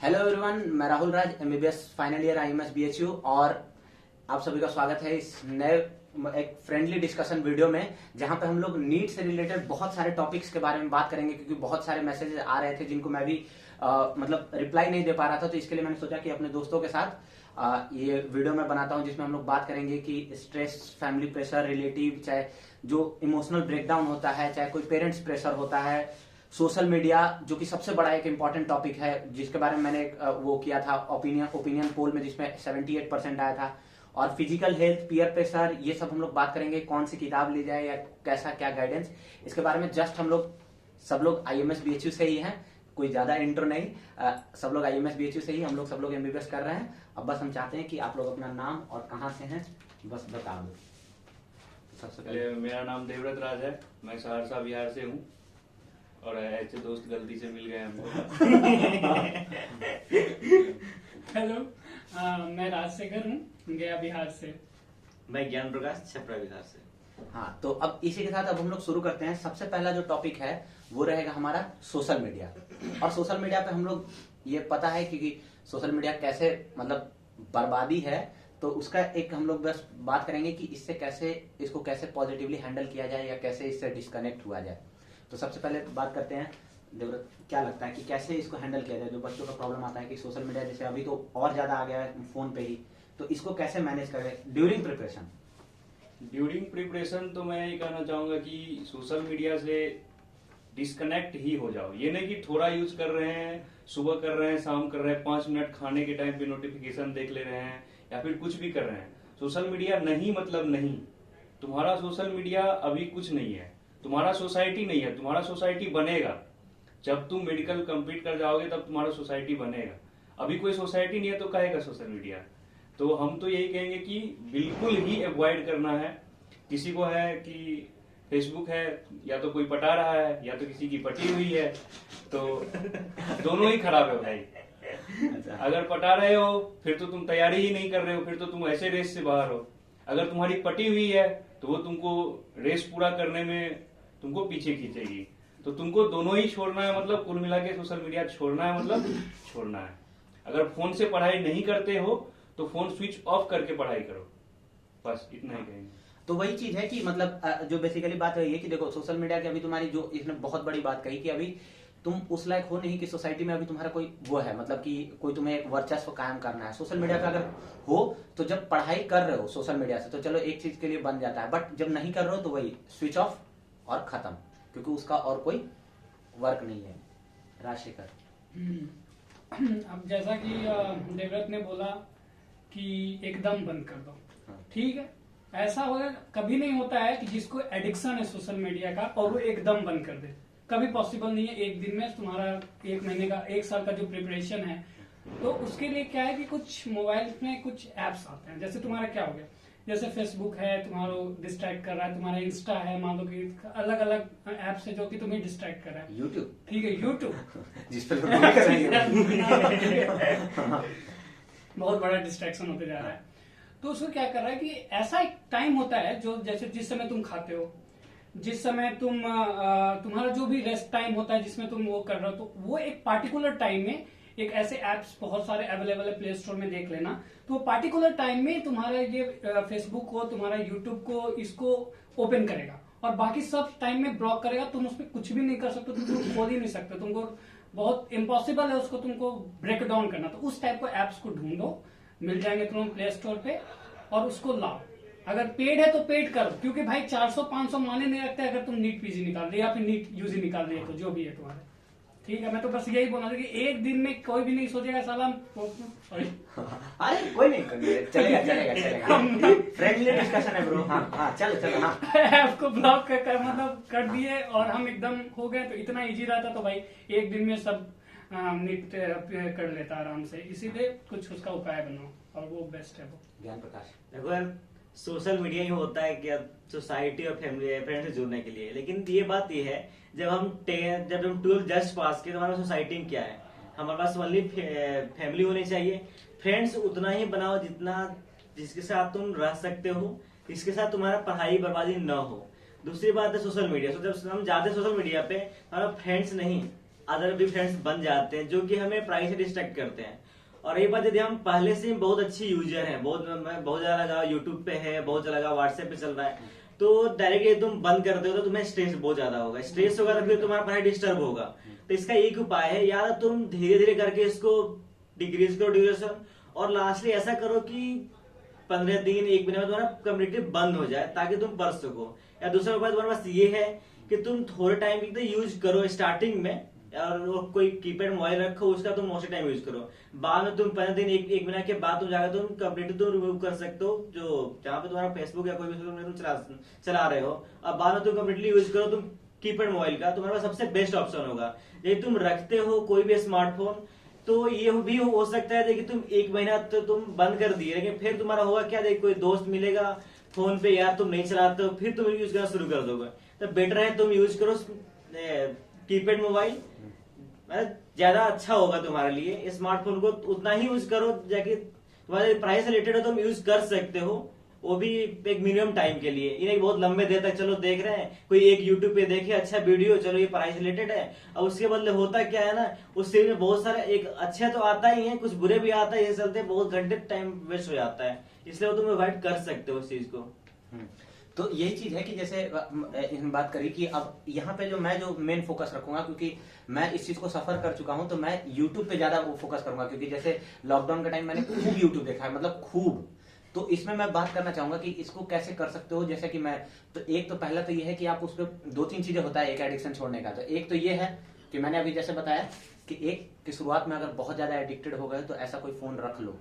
Hello everyone, मैं Rahul Raj, MBBS final year IMS BHU और आप सभी का स्वागत है इस नए एक फ्रेंडली डिस्कशन वीडियो में, जहां पे हम लोग नीट से रिलेटेड बहुत सारे टॉपिक्स के बारे में बात करेंगे। क्योंकि बहुत सारे मैसेजेस आ रहे थे जिनको मैं भी मतलब रिप्लाई नहीं दे पा रहा था, तो इसके लिए मैंने सोचा कि अपने दोस्तों के साथ ये वीडियो मैं बनाता हूं, जिसमें हम लोग बात करेंगे कि स्ट्रेस, फैमिली प्रेशर, रिलेटिव, चाहे जो इमोशनल ब्रेकडाउन होता है, चाहे कोई पेरेंट्स प्रेशर होता है, सोशल मीडिया जो कि सबसे बड़ा एक इम्पॉर्टेंट टॉपिक है, जिसके बारे में मैंने वो किया था ओपिनियन पोल में, जिसमें 78% आया था, और फिजिकल हेल्थ, पीयर प्रेशर, ये सब हम लोग बात करेंगे। कौन सी किताब ली जाए या कैसा क्या गाइडेंस, इसके बारे में जस्ट हम लोग सब लोग आईएमएस बीएचयू से ही हैं, कोई ज्यादा इंट्रो नहीं, सब लोग आईएमएस बीएचयू से ही हम लोग सब लोग एमबीबीएस कर रहे हैं। अब बस हम चाहते हैं कि आप लोग अपना नाम और कहाँ से हैं बस बता दो। सबसे पहले मेरा नाम देवव्रत राज है, मैं सहरसा बिहार से हूँ और ऐसे दोस्त गलती से मिल गए हमको। हेलो, मैं राजशेखर हूँ, गया बिहार से। मैं ज्ञान प्रकाश, छपरा बिहार से। हाँ, तो अब इसी के साथ अब हम लोग शुरू करते हैं। सबसे पहला जो टॉपिक है वो रहेगा हमारा सोशल मीडिया। और सोशल मीडिया पे हम लोग ये पता है कि सोशल मीडिया कैसे मतलब बर्बादी है, तो उसका एक हम लोग बस बात करेंगे कि इससे कैसे इसको कैसे पॉजिटिवली हैंडल किया जाए या कैसे इससे डिस्कनेक्ट हुआ जाए। तो सबसे पहले बात करते हैं, देवव्रत, क्या लगता है कि कैसे इसको हैंडल किया जाए? जो बच्चों का प्रॉब्लम आता है कि सोशल मीडिया जैसे अभी तो और ज्यादा आ गया है फोन पे ही, तो इसको कैसे मैनेज करें ड्यूरिंग प्रिपरेशन? ड्यूरिंग प्रिपरेशन तो मैं ये कहना चाहूंगा कि सोशल मीडिया से डिस्कनेक्ट ही हो जाओ। ये नहीं कि थोड़ा यूज कर रहे हैं, सुबह कर रहे हैं, शाम कर रहे हैं, 5 मिनट खाने के टाइम पे नोटिफिकेशन देख ले रहे हैं या फिर कुछ भी कर रहे हैं। सोशल मीडिया नहीं मतलब नहीं। तुम्हारा सोशल मीडिया अभी कुछ नहीं है, तुम्हारा सोसाइटी नहीं है, तुम्हारा सोसाइटी बनेगा। जब तुम मेडिकल कंप्लीट कर जाओगे तब तुम्हारा सोसाइटी बनेगा। अभी कोई सोसाइटी नहीं है तो कहेगा सोशल मीडिया। तो हम तो यही कहेंगे कि बिल्कुल ही अवॉइड करना है। किसी को है कि फेसबुक है, या तो कोई पटा रहा है या तो किसी की पटी हुई है, तो दोनों ही खराब है भाई। अगर पटा रहे हो फिर तो तुम तैयारी ही नहीं कर रहे हो, फिर तो तुम ऐसे रेस से बाहर हो। अगर तुम्हारी पटी हुई है तो वो तुमको रेस पूरा करने में तुमको पीछे खींचेगी। तो तुमको दोनों ही छोड़ना है, मतलब कुल मिला के सोशल मीडिया छोड़ना है, मतलब छोड़ना है। अगर फोन से पढ़ाई नहीं करते हो तो फोन स्विच ऑफ करके पढ़ाई करो, बस इतना ही कहेंगे। तो वही चीज है कि मतलब जो बेसिकली बात है ये कि देखो, सोशल मीडिया की अभी तुम्हारी जो इसने बहुत बड़ी बात कही कि अभी तुम उस लायक हो नहीं कि सोसाइटी में अभी तुम्हारा कोई वो है, मतलब कि कोई तुम्हें वर्चस्व कायम करना है। सोशल मीडिया पे अगर हो तो जब पढ़ाई कर रहे हो सोशल मीडिया से तो चलो एक चीज के लिए बन जाता है, बट जब नहीं कर रहे हो तो वही स्विच ऑफ और खत्म, क्योंकि उसका और कोई वर्क नहीं है। राजशेखर, अब जैसा कि देवव्रत ने बोला कि एकदम बंद कर दो, ठीक है। ऐसा होगा कभी नहीं होता है कि जिसको एडिक्शन है सोशल मीडिया का और वो एकदम बंद कर दे, कभी पॉसिबल नहीं है। एक दिन में तुम्हारा 1 महीने का, 1 साल का जो प्रिपरेशन है, तो उसके लिए क्या है कि कुछ मोबाइल में कुछ एप्स आते हैं। जैसे तुम्हारा क्या हो गया, जैसे फेसबुक है, तुम्हारा डिस्ट्रैक्ट कर रहा है, तुम्हारा इंस्टा है, मान लो कि अलग अलग एप्स है जो कि तुम्हें डिस्ट्रैक्ट कर रहा है। यूट्यूब, ठीक है, यूट्यूब जिस पर लोग कर रहे हैं। बहुत बड़ा डिस्ट्रैक्शन होते जा रहा है। तो उसको क्या कर रहा है कि ऐसा एक टाइम होता है जो जैसे जिस समय तुम खाते हो, जिस समय तुम तुम्हारा जो भी रेस्ट टाइम होता है जिसमें तुम वो कर रहे हो, तो वो एक पार्टिकुलर टाइम में एक ऐसे एप्स बहुत सारे अवेलेबल है, प्ले स्टोर में देख लेना। तो वो पार्टिकुलर टाइम में तुम्हारा ये फेसबुक को, तुम्हारा यूट्यूब को, इसको ओपन करेगा और बाकी सब टाइम में ब्लॉक करेगा। तुम उस पर कुछ भी नहीं कर सकते, तुम खोल ही नहीं सकते, तुमको बहुत इम्पॉसिबल है उसको तुमको ब्रेक डाउन करना। तो उस टाइप को एप्स को ढूंढो, मिल जाएंगे तुम्हें प्ले स्टोर पे, और उसको लाओ। अगर पेड है तो पेड करो, क्योंकि भाई 400-500 माने नहीं रखते अगर तुम नीट पीजी निकाल रहे या फिर नीट यूजी निकाल रहे हो, तो जो भी है तुम्हारे, ठीक है। मैं तो बस यही बोल रहा था कि एक दिन में कोई भी नहीं सोचेगा साला अरे कोई नहीं, चलेगा चलेगा चलेगा, फ्रेंडली डिस्कशन है ब्रो। हाँ चलो चलो, हाँ ऐप को ब्लॉक कर मतलब कर दिए और हम एकदम हो गए, तो इतना इजी रहता। तो भाई एक दिन में सब नीट कर लेता आराम से। इसीलिए कुछ उसका उपाय बनाओ और वो बेस्ट है। वो ज्ञान प्रकाश, देखो यार, सोशल मीडिया ही होता है कि सोसाइटी और फैमिली फ्रेंड से जुड़ने के लिए। लेकिन ये बात ये है, जब हम 12th जस्ट पास किए तो हमारा सोसाइटी में क्या है, हमारे पास ओनली फैमिली होनी चाहिए। फ्रेंड्स उतना ही बनाओ जितना जिसके साथ तुम रह सकते हो, इसके साथ तुम्हारा पढ़ाई बर्बादी न हो। दूसरी बात है सोशल मीडिया। जब हम जाते सोशल मीडिया पे, हमारा फ्रेंड्स नहीं, अदर भी फ्रेंड्स बन जाते हैं जो कि हमें प्राइस से डिस्ट्रैक्ट करते हैं। और ये बात, यदि हम पहले से बहुत अच्छी यूजर हैं, बहुत ज्यादा लगा यूट्यूब पे है, बहुत ज्यादा लगा व्हाट्सएप पे चल रहा है, तो डायरेक्टली तुम बंद कर दो तो तुम्हें स्ट्रेस बहुत ज्यादा होगा, स्ट्रेस होगा तो फिर तुम्हारा पढ़ाई डिस्टर्ब होगा। तो इसका एक उपाय है, या तो तुम धीरे धीरे करके इसको डिक्रीज करो ड्यूरेशन, और लास्टली ऐसा करो कि 15 दिन 1 महीने में तुम्हारा कम्प्लीटली बंद हो जाए ताकि तुम पढ़ सको। या दूसरा उपाय तुम्हारे पास ये है कि तुम थोड़े टाइम के लिए यूज करो स्टार्टिंग में, और वो कोई कीपैड मोबाइल रखो उसका तुम मोस्ट टाइम यूज करो। बाद में तुम 15 दिन 1 महीने के बाद तुम जाकर तुम कम्प्लीटली तुम रिमूव कर सकते हो, जो जहाँ पे तुम्हारा फेसबुक या कोई भी तुम चला रहे हो, और बाद में तुम कम्प्लीटली यूज करो तुम कीपैड मोबाइल का, तुम्हारे पास सबसे बेस्ट ऑप्शन होगा। यदि तुम रखते हो कोई भी स्मार्टफोन, तो ये भी हो सकता है कि तुम 1 महीना तो तुम बंद कर दिए, लेकिन फिर तुम्हारा होगा क्या, देख कोई दोस्त मिलेगा फोन पे, यार तुम नहीं चलाते हो, फिर तुम यूज करना शुरू कर दोगे। तो बेटर है तुम यूज करो कीपैड मोबाइल, ज्यादा अच्छा होगा तुम्हारे लिए। स्मार्टफोन को उतना ही यूज करो जाके तुम्हारे प्राइस रिलेटेड हो, तुम यूज कर सकते हो, वो भी एक मिनिमम टाइम के लिए। ये नहीं बहुत लंबे देर तक चलो देख रहे हैं, कोई एक यूट्यूब पे देखे अच्छा वीडियो, चलो ये प्राइस रिलेटेड है, और उसके बदले होता क्या है ना, उस सीरीज में बहुत सारे एक अच्छे तो आता ही है, कुछ बुरे भी आता है, ये चलते बहुत घंटे टाइम वेस्ट हो जाता है, इसलिए तुम अवॉइड कर सकते हो उस चीज को। तो यही चीज है कि जैसे हम बात करी कि अब यहाँ पे जो मैं जो मेन फोकस रखूंगा, क्योंकि मैं इस चीज को सफर कर चुका हूं, तो मैं यूट्यूब पे ज्यादा वो फोकस करूंगा, क्योंकि जैसे लॉकडाउन का टाइम मैंने खूब यूट्यूब देखा है, मतलब खूब। तो इसमें मैं बात करना चाहूंगा कि इसको कैसे कर सकते हो। जैसे कि मैं तो एक तो पहला तो ये है कि आप उस पर 2-3 चीजें होता है एक एडिक्शन छोड़ने का। तो एक तो ये है कि मैंने अभी जैसे बताया कि एक की शुरुआत में अगर बहुत ज्यादा एडिक्टेड हो गए तो ऐसा कोई फोन रख लो।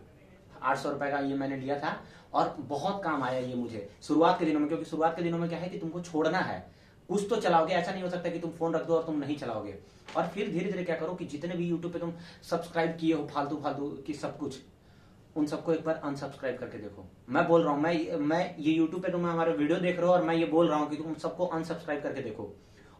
800 रुपए का ये मैंने लिया था और बहुत काम आया ये मुझे शुरुआत के दिनों में, क्योंकि शुरुआत के दिनों में क्या है कि तुमको छोड़ना है, कुछ तो चलाओगे, ऐसा नहीं हो सकता कि तुम फोन रख दो और तुम नहीं चलाओगे। और फिर धीरे धीरे क्या करो कि जितने भी यूट्यूब पे तुम सब्सक्राइब किए हो फालतू फालतू की सब कुछ, उन सबको एक बार अनसब्सक्राइब करके देखो। मैं बोल रहा हूं, मैं ये यूट्यूब पे तुम हमारे वीडियो देख रहे हो और मैं ये बोल रहा हूं कि तुम सबको अनसब्सक्राइब करके देखो।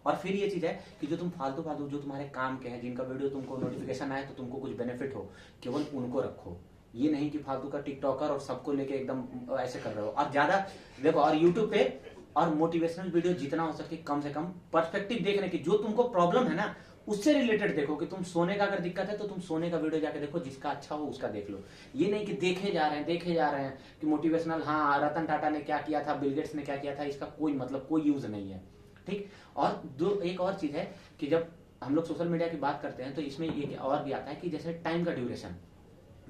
और फिर ये चीज है कि जो तुम फालतू फालतू जो तुम्हारे काम के हैं, जिनका वीडियो तुमको नोटिफिकेशन आए तो तुमको कुछ बेनिफिट हो, केवल उनको रखो। ये नहीं कि फालतू का टिकटॉकर और सबको लेके एकदम ऐसे कर रहे हो। और ज्यादा देखो, और यूट्यूब पे और मोटिवेशनल वीडियो जितना हो सके कम से कम पर्सपेक्टिव देखने की, जो तुमको प्रॉब्लम है ना उससे रिलेटेड देखो। कि तुम सोने का अगर दिक्कत है तो तुम सोने का वीडियो जाके देखो, जिसका अच्छा हो उसका देख लो। ये नहीं कि देखे जा रहे हैं कि मोटिवेशनल, हाँ रतन टाटा ने क्या किया था, बिल गेट्स ने क्या किया था, इसका कोई मतलब कोई यूज नहीं है, ठीक। और एक और चीज है कि जब हम लोग सोशल मीडिया की बात करते हैं तो इसमें ये और भी आता है कि जैसे टाइम का ड्यूरेशन।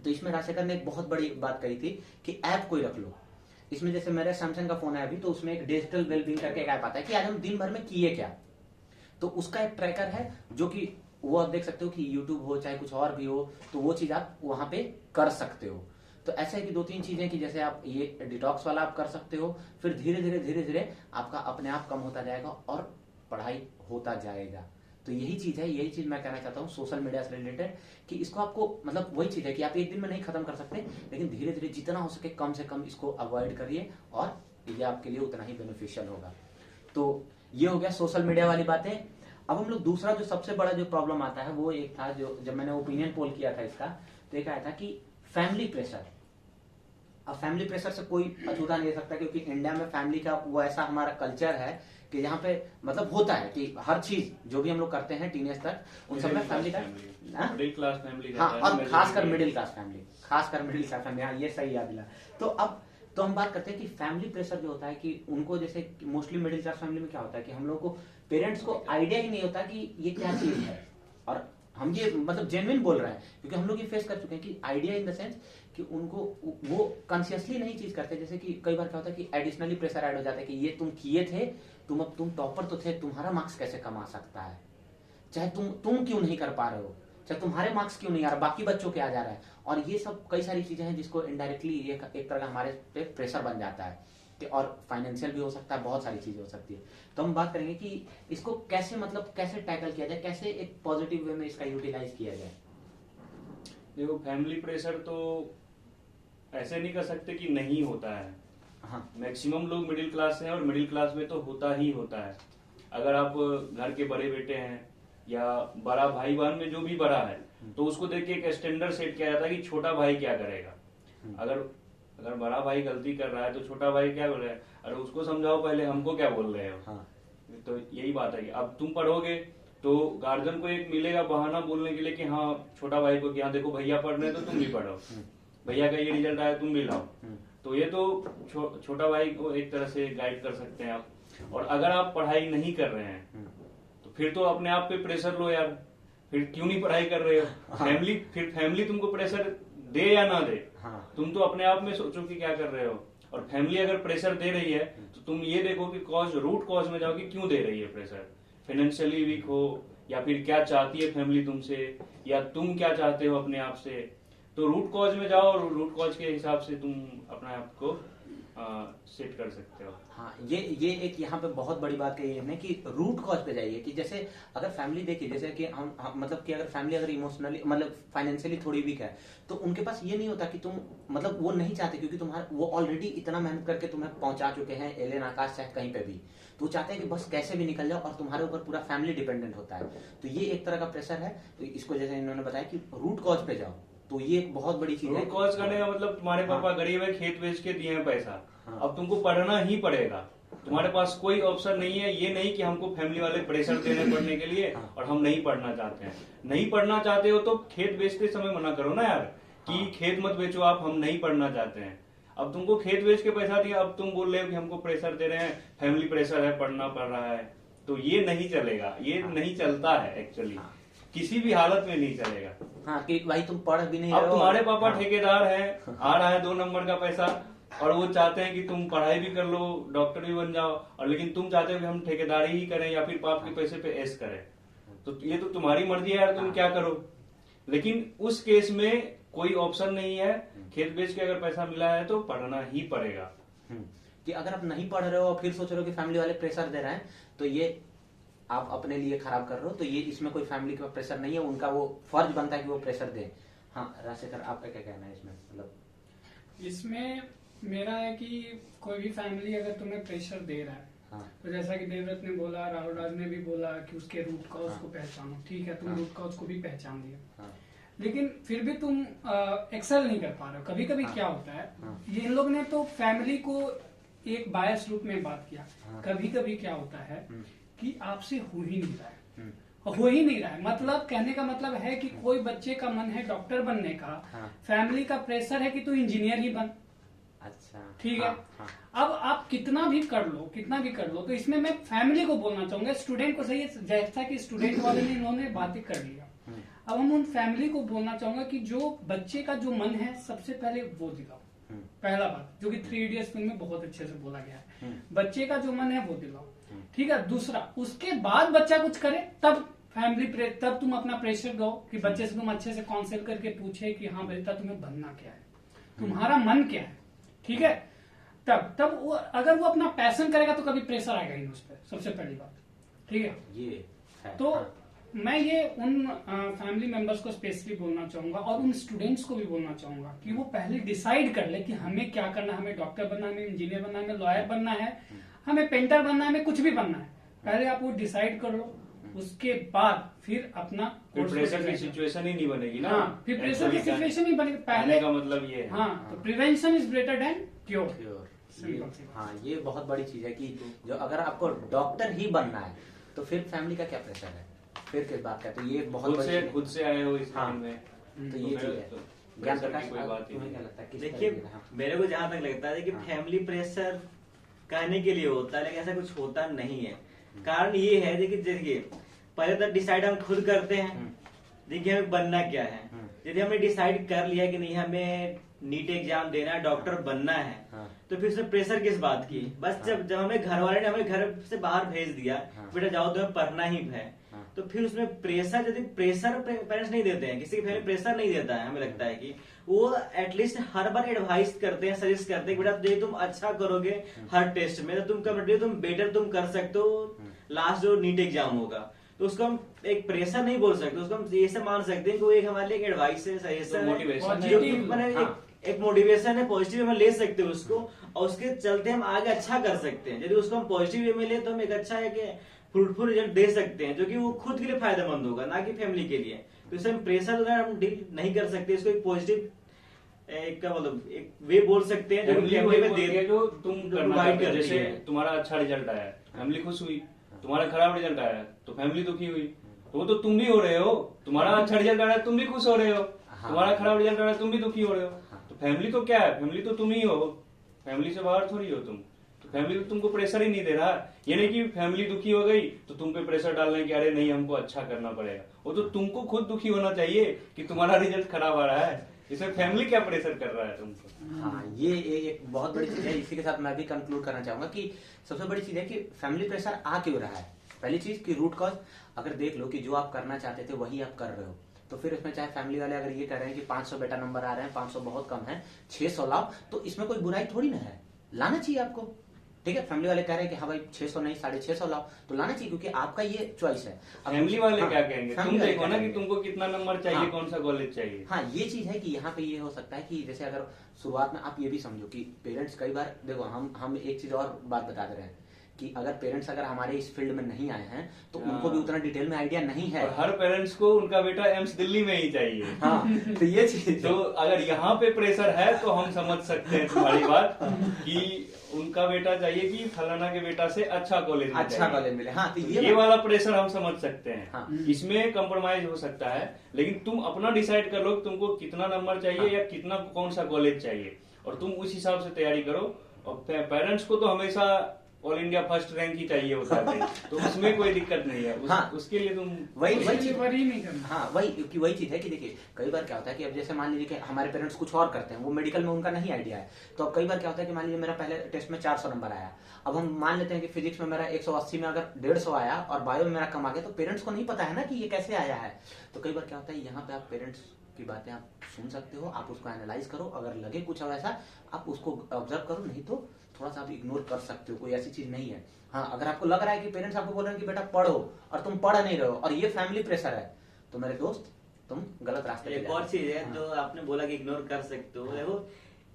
तो इसमें राजशेखर ने एक बहुत बड़ी बात कही थी कि ऐप कोई रख लो। इसमें जैसे मेरा सैमसंग का फोन है अभी, तो उसमें एक डिजिटल वेलबींग करके एक ऐप आता है कि आज हम दिन भर में किए क्या, तो उसका एक ट्रैकर है जो कि वो आप देख सकते हो कि यूट्यूब हो चाहे कुछ और भी हो, तो वो चीज आप वहां पे कर सकते हो। तो ऐसा है कि 2-3 चीजें कि जैसे आप ये डिटॉक्स वाला आप कर सकते हो, फिर धीरे धीरे आपका अपने आप कम होता जाएगा और पढ़ाई होता जाएगा। तो यही चीज मैं कहना चाहता हूँ सोशल मीडिया से रिलेटेड, कि इसको आपको मतलब वही चीज है कि आप एक दिन में नहीं खत्म कर सकते, लेकिन धीरे धीरे जितना हो सके कम से कम इसको अवॉइड करिए और ये आपके लिए उतना ही बेनिफिशियल होगा। तो ये हो गया सोशल मीडिया वाली बातें। अब हम लोग दूसरा जो सबसे बड़ा जो प्रॉब्लम आता है वो एक था, जो जब मैंने ओपिनियन पोल किया था इसका, तो एक आया था कि फैमिली प्रेशर। अब फैमिली प्रेशर से कोई अछूता नहीं रह सकता, क्योंकि इंडिया में फैमिली का वो ऐसा हमारा कल्चर है कि यहाँ पे मतलब होता है कि हर चीज जो भी हम लोग करते हैं टीनेज तक, उन सब में फैमिली का मिडिल क्लास फैमिली, हाँ, और खासकर मिडिल क्लास फैमिली, हाँ ये सही याद दिला। तो अब तो हम बात करते हैं कि फैमिली प्रेशर जो होता है कि उनको, जैसे मोस्टली मिडिल क्लास फैमिली में क्या होता है कि हम लोग को पेरेंट्स को आइडिया ही नहीं होता कि ये क्या चीज है। और हम ये मतलब जेन्युइन बोल रहे हैं, क्योंकि हम लोग ये फेस कर चुके हैं कि आइडिया इन द सेंस कि उनको वो कॉन्शियसली नहीं चीज करते। जैसे कि कई बार क्या होता है कि एडिशनली प्रेशर ऐड हो जाता है कि ये तुम किए थे, तुम टॉपर तो थे, तुम्हारा मार्क्स कैसे कमा सकता है, चाहे तुम क्यों नहीं कर पा रहे हो, चाहे तुम्हारे मार्क्स क्यों नहीं आ रहा, बाकी बच्चों के आ जा रहा है। और ये सब कई सारी चीजें हैं जिसको इनडायरेक्टली एक तरह का हमारे पे प्रेशर बन जाता है, और फाइनेंशियल भी हो सकता है, बहुत सारी चीजें हो सकती है। तो हम बात करेंगे कि इसको कैसे मतलब कैसे टैकल किया जाए, कैसे एक पॉजिटिव वे में इसका यूटिलाइज किया जाए। देखो फैमिली प्रेशर तो ऐसे नहीं कर सकते कि नहीं होता है। हाँ, मैक्सिमम लोग मिडिल क्लास हैं और मिडिल क्लास में तो होता ही होता है। अगर आप घर के बड़े बेटे हैं या बड़ा भाई बहन में जो भी बड़ा है, तो उसको देख के एक स्टैंडर्ड सेट किया जाता है कि छोटा भाई क्या करेगा। अगर बड़ा भाई गलती कर रहा है तो छोटा भाई क्या बोल रहा है, अरे उसको समझाओ पहले, हमको क्या बोल रहे हो। हाँ। तो यही बात है कि अब तुम पढ़ोगे तो गार्जियन को एक मिलेगा बहाना बोलने के लिए कि हाँ छोटा भाई को कि हाँ देखो भैया पढ़ रहे हैं तो तुम भी पढ़ो, भैया का ये रिजल्ट आया तुम भी लाओ। तो ये तो छोटा भाई को एक तरह से गाइड कर सकते हैं आप। और अगर आप पढ़ाई नहीं कर रहे हैं तो फिर तो अपने आप पे प्रेशर लो यार, फिर क्यों नहीं पढ़ाई कर रहे हो। फैमिली तुमको प्रेशर दे या ना दे, तुम तो अपने आप में सोचो कि क्या कर रहे हो। और फैमिली अगर प्रेशर दे रही है तो तुम ये देखो कि रूट कॉज में जाओ कि क्यों दे रही है प्रेशर। फाइनेंशियली वीक हो, या फिर क्या चाहती है फैमिली तुमसे, या तुम क्या चाहते हो अपने आप से। तो रूट कॉज में जाओ और रूट कॉज के हिसाब से तुम अपने आप को सेट कर सकते हो। हाँ, ये एक यहाँ पे बहुत बड़ी बात कही है हमने कि रूट कॉज पे जाइए। कि जैसे अगर फैमिली देखिए, जैसे कि हम मतलब कि अगर फैमिली अगर इमोशनली मतलब फाइनेंशियली थोड़ी वीक है तो उनके पास ये नहीं होता कि तुम मतलब वो नहीं चाहते, क्योंकि तुम्हारा वो ऑलरेडी इतना मेहनत करके तुम्हें पहुंचा चुके हैं एलियन आकाश चाहे कहीं पे भी, तो वो चाहते हैं कि बस कैसे भी निकल जाओ, और तुम्हारे ऊपर पूरा फैमिली डिपेंडेंट होता है। तो ये एक तरह का प्रेशर है। तो इसको जैसे इन्होंने बताया कि रूट कॉज पे जाओ, तो ये एक बहुत बड़ी चीज है। रूट कॉज करने का मतलब तुम्हारे पापा गरीब है, खेत बेच के दिए हैं पैसा, अब तुमको पढ़ना ही पड़ेगा, तुम्हारे पास कोई ऑप्शन नहीं है। ये नहीं कि हमको फैमिली वाले प्रेशर दे रहे पढ़ने के लिए और हम नहीं पढ़ना चाहते हैं। नहीं पढ़ना चाहते हो तो खेत बेचते समय मना करो ना यार कि खेत मत बेचो आप, हम नहीं पढ़ना चाहते हैं। अब तुमको खेत बेच के पैसा दिया, अब तुम बोल रहे हो कि हमको प्रेशर दे रहे हैं, फैमिली प्रेशर है, पढ़ना पड़ रहा है। तो ये नहीं चलेगा, ये नहीं चलता है एक्चुअली, किसी भी हालत में नहीं चलेगा। हाँ, कि भाई तुम पढ़ भी नहीं अब रहे हो। तुम्हारे पापा ठेकेदार है, आ रहा है 2 नंबर का पैसा, और वो चाहते हैं कि तुम पढ़ाई भी कर लो, डॉक्टर भी बन जाओ, और लेकिन तुम चाहते हो कि हम ठेकेदारी ही करें या फिर बाप के पैसे पे ऐश करें। तो ये तो तुम्हारी मर्जी है यार, तुम क्या करो। लेकिन उस केस में कोई ऑप्शन नहीं है, खेत बेच के अगर पैसा मिला है तो पढ़ना ही पड़ेगा। कि अगर आप नहीं पढ़ रहे हो और फिर सोच रहे हो कि फैमिली वाले प्रेशर दे रहे हैं, तो ये आप अपने लिए खराब कर रहे हो। तो ये इसमें कोई फैमिली का प्रेशर नहीं है, उनका वो फर्ज बनता है कि वो प्रेशर दे। हाँ राजशेखर, आपका क्या कहना है इसमें? मतलब इसमें मेरा है कि कोई भी फैमिली अगर तुम्हें प्रेशर दे रहा है, तो जैसा कि देवव्रत ने बोला, राहुल राज ने भी बोला कि उसके रूट कॉज को पहचानो। ठीक है, तुम रूट कॉज को भी पहचान लिया, लेकिन फिर भी तुम एक्सेल नहीं कर पा रहे हो। कभी कभी क्या होता है, ये इन लोग ने तो फैमिली को एक बायस रूप में बात किया। कभी कभी क्या होता है कि आपसे हो ही नहीं रहा है, हो ही नहीं रहा है। मतलब कहने का मतलब है कि कोई बच्चे का मन है डॉक्टर बनने का, फैमिली का प्रेशर है कि तू इंजीनियर ही बन। अच्छा, ठीक है। अब आप कितना भी कर लो, तो इसमें मैं फैमिली को बोलना चाहूंगा, स्टूडेंट को सही है, जैसा कि स्टूडेंट वाले ने इन्होंने बातें कर लिया। अब हम उन फैमिली को बोलना चाहूंगा कि जो बच्चे का जो मन है सबसे पहले वो दिलाओ। पहला बात, जो कि 3 इडियट्स फिल्म में बहुत अच्छे से बोला गया है, बच्चे का जो मन है वो दिलाओ। ठीक है। दूसरा, उसके बाद बच्चा कुछ करे तब तब तुम अपना प्रेशर दो कि बच्चे से तुम अच्छे से काउंसिल करके पूछे कि हाँ बेटा तुम्हें बनना क्या है, तुम्हारा मन क्या है। ठीक है। तब वो अगर वो अपना पैशन करेगा तो कभी प्रेशर आएगा ही उस पर, सबसे पहली बात। ठीक है। ये है। तो मैं ये उन फैमिली मेंबर्स को स्पेशली बोलना चाहूंगा और उन स्टूडेंट्स को भी बोलना चाहूंगा कि वो पहले डिसाइड कर ले कि हमें क्या करना है। हमें डॉक्टर बनना है, हमें इंजीनियर बनना है, हमें लॉयर बनना है, हमें पेंटर बनना है, हमें कुछ भी बनना है। पहले आप वो डिसाइड कर लो, उसके बाद फिर अपना प्रेशर की सिचुएशन ही नहीं बनेगी ना। हाँ, फिर प्रेशर की सिचुएशन ही बनेगी। पहले का मतलब ये है। हाँ, तो prevention is greater than cure. हाँ, ये बहुत बड़ी चीज है कि जो अगर आपको डॉक्टर ही बनना है तो फिर फैमिली का क्या प्रेशर है, फिर किस बात का। तो ये बहुत खुद से आए हो इस लाइन में, तो ये चीज है। ज्ञान प्रकाश, तुम्हें क्या लगता है? देखिए, मेरे को जहां तक लगता है कि फैमिली प्रेशर कहने के लिए होता है, लेकिन ऐसा कुछ होता नहीं है। कारण ये है, देखिए पहले तो डिसाइड हम खुद करते हैं, देखिए हमें बनना क्या है। यदि हमने डिसाइड कर लिया कि नहीं हमें नीट एग्जाम देना है, डॉक्टर बनना है, तो फिर उसमें प्रेशर किस बात की। बस जब हमें घर वाले ने हमें घर से बाहर भेज दिया, बेटा जाओ तुम्हें पढ़ना ही है, तो फिर उसमें प्रेशर, यदि प्रेशर पेरेंट्स नहीं देते हैं, किसी के फैमिली प्रेशर नहीं देता है, हमें लगता है कि वो एटलीस्ट हर बार एडवाइस करते हैं, सजेस्ट करते हैं, बेटा जो तुम अच्छा करोगे हर टेस्ट में, तो तुम बेटर तुम कर सकते हो लास्ट जो नीट एग्जाम होगा। तो उसको हम एक प्रेशर नहीं बोल सकते, उसको हम ऐसे मान सकते हैं कि वो एक हमारे लिए एक एडवाइस है, सजेशन है, एक मोटिवेशन है, पॉजिटिव में ले सकते हो उसको, और उसके चलते हम आगे अच्छा कर सकते हैं। यदि उसको हम पॉजिटिव वे में ले तो हम एक अच्छा है फ्रूटफुल रिजल्ट दे सकते हैं, जो कि वो खुद के लिए फायदेमंद होगा, ना कि फैमिली के लिए। तो इसे हम प्रेशर हम डील नहीं कर सकते, इसको एक पॉजिटिव एक वे बोल सकते हैं जो तुम प्रोवाइड कर। जैसे तुम्हारा अच्छा रिजल्ट आया, फैमिली खुश हुई, तुम्हारा खराब रिजल्ट आया तो फैमिली दुखी हुई। तो वो तो तुम भी हो रहे हो। तुम्हारा अच्छा रिजल्ट आ रहा है, तुम भी खुश हो रहे हो। हाँ। तुम्हारा खराब रिजल्ट आ रहा है, तुम भी दुखी हो रहे हो। हाँ। तो फैमिली तो क्या है, फैमिली तो तुम ही हो, फैमिली से बाहर थोड़ी हो तुम। तो फैमिली तो तुमको प्रेशर ही नहीं दे रहा। ये नहीं कि फैमिली दुखी हो गई तो तुम पे प्रेशर डाल रहे हैं कि अरे नहीं हमको अच्छा करना पड़ेगा। वो तो तुमको खुद दुखी होना चाहिए कि तुम्हारा रिजल्ट खराब आ रहा है। इसमें फैमिली क्या प्रेशर कर रहा है तुमको। हाँ, ये एक बहुत बड़ी चीज है। इसी के साथ मैं भी कंक्लूड करना चाहूंगा कि सबसे बड़ी चीज है कि फैमिली प्रेशर आ क्यों रहा है। पहली चीज कि रूट कॉज अगर देख लो कि जो आप करना चाहते थे वही आप कर रहे हो, तो फिर इसमें चाहे फैमिली वाले अगर ये कह रहे हैं कि 500 बेटा नंबर आ रहे हैं, 500 बहुत कम है, 600 लाओ, तो इसमें कोई बुराई थोड़ी ना है, लाना चाहिए आपको। ठीक है, फैमिली वाले कह रहे हैं कि हाँ भाई 600 नहीं 650 लाओ, तो लाना चाहिए क्योंकि आपका ये चॉइस है। अब फैमिली वाले हाँ, क्या कहेंगे, family तुम वाले देखो क्या ना कि कहेंगे। तुमको कितना नंबर चाहिए, हाँ। कौन सा कॉलेज चाहिए। हाँ, ये चीज है कि यहाँ पे ये हो सकता है कि जैसे अगर शुरुआत में आप ये भी समझो कि पेरेंट्स कई बार देखो, हम एक चीज और बात बता दे रहे हैं कि अगर पेरेंट्स अगर हमारे इस फील्ड में नहीं आए हैं तो हाँ। उनको भी उतना डिटेल में आइडिया नहीं है। और हर पेरेंट्स को उनका बेटा एम्स दिल्ली में ही चाहिए। हाँ, तो ये चीज तो अगर यहाँ पे प्रेशर है तो हम समझ सकते हैं तुम्हारी बात कि उनका बेटा चाहिए कि फलाना के बेटा से अच्छा कॉलेज में अच्छा चाहिए। कॉलेज मिले। हाँ, तो ये वाला प्रेशर हम समझ सकते हैं। हाँ। इसमें कंप्रोमाइज हो सकता है, लेकिन तुम अपना डिसाइड कर लो कि तुमको कितना नंबर चाहिए हाँ। या कितना कौन सा कॉलेज चाहिए, और तुम उस हिसाब से तैयारी करो। और पेरेंट्स को तो हमेशा ऑल इंडिया फर्स्ट रैंक ही चाहिए होता है, तो उसमें कोई दिक्कत नहीं है। हाँ। उसके लिए तुम वही उसके लिए चीज worry नहीं करना। हाँ, वही चीज है कि देखिए कई बार क्या होता है कि अब जैसे मान लीजिए कि हमारे पेरेंट्स कुछ और करते हैं, वो मेडिकल में उनका नहीं आइडिया है, तो अब कई बार क्या होता है कि मान लीजिए मेरा पहले टेस्ट में 400 नंबर आया, अब हम मान लेते हैं कि फिजिक्स में मेरा 180 में अगर 150 आया और बायो में मेरा कम आ गया, तो पेरेंट्स को नहीं पता है ना कि ये कैसे आया है। तो कई बार क्या होता है, यहाँ पे आप पेरेंट्स की बातें आप सुन सकते हो, आप उसको एनालाइज करो, अगर लगे कुछ वैसा आप उसको ऑब्जर्व करो, नहीं तो थोड़ा सा आप इग्नोर कर सकते हो, कोई ऐसी चीज नहीं है। हाँ, अगर आपको लग रहा है कि पेरेंट्स आपको बोल रहे हैं कि बेटा पढ़ो और तुम पढ़ नहीं रहे हो और ये फैमिली प्रेशर है, तो मेरे दोस्त तुम गलत रास्ते पे एक जा रहे और हो। चीज है हाँ। जो आपने बोला कि इग्नोर कर सकते हो, देखो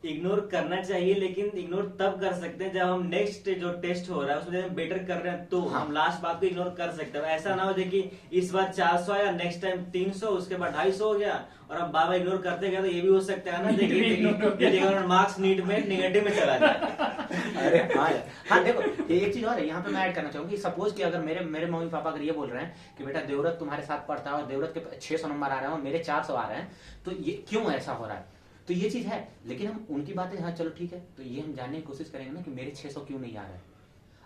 इग्नोर करना चाहिए, लेकिन इग्नोर तब कर सकते हैं जब हम नेक्स्ट जो टेस्ट हो रहा है उसमें हम बेटर कर रहे हैं, तो हाँ। हम लास्ट बात को इग्नोर कर सकते हैं। ऐसा ना हो जाए कि इस बार 400 आया, नेक्स्ट टाइम 300, उसके बाद 250 हो गया और अब बाबा इग्नोर करते गए, तो ये भी हो सकता है ना, देखिए मार्क्स नीट में नेगेटिव में चला जाए। अरे हाँ यार, हाँ देखो एक चीज और है यहाँ पे मैं ऐड करना चाहूंगी। सपोज कि अगर मेरे मम्मी पापा अगर ये बोल रहे हैं कि बेटा देवव्रत तुम्हारे साथ पढ़ता है और देवव्रत के 600 नंबर आ रहे हैं और मेरे 400 आ रहे हैं, तो ये क्यों ऐसा हो रहा है, तो ये चीज है। लेकिन हम उनकी बातें, हाँ चलो ठीक है, तो ये हम जानने की कोशिश करेंगे ना कि मेरे 600 क्यों नहीं आ रहे हैं।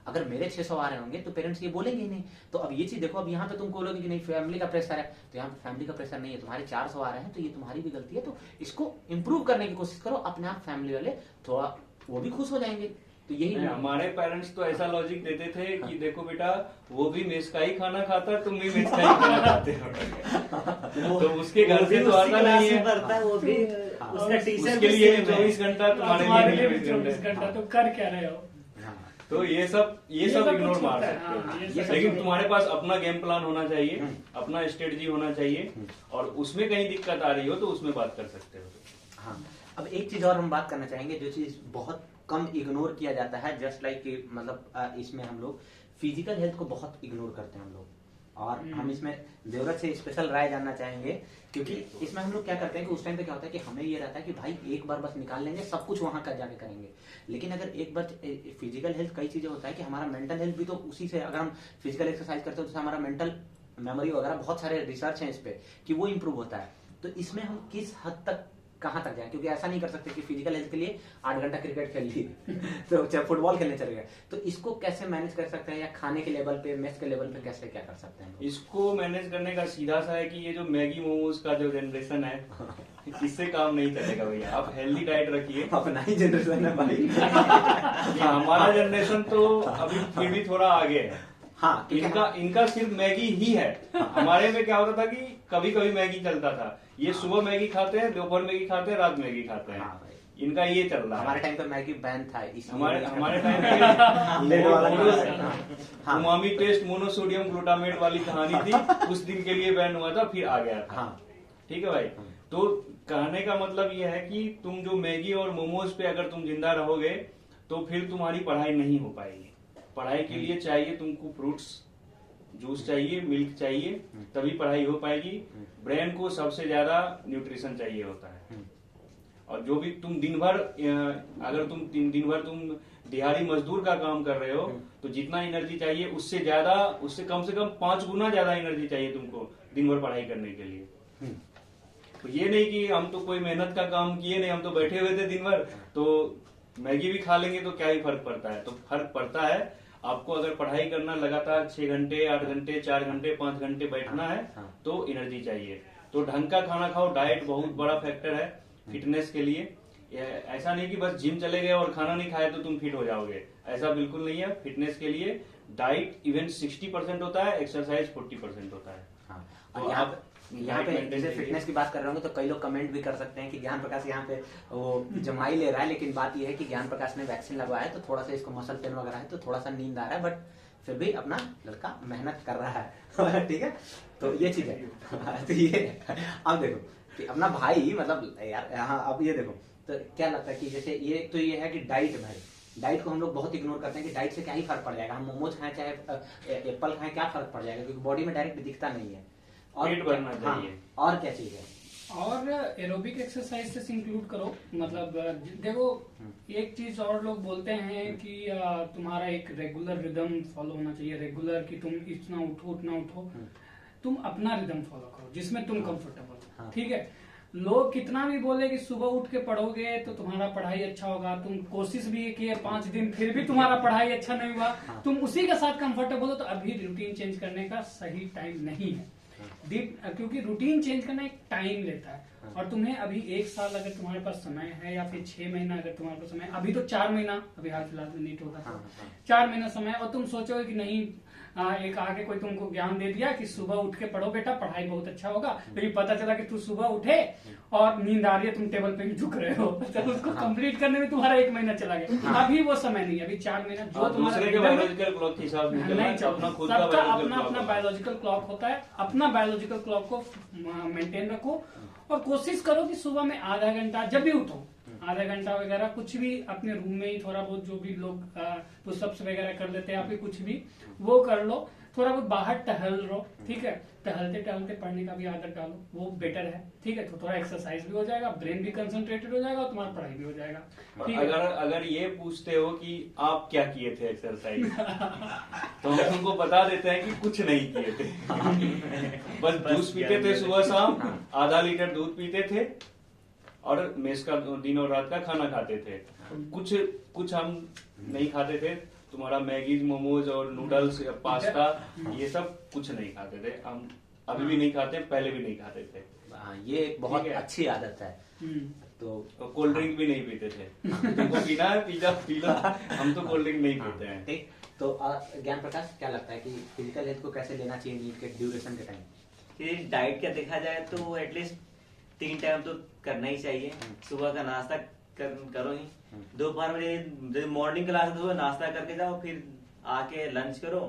अगर मेरे 600 आ रहे होंगे तो पेरेंट्स ये बोलेंगे ही नहीं। तो अब ये चीज देखो, अब यहाँ पे तुम बोलोगे कि नहीं फैमिली का प्रेशर है, तो यहाँ पे फैमिली का प्रेशर नहीं है, तुम्हारे 400 आ रहे हैं तो ये तुम्हारी भी गलती है, तो इसको इम्प्रूव करने की कोशिश करो। अपने आप फैमिली वाले थोड़ा वो भी खुश हो जाएंगे। तो यही हमारे पेरेंट्स तो ऐसा लॉजिक देते थे कि देखो बेटा वो भी मेस का ही खाना खाता है, तुम भी मेस का ही खाना खाते हो, तो उसके घर से तो आता नहीं है, पड़ता है, वो भी हाँ। उसका टीचर उसके लिए 24 घंटा, तुम्हारे तुम्हारे लिए लिए 24 24 घंटा। घंटा तो कर क्या रहे हो। हाँ। तो ये सब ये सब इग्नोर कुछ मार होता है, सकते हाँ, हो, ये सब लेकिन कुछ तुम्हारे पास अपना गेम प्लान होना चाहिए, हम्म। अपना स्ट्रेटजी होना चाहिए, और उसमें कहीं दिक्कत आ रही हो तो उसमें बात कर सकते हो। हाँ, अब एक चीज और हम बात करना चाहेंगे जो चीज बहुत कम इग्नोर किया जाता है, जस्ट लाइक कि मतलब इसमें हम लोग फिजिकल हेल्थ को बहुत इग्नोर करते हैं हम लोग, और हम इसमें देवव्रत से स्पेशल राय जानना चाहेंगे, क्योंकि इसमें हम लोग क्या करते हैं कि उस टाइम पे क्या होता है कि हमें ये रहता है कि भाई एक बार बस निकाल लेंगे, सब कुछ वहां कर जाके करेंगे। लेकिन अगर एक बार फिजिकल हेल्थ कई चीजें होता है कि हमारा मेंटल हेल्थ भी तो उसी से, अगर हम फिजिकल एक्सरसाइज करते हो तो हमारा मेंटल मेमोरी वगैरह बहुत सारे रिसर्च है इस पे कि वो इम्प्रूव होता है। तो इसमें हम किस हद तक कहाँ तक जाए, क्योंकि ऐसा नहीं कर सकते कि फिजिकल हेल्थ के लिए 8 घंटा क्रिकेट खेल लिए तो चाहे फुटबॉल खेलने चले गए, तो इसको कैसे मैनेज कर सकते हैं, या खाने के लेवल पे, मेस के लेवल पे कैसे क्या कर सकते हैं? इसको मैनेज करने का सीधा सा है कि ये जो मैगी मोमोज का जो जनरेशन है इससे काम नहीं चलेगा भैया, आप हेल्दी डाइट रखिए। अपना ही जनरेशन है भाई हमारा जनरेशन तो अभी फिर भी थोड़ा आगे है। हाँ, इनका सिर्फ मैगी ही है। हमारे में क्या होता था कि कभी कभी मैगी चलता था, ये सुबह मैगी खाते हैं, दोपहर मैगी खाते हैं, रात मैगी खाते हैं। हाँ भाई, इनका ये चल रहा हमारे है। टाइम पे मैगी बैन था, हमारे टाइम पे लेड वाला हाँ। उमामी टेस्ट मोनोसोडियम ग्लूटामेट वाली कहानी थी, उस दिन के लिए बैन हुआ था, फिर आ गया था। हाँ। ठीक है भाई, तो कहने का मतलब ये है कि तुम जो मैगी और मोमोज पे अगर तुम जिंदा रहोगे तो फिर तुम्हारी पढ़ाई नहीं हो पाएगी। पढ़ाई के लिए चाहिए तुमको फ्रूट्स, जूस चाहिए, मिल्क चाहिए, तभी पढ़ाई हो पाएगी। ब्रेन को सबसे ज्यादा न्यूट्रिशन चाहिए होता है। और जो भी तुम दिन भर, अगर तुम दिन भर तुम दिहाड़ी मजदूर का काम कर रहे हो तो जितना एनर्जी चाहिए उससे ज्यादा, उससे कम से कम 5 गुना ज्यादा एनर्जी चाहिए तुमको दिन भर पढ़ाई करने के लिए। तो ये नहीं कि हम तो कोई मेहनत का काम किए नहीं, हम तो बैठे हुए थे दिन भर, तो मैगी भी खा लेंगे तो क्या ही फर्क पड़ता है। तो फर्क पड़ता है आपको, अगर पढ़ाई करना लगातार 6 घंटे 8 घंटे 4 घंटे 5 घंटे बैठना है तो एनर्जी चाहिए। तो ढंग का खाना खाओ, डाइट बहुत बड़ा फैक्टर है फिटनेस के लिए। ऐसा नहीं कि बस जिम चले गए और खाना नहीं खाए तो तुम फिट हो जाओगे, ऐसा बिल्कुल नहीं है। फिटनेस के लिए डाइट इवन 60% होता है, एक्सरसाइज 40% होता है। हाँ। तो और आप यहाँ पे जैसे फिटनेस की बात कर रहे होंगे तो कई लोग कमेंट भी कर सकते हैं कि ज्ञान प्रकाश यहाँ पे वो जमाई ले रहा है, लेकिन बात यह है कि ज्ञान प्रकाश ने वैक्सीन लगवाया है तो थोड़ा सा इसको मसल पेन वगैरह है तो थोड़ा सा नींद आ रहा है, बट फिर भी अपना लड़का मेहनत कर रहा है। ठीक है, तो ये चीज है। तो ये अब देखो कि अपना भाई मतलब यार, हाँ अब ये देखो तो क्या लगता है कि जैसे ये तो ये है कि डाइट, भाई डाइट को हम लोग बहुत इग्नोर करते हैं कि डाइट से क्या ही फर्क पड़ जाएगा, हम मोमोज खाएं चाहे एप्पल खाएं क्या फर्क पड़ जाएगा, क्योंकि बॉडी में डायरेक्ट दिखता नहीं है। और पेट भरना चाहिए। और क्या चीज है? और एरोबिक एक्सरसाइज से इंक्लूड करो। मतलब देखो एक चीज और लोग बोलते हैं कि तुम्हारा एक रेगुलर रिदम फॉलो होना चाहिए, रेगुलर कि तुम इतना उठो उतना उठो। तुम अपना रिदम फॉलो करो जिसमें तुम कंफर्टेबल हो। ठीक है, लोग कितना भी बोले कि सुबह उठ के पढ़ोगे तो तुम्हारा पढ़ाई अच्छा होगा, तुम कोशिश भी किए 5 दिन फिर भी तुम्हारा पढ़ाई अच्छा नहीं हुआ, तुम उसी के साथ कंफर्टेबल हो, तो अभी रूटीन चेंज करने का सही टाइम नहीं है। क्योंकि रूटीन चेंज करना एक टाइम लेता है, और तुम्हें अभी 1 साल अगर तुम्हारे पास समय है या फिर 6 महीना अगर तुम्हारे पास समय, अभी तो 4 महीना अभी हाल फिलहाल में नीट होगा, 4 महीना समय, और तुम सोचोगे कि नहीं एक आगे कोई तुमको ज्ञान दे दिया कि सुबह उठ के पढ़ो बेटा, पढ़ाई बहुत अच्छा होगा, लेकिन पता चला कि तू सुबह उठे और नींद आ रही है, तुम टेबल पे ही झुक रहे हो, तो उसको कंप्लीट करने में तुम्हारा 1 महीना चला गया। अभी वो समय नहीं है, अभी 4 महीना जो दूसरे बायोलॉजिकल क्लॉक के हिसाब से नहीं अपना खुद सबका का अपना बायोलॉजिकल क्लॉक होता है, अपना बायोलॉजिकल क्लॉक को मेंटेन रखो और कोशिश करो कि सुबह में आधा घंटा जब भी उठो, आधा घंटा वगैरह कुछ भी अपने रूम में ही थोड़ा बहुत, जो भी लोग पुशअप्स वगैरह कर लेते हैं, आप कुछ भी वो कर लो, थोड़ा बहुत बाहर टहल लो। ठीक है, टहलते टहलते पढ़ने का भी आदत डालो, वो बेटर है। ठीक है, तो थोड़ा एक्सरसाइज भी हो जाएगा, ब्रेन भी कंसंट्रेटेड हो जाएगा और तुम्हारा पढ़ाई भी हो जाएगा। ठीक है, अगर ये पूछते हो कि आप क्या किए थे एक्सरसाइज तो हम तुमको बता देते हैं कि कुछ नहीं किए थे। बस जूस पीते थे सुबह शाम, आधा लीटर दूध पीते थे और मेस का दिन और रात का खाना खाते थे। कुछ हम नहीं खाते थे, तुम्हारा मैगीज मोमोज और नूडल्स या पास्ता ये सब कुछ नहीं खाते थे। हम अभी भी नहीं खाते, पहले भी नहीं खाते थे। ये एक बहुत अच्छी आदत है। तो कोल्ड ड्रिंक भी नहीं पीते थे। तुमको पीना है पिज्जा पी लो, हम तो कोल्ड ड्रिंक नहीं पीते हैं। ठीक, तो ज्ञान प्रकाश क्या लगता है कि फिजिकल हेल्थ को कैसे लेना चाहिए नीट के ड्यूरेशन के टाइम? डाइट का देखा जाए तो एटलीस्ट 3 टाइम तो करना ही चाहिए। सुबह का नाश्ता करो ही, दोपहर में मॉर्निंग क्लास तो नाश्ता करके जाओ, फिर आके लंच करो,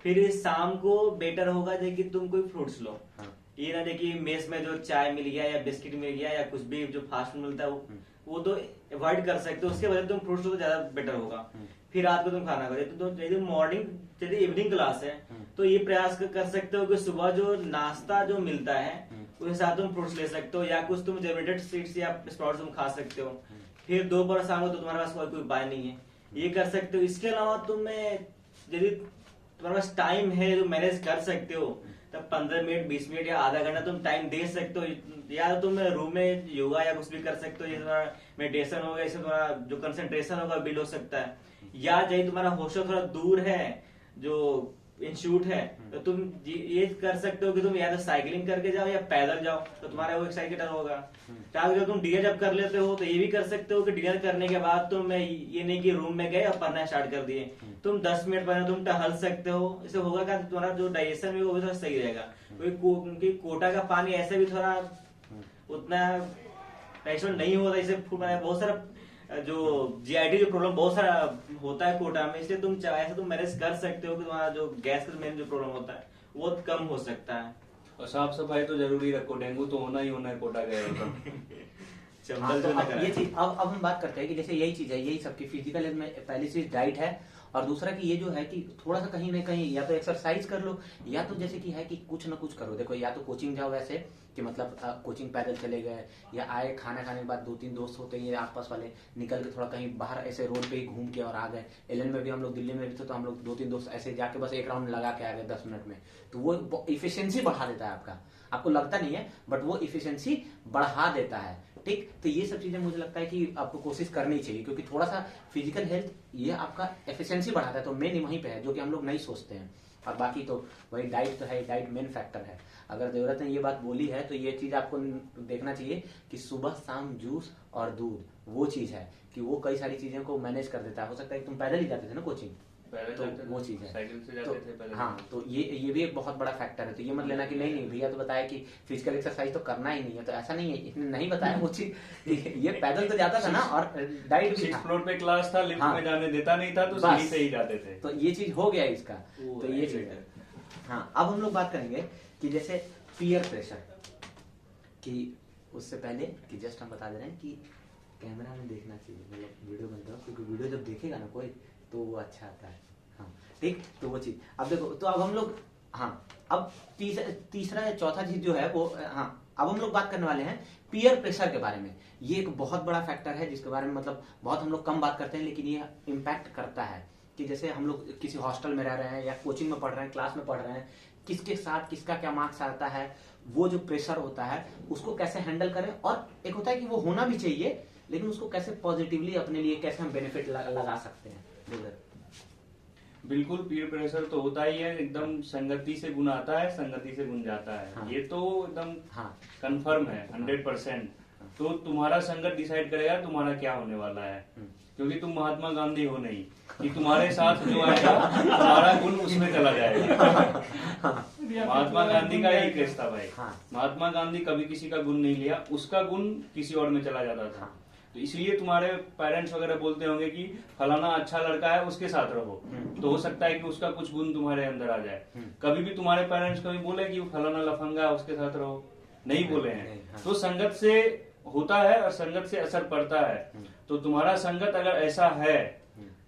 फिर शाम को बेटर होगा कि तुम कोई फ्रूट्स लो। ये ना देखिए मेस में जो चाय मिल गया या बिस्किट मिल गया या कुछ भी जो फास्ट फूड मिलता है वो तो अवॉइड कर सकते हो, उसके वजह तुम फ्रूट्स लो तो ज्यादा बेटर होगा। फिर रात को तुम खाना करो। तो यदि मॉर्निंग यदि इवनिंग क्लास है तो ये प्रयास कर सकते हो कि सुबह जो नाश्ता जो मिलता है उसके साथ तुम फ्रूट्स ले सकते हो, या कुछ तुम जेनेरेटेड सीड्स या स्प्राउट्स तुम खा सकते हो। फिर दोपहर शाम को तो तुम्हारे पास कोई उपाय नहीं है, ये कर सकते हो। इसके अलावा तुम्हें यदि तुम्हारे पास टाइम है जो मैनेज कर सकते हो तब 15 मिनट 20 मिनट या आधा घंटा तुम टाइम दे सकते हो, या तो तुम रूम में योगा या कुछ भी कर सकते हो। ये तुम्हारा मेडिटेशन होगा, इससे तुम्हारा जो कंसंट्रेशन होगा बिल्ड हो सकता है। या चाहे तुम्हारा हॉस्टल थोड़ा दूर है जो इंस्टीट्यूट है तो तुम ये कर सकते हो कि तुम या तो साइकिलिंग करके जाओ या पैदल जाओ, तो तुम्हारा वो एक्सरसाइज होगा। चाहे जब तुम डिनर जब कर लेते हो तो ये भी कर सकते हो कि डिनर करने के बाद तुम ये नहीं कि रूम में गए और पढ़ना स्टार्ट कर दिए, तुम 10 मिनट पहले तुम टहल सकते हो। इससे होगा क्या, तुम्हारा जो डाइजेशन है वो भी थोड़ा सही रहेगा। क्योंकि कोटा का पानी ऐसे भी थोड़ा उतना डाइजेशन नहीं होता, इसे बहुत सारा जो जीआईटी जो प्रॉब्लम बहुत सारा होता है कोटा में, इसलिए तुम ऐसे तुम मैनेज कर सकते हो कि तुम्हारा जो गैस का मेन जो प्रॉब्लम होता है वो कम हो सकता है। और साफ सफाई तो जरूरी रखो, डेंगू तो होना ही होना है कोटा गए हाँ, तो अब ये चीज अब हम बात करते हैं कि जैसे यही चीज है, यही सबकी फिजिकल हेल्थ में पहली चीज डाइट है और दूसरा कि ये जो है कि थोड़ा सा कहीं ना कहीं या तो एक्सरसाइज कर लो, या तो जैसे कि है कि कुछ ना कुछ करो। देखो या तो कोचिंग जाओ वैसे कि मतलब कोचिंग पैदल चले गए, या आए खाना खाने के बाद 2-3 दोस्त होते हैं आसपास वाले, निकल के थोड़ा कहीं बाहर ऐसे रोड पे ही घूम के और आ गए। एलन में भी हम लोग दिल्ली में भी थे तो हम लोग 2-3 दोस्त ऐसे जाके बस एक राउंड लगा के आ गए 10 मिनट में। तो वो इफिशियंसी बढ़ा देता है आपका, आपको लगता नहीं है बट वो इफिशियंसी बढ़ा देता है। ठीक, तो ये सब चीजें मुझे लगता है कि आपको कोशिश करनी चाहिए, क्योंकि थोड़ा सा फिजिकल हेल्थ ये आपका एफिशिएंसी बढ़ाता है। तो मेन वहीं पे है जो कि हम लोग नहीं सोचते हैं। और बाकी तो वही डाइट तो है, डाइट मेन फैक्टर है। अगर देवव्रत ने ये बात बोली है तो ये चीज आपको देखना चाहिए कि सुबह शाम जूस और दूध वो चीज है कि वो कई सारी चीजें को मैनेज कर देता है। हो सकता है कि तुम पैदल ही जाते थे ना कोचिंग, तो वो चीज है, साइकिल से जाते थे पहले। हाँ, तो ये भी एक बहुत बड़ा फैक्टर है। तो ये मत लेना कि नहीं भैया तो बताया कि फिजिकल एक्सरसाइज तो करना ही नहीं है, तो ऐसा नहीं है, इसने नहीं बताया वो चीज। ये पैदल तो जाता था ना, और डाइट भी था। 6th फ्लोर पे क्लास था, लिफ्ट हाँ, में जाने देता नहीं था, तो बस। सीढ़ी से ही जाते थे। तो ये चीज हो गया इसका, वो तो ये चीज है। हाँ, अब हम लोग बात करेंगे कि जैसे पीयर प्रेशर, कि उससे पहले कि जस्ट हम बता दे रहे हैं कि कैमरा में देखना चाहिए, मतलब वीडियो बनता है, क्योंकि वीडियो जब देखेगा ना कोई तो वो अच्छा आता है। हाँ ठीक, तो वो चीज अब देखो। तो अब हम लोग, हाँ, अब तीसरा या चौथा चीज जो है वो, हाँ, अब हम लोग बात करने वाले हैं पीयर प्रेशर के बारे में। ये एक बहुत बड़ा फैक्टर है जिसके बारे में मतलब बहुत हम लोग कम बात करते हैं, लेकिन ये इम्पैक्ट करता है। कि जैसे हम लोग किसी हॉस्टल में रह रहे हैं या कोचिंग में पढ़ रहे हैं, क्लास में पढ़ रहे हैं, किसके साथ किसका क्या मार्क्स आता है, वो जो प्रेशर होता है उसको कैसे हैंडल करें। और एक होता है कि वो होना भी चाहिए, लेकिन उसको कैसे पॉजिटिवली अपने लिए कैसे हम बेनिफिट लगा सकते हैं। बिल्कुल, पीयर प्रेशर तो होता ही है, एकदम संगति से गुण आता है, संगति से गुण जाता है। हाँ। ये तो एकदम हाँ, कंफर्म है 100%। तो तुम्हारा संगत डिसाइड करेगा तुम्हारा क्या होने वाला है, क्योंकि तुम महात्मा गांधी हो नहीं कि तुम्हारे साथ जो आएगा तुम्हारा गुण उसमें चला जाएगा। महात्मा गांधी का यही केस था भाई। हाँ। महात्मा गांधी कभी किसी का गुण नहीं लिया, उसका गुण किसी और में चला जाता था। तो इसलिए तुम्हारे पेरेंट्स वगैरह बोलते होंगे कि फलाना अच्छा लड़का है उसके साथ रहो, तो हो सकता है कि उसका कुछ गुण तुम्हारे अंदर आ जाए। कभी भी तुम्हारे पेरेंट्स कभी बोले कि फलाना लफंगा है उसके साथ रहो, नहीं बोले हैं। हाँ। तो संगत से होता है और संगत से असर पड़ता है। तो तुम्हारा संगत अगर ऐसा है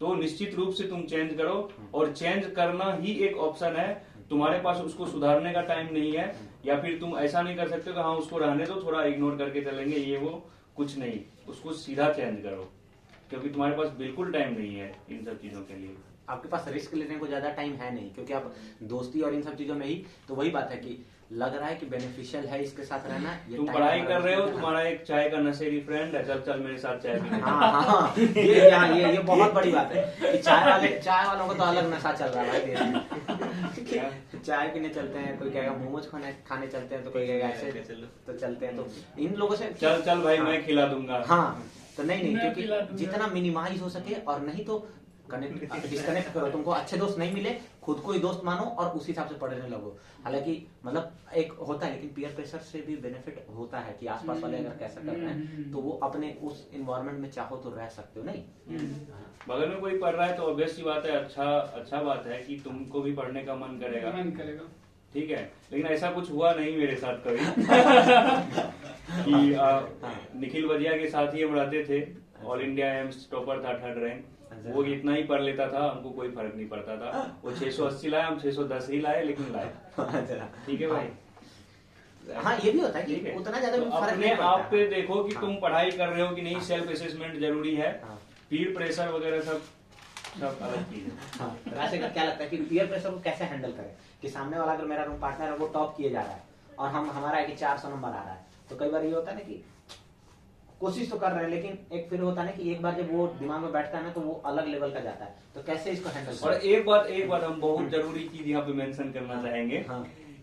तो निश्चित रूप से तुम चेंज करो, और चेंज करना ही एक ऑप्शन है। तुम्हारे पास उसको सुधारने का टाइम नहीं है, या फिर तुम ऐसा नहीं कर सकते कि हाँ उसको रहने दो, थोड़ा इग्नोर करके चलेंगे, ये वो कुछ नहीं। उसको सीधा चेंज करो, क्योंकि तुम्हारे पास बिल्कुल टाइम नहीं है इन सब चीजों के लिए। आपके पास रिस्क लेने को ज्यादा टाइम है नहीं, क्योंकि आप दोस्ती और इन सब चीजों में ही, तो वही बात है कि लग रहा है कि बेनिफिशियल है इसके साथ रहना। तुम पढ़ाई कर रहे हो, तुम्हारा एक चाय का नशेड़ी फ्रेंड है, चल चल मेरे साथ चाय पीने। हाँ, ये बहुत बड़ी बात है कि चाय वालों को तो अलग नशा चल रहा है देश में। चाय पीने चलते हैं, कोई कहेगा मोमोज खाने चलते हैं, तो कोई कहेगा ऐसे तो चलते हैं। तो इन लोगों से चल चल भाई मैं खिला दूंगा। हाँ, तो नहीं, क्योंकि जितना मिनिमाइज हो सके, और नहीं तो डिस्कनेक्ट करो। तुमको अच्छे दोस्त नहीं मिले, खुद को ही दोस्त मानो और उसी हिसाब से पढ़ने लगो। हालांकि मतलब एक होता है, लेकिन पीयर प्रेशर से भी बेनिफिट होता है कि आसपास वाले अगर कैसा कर रहे हैं तो वो अपने उस एनवायरनमेंट में चाहो तो रह सकते हो। नहीं, बगल में कोई पढ़ रहा है तो ऑब्वियस सी बात है, अच्छा बात है कि तुमको भी पढ़ने का मन करेगा। ठीक है, लेकिन ऐसा कुछ हुआ नहीं मेरे साथ कभी कि निखिल वजिया के साथ ही हम रहते थे, ऑल इंडिया एम्स टॉपर था, 3rd रैंक। वो इतना ही पढ़ लेता था, हमको कोई फर्क नहीं पड़ता था। वो 680 लाए, हम 610 ही लाए, लेकिन लाए। ठीक है भाई। हाँ, ये भी होता है कि उतना ज्यादा तो फर्क अपने नहीं पड़ता। आप पे देखो कि तुम पढ़ाई कर रहे हो कि नहीं, सेल्फ असेसमेंट जरूरी है। पीयर प्रेशर वगैरह सब अलग चीज है। हाँ, वैसे क्या लगता है कि पीयर प्रेशर को कैसे हैंडल करें? कि सामने वाला अगर मेरा रूम पार्टनर है वो टॉप किए जा रहा है और हमारा है कि 400 नंबर आ रहा है, तो कई बार ये होता है ना कि कोशिश तो कर रहे हैं, लेकिन एक फिर होता है ना कि एक बार जब वो दिमाग में बैठता है ना तो वो अलग लेवल का जाता है। तो कैसे इसको हैंडल करें? और एक बात हम बहुत जरूरी चीज यहाँ पे मेंशन करना चाहेंगे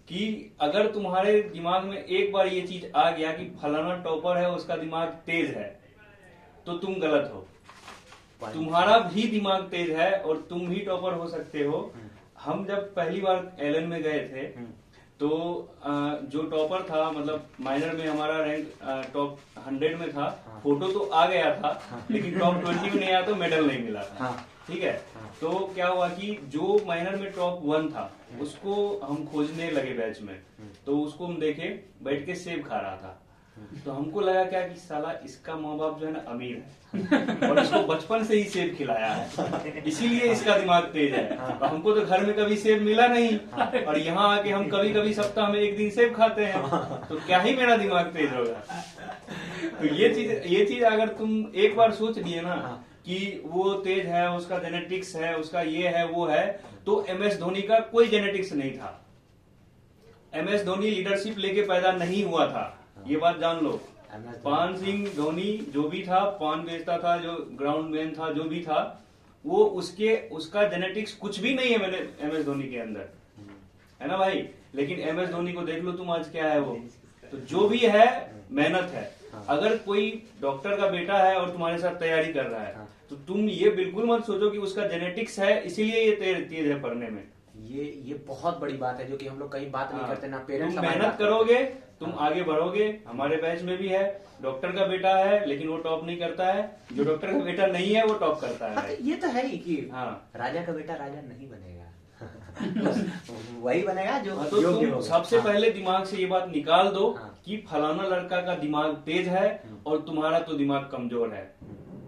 कि अगर तुम्हारे दिमाग में एक बार ये चीज आ गया कि फलाना टॉपर है, उसका दिमाग तेज है, तो तुम गलत हो। तुम्हारा भी दिमाग तेज है और तुम भी टॉपर हो सकते हो। हम जब पहली बार एलन में गए थे तो जो टॉपर था, मतलब माइनर में हमारा रैंक टॉप 100 में था। फोटो तो आ गया था, लेकिन टॉप 20 में नहीं आया तो मेडल नहीं मिला था। ठीक है, तो क्या हुआ कि जो माइनर में टॉप 1 था उसको हम खोजने लगे बैच में, तो उसको हम देखे बैठ के सेब खा रहा था। तो हमको लगा क्या कि साला इसका माँ बाप जो है ना अमीर है और इसको बचपन से ही सेब खिलाया है, इसीलिए इसका दिमाग तेज है। तो हमको तो घर में कभी सेब मिला नहीं, और यहाँ आके हम कभी कभी सप्ताह में एक दिन सेब खाते हैं, तो क्या ही मेरा दिमाग तेज होगा। तो ये चीज अगर तुम एक बार सोच लिए ना कि वो तेज है, उसका जेनेटिक्स है, उसका ये है वो है, तो MS धोनी का कोई जेनेटिक्स नहीं था। MS धोनी लीडरशिप लेके पैदा नहीं हुआ था, ये बात जान लो। पान सिंह धोनी जो भी था, पान बेचता था, जो ग्राउंड मैन था, जो भी था, वो उसका जेनेटिक्स कुछ भी नहीं है मैंने MS धोनी के अंदर, है ना भाई। लेकिन MS धोनी को देख लो तुम, आज क्या है वो। तो जो भी है मेहनत है। अगर कोई डॉक्टर का बेटा है और तुम्हारे साथ तैयारी कर रहा है, तो तुम ये बिल्कुल मत सोचो कि उसका जेनेटिक्स है इसीलिए ये तेज है पढ़ने में। ये बहुत बड़ी बात है जो कि हम लोग कहीं बात नहीं करते ना। पेरेंट्स तुम मेहनत करोगे, तुम आगे बढ़ोगे। हमारे बैच में भी है, डॉक्टर का बेटा है लेकिन वो टॉप नहीं करता है, जो डॉक्टर का बेटा नहीं है वो टॉप करता है। ये तो है ही कि राजा का बेटा राजा नहीं बनेगा वही बनेगा जो तो योग्य तुम होगा। सबसे पहले दिमाग से ये बात निकाल दो कि फलाना लड़का का दिमाग तेज है और तुम्हारा तो दिमाग कमजोर है।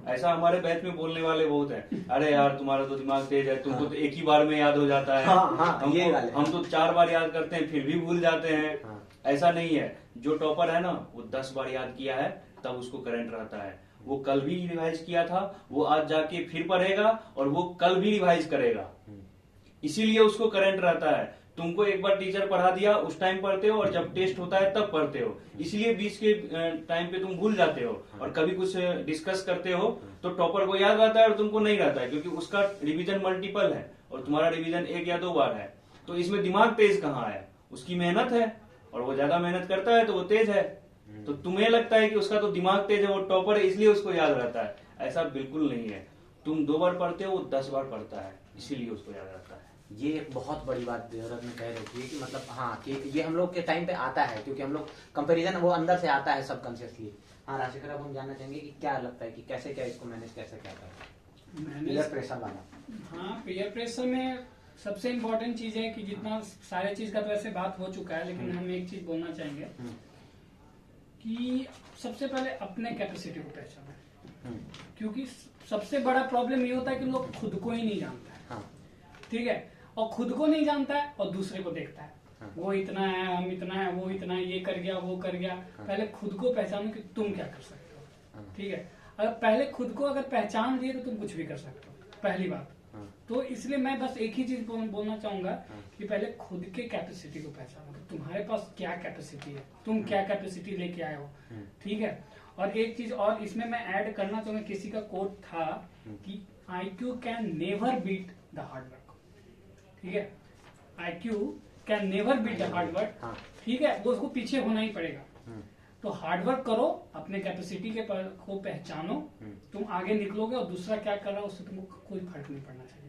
ऐसा हमारे बैच में बोलने वाले बहुत हैं, अरे यार तुम्हारा तो दिमाग तेज है, तुमको तो एक ही बार में याद हो जाता है। हम तो 4 बार याद करते हैं फिर भी भूल जाते हैं। ऐसा नहीं है, जो टॉपर है ना वो 10 बार याद किया है तब उसको करंट रहता है। वो कल भी रिवाइज किया था, वो आज जाके फिर पढ़ेगा और वो कल भी रिवाइज करेगा, इसीलिए उसको करंट रहता है। तुमको एक बार टीचर पढ़ा दिया, उस टाइम पढ़ते हो, और जब टेस्ट होता है तब पढ़ते हो, इसलिए बीच के टाइम पे तुम भूल जाते हो। और कभी कुछ डिस्कस करते हो तो टॉपर को याद रहता है और तुमको नहीं रहता है, क्योंकि उसका रिवीजन मल्टीपल है और तुम्हारा रिवीजन 1 या 2 बार है। तो इसमें दिमाग तेज कहाँ है? उसकी मेहनत है, और वो ज्यादा मेहनत करता है तो वो तेज है। तो तुम्हें लगता है कि उसका तो दिमाग तेज है, वो टॉपर है इसलिए उसको याद रहता है, ऐसा बिल्कुल नहीं है। तुम 2 बार पढ़ते हो, वो 10 बार पढ़ता है, इसीलिए उसको याद रहता है। ये एक बहुत बड़ी बात देवरत में कह रही थी कि मतलब कि ये हम लोग के टाइम पे आता है, क्योंकि हम लोग कंपैरिजन वो अंदर से आता है सबकॉन्शियसली। राशिकर, अब हम जानना चाहेंगे कि क्या लगता है कि कैसे क्या इसको मैनेज कैसे क्या करें पीयर प्रेशर वाला। पीयर प्रेशर में सबसे इम्पोर्टेंट चीज है कि जितना सारे चीज का तो ऐसे बात हो चुका है, लेकिन हम एक चीज बोलना चाहेंगे कि सबसे पहले अपने कैपेसिटी को पहचानें, क्योंकि सबसे बड़ा प्रॉब्लम ये होता है कि लोग खुद को ही नहीं जानता है। ठीक है, और खुद को नहीं जानता है और दूसरे को देखता है, वो इतना है, हम इतना है, वो इतना है, ये कर गया, वो कर गया। पहले खुद को पहचानो कि तुम क्या कर सकते हो। ठीक है, अगर पहले खुद को अगर पहचान लिए तो तुम कुछ भी कर सकते हो, पहली बात। तो इसलिए मैं बस एक ही चीज बोलना चाहूंगा कि पहले खुद के कैपेसिटी को पहचानो कि तुम्हारे पास क्या कैपेसिटी है, तुम क्या कैपेसिटी लेके आए हो। ठीक है, और एक चीज और इसमें मैं ऐड करना चाहूंगा, किसी का कोट था कि IQ can never beat the hard work. ठीक है, IQ can never beat the hard work. ठीक है, वो उसको पीछे होना ही पड़ेगा। तो हार्ड वर्क करो, अपने कैपेसिटी के को पहचानो, तुम आगे निकलोगे, और दूसरा क्या कर रहा है उससे तुमको कोई फर्क नहीं पड़ना चाहिए।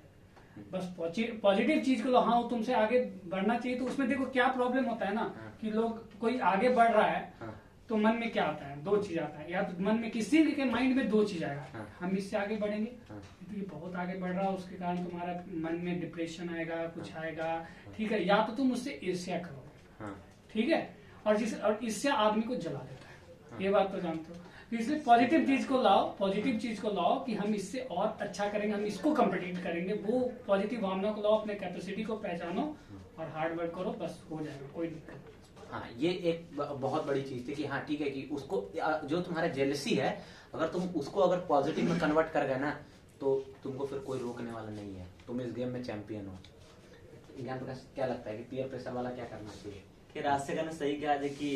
बस पॉजिटिव चीज को लो, हाँ वो तुमसे आगे बढ़ना चाहिए। तो उसमें देखो क्या प्रॉब्लम होता है ना कि लोग, कोई आगे बढ़ रहा है तो मन में क्या आता है, 2 चीज आता है, या तो मन में किसी के माइंड में 2 चीज आएगा, हम इससे आगे बढ़ेंगे, तो ये बहुत आगे बढ़ रहा है, उसके कारण तुम्हारा मन में डिप्रेशन आएगा, कुछ आएगा। ठीक है, या तो तुम उससे ईर्ष्या करोगे। ठीक है, और इससे आदमी को जला देता है, ये बात तो जानते हो। तो इसलिए पॉजिटिव चीज को लाओ, पॉजिटिव चीज को लाओ कि हम इससे और अच्छा करेंगे, हम इसको कम्पिटिट करेंगे। वो पॉजिटिव भावना को लाओ, अपने कैपेसिटी को पहचानो और हार्ड वर्क करो, बस हो जाएगा, कोई दिक्कत नहीं। ये एक बहुत बड़ी चीज थी कि ठीक है कि उसको, जो तुम्हारा जेलसी है, अगर तुम उसको अगर पॉजिटिव में कन्वर्ट कर गए ना, तो तुमको फिर कोई रोकने वाला नहीं है, तुम इस गेम में चैंपियन हो। ज्ञान प्रकाश, क्या लगता है कि पीयर प्रेशर वाला क्या करना चाहिए? कि रास्ते का सही कहा है कि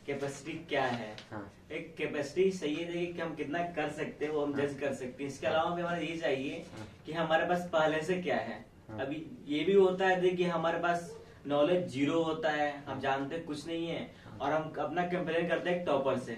कैपेसिटी क्या है। एक कैपेसिटी सही है कि हम कितना कर सकते हैं, वो हम जज कर सकते हैं। इसके अलावा भी हमारा ये चाहिए कि हमारे पास पहले से क्या है। अभी ये भी होता है देखिए, हमारे पास नॉलेज 0 होता है, हम जानते कुछ नहीं है, और हम अपना कंपेयर करते हैं टॉपर से,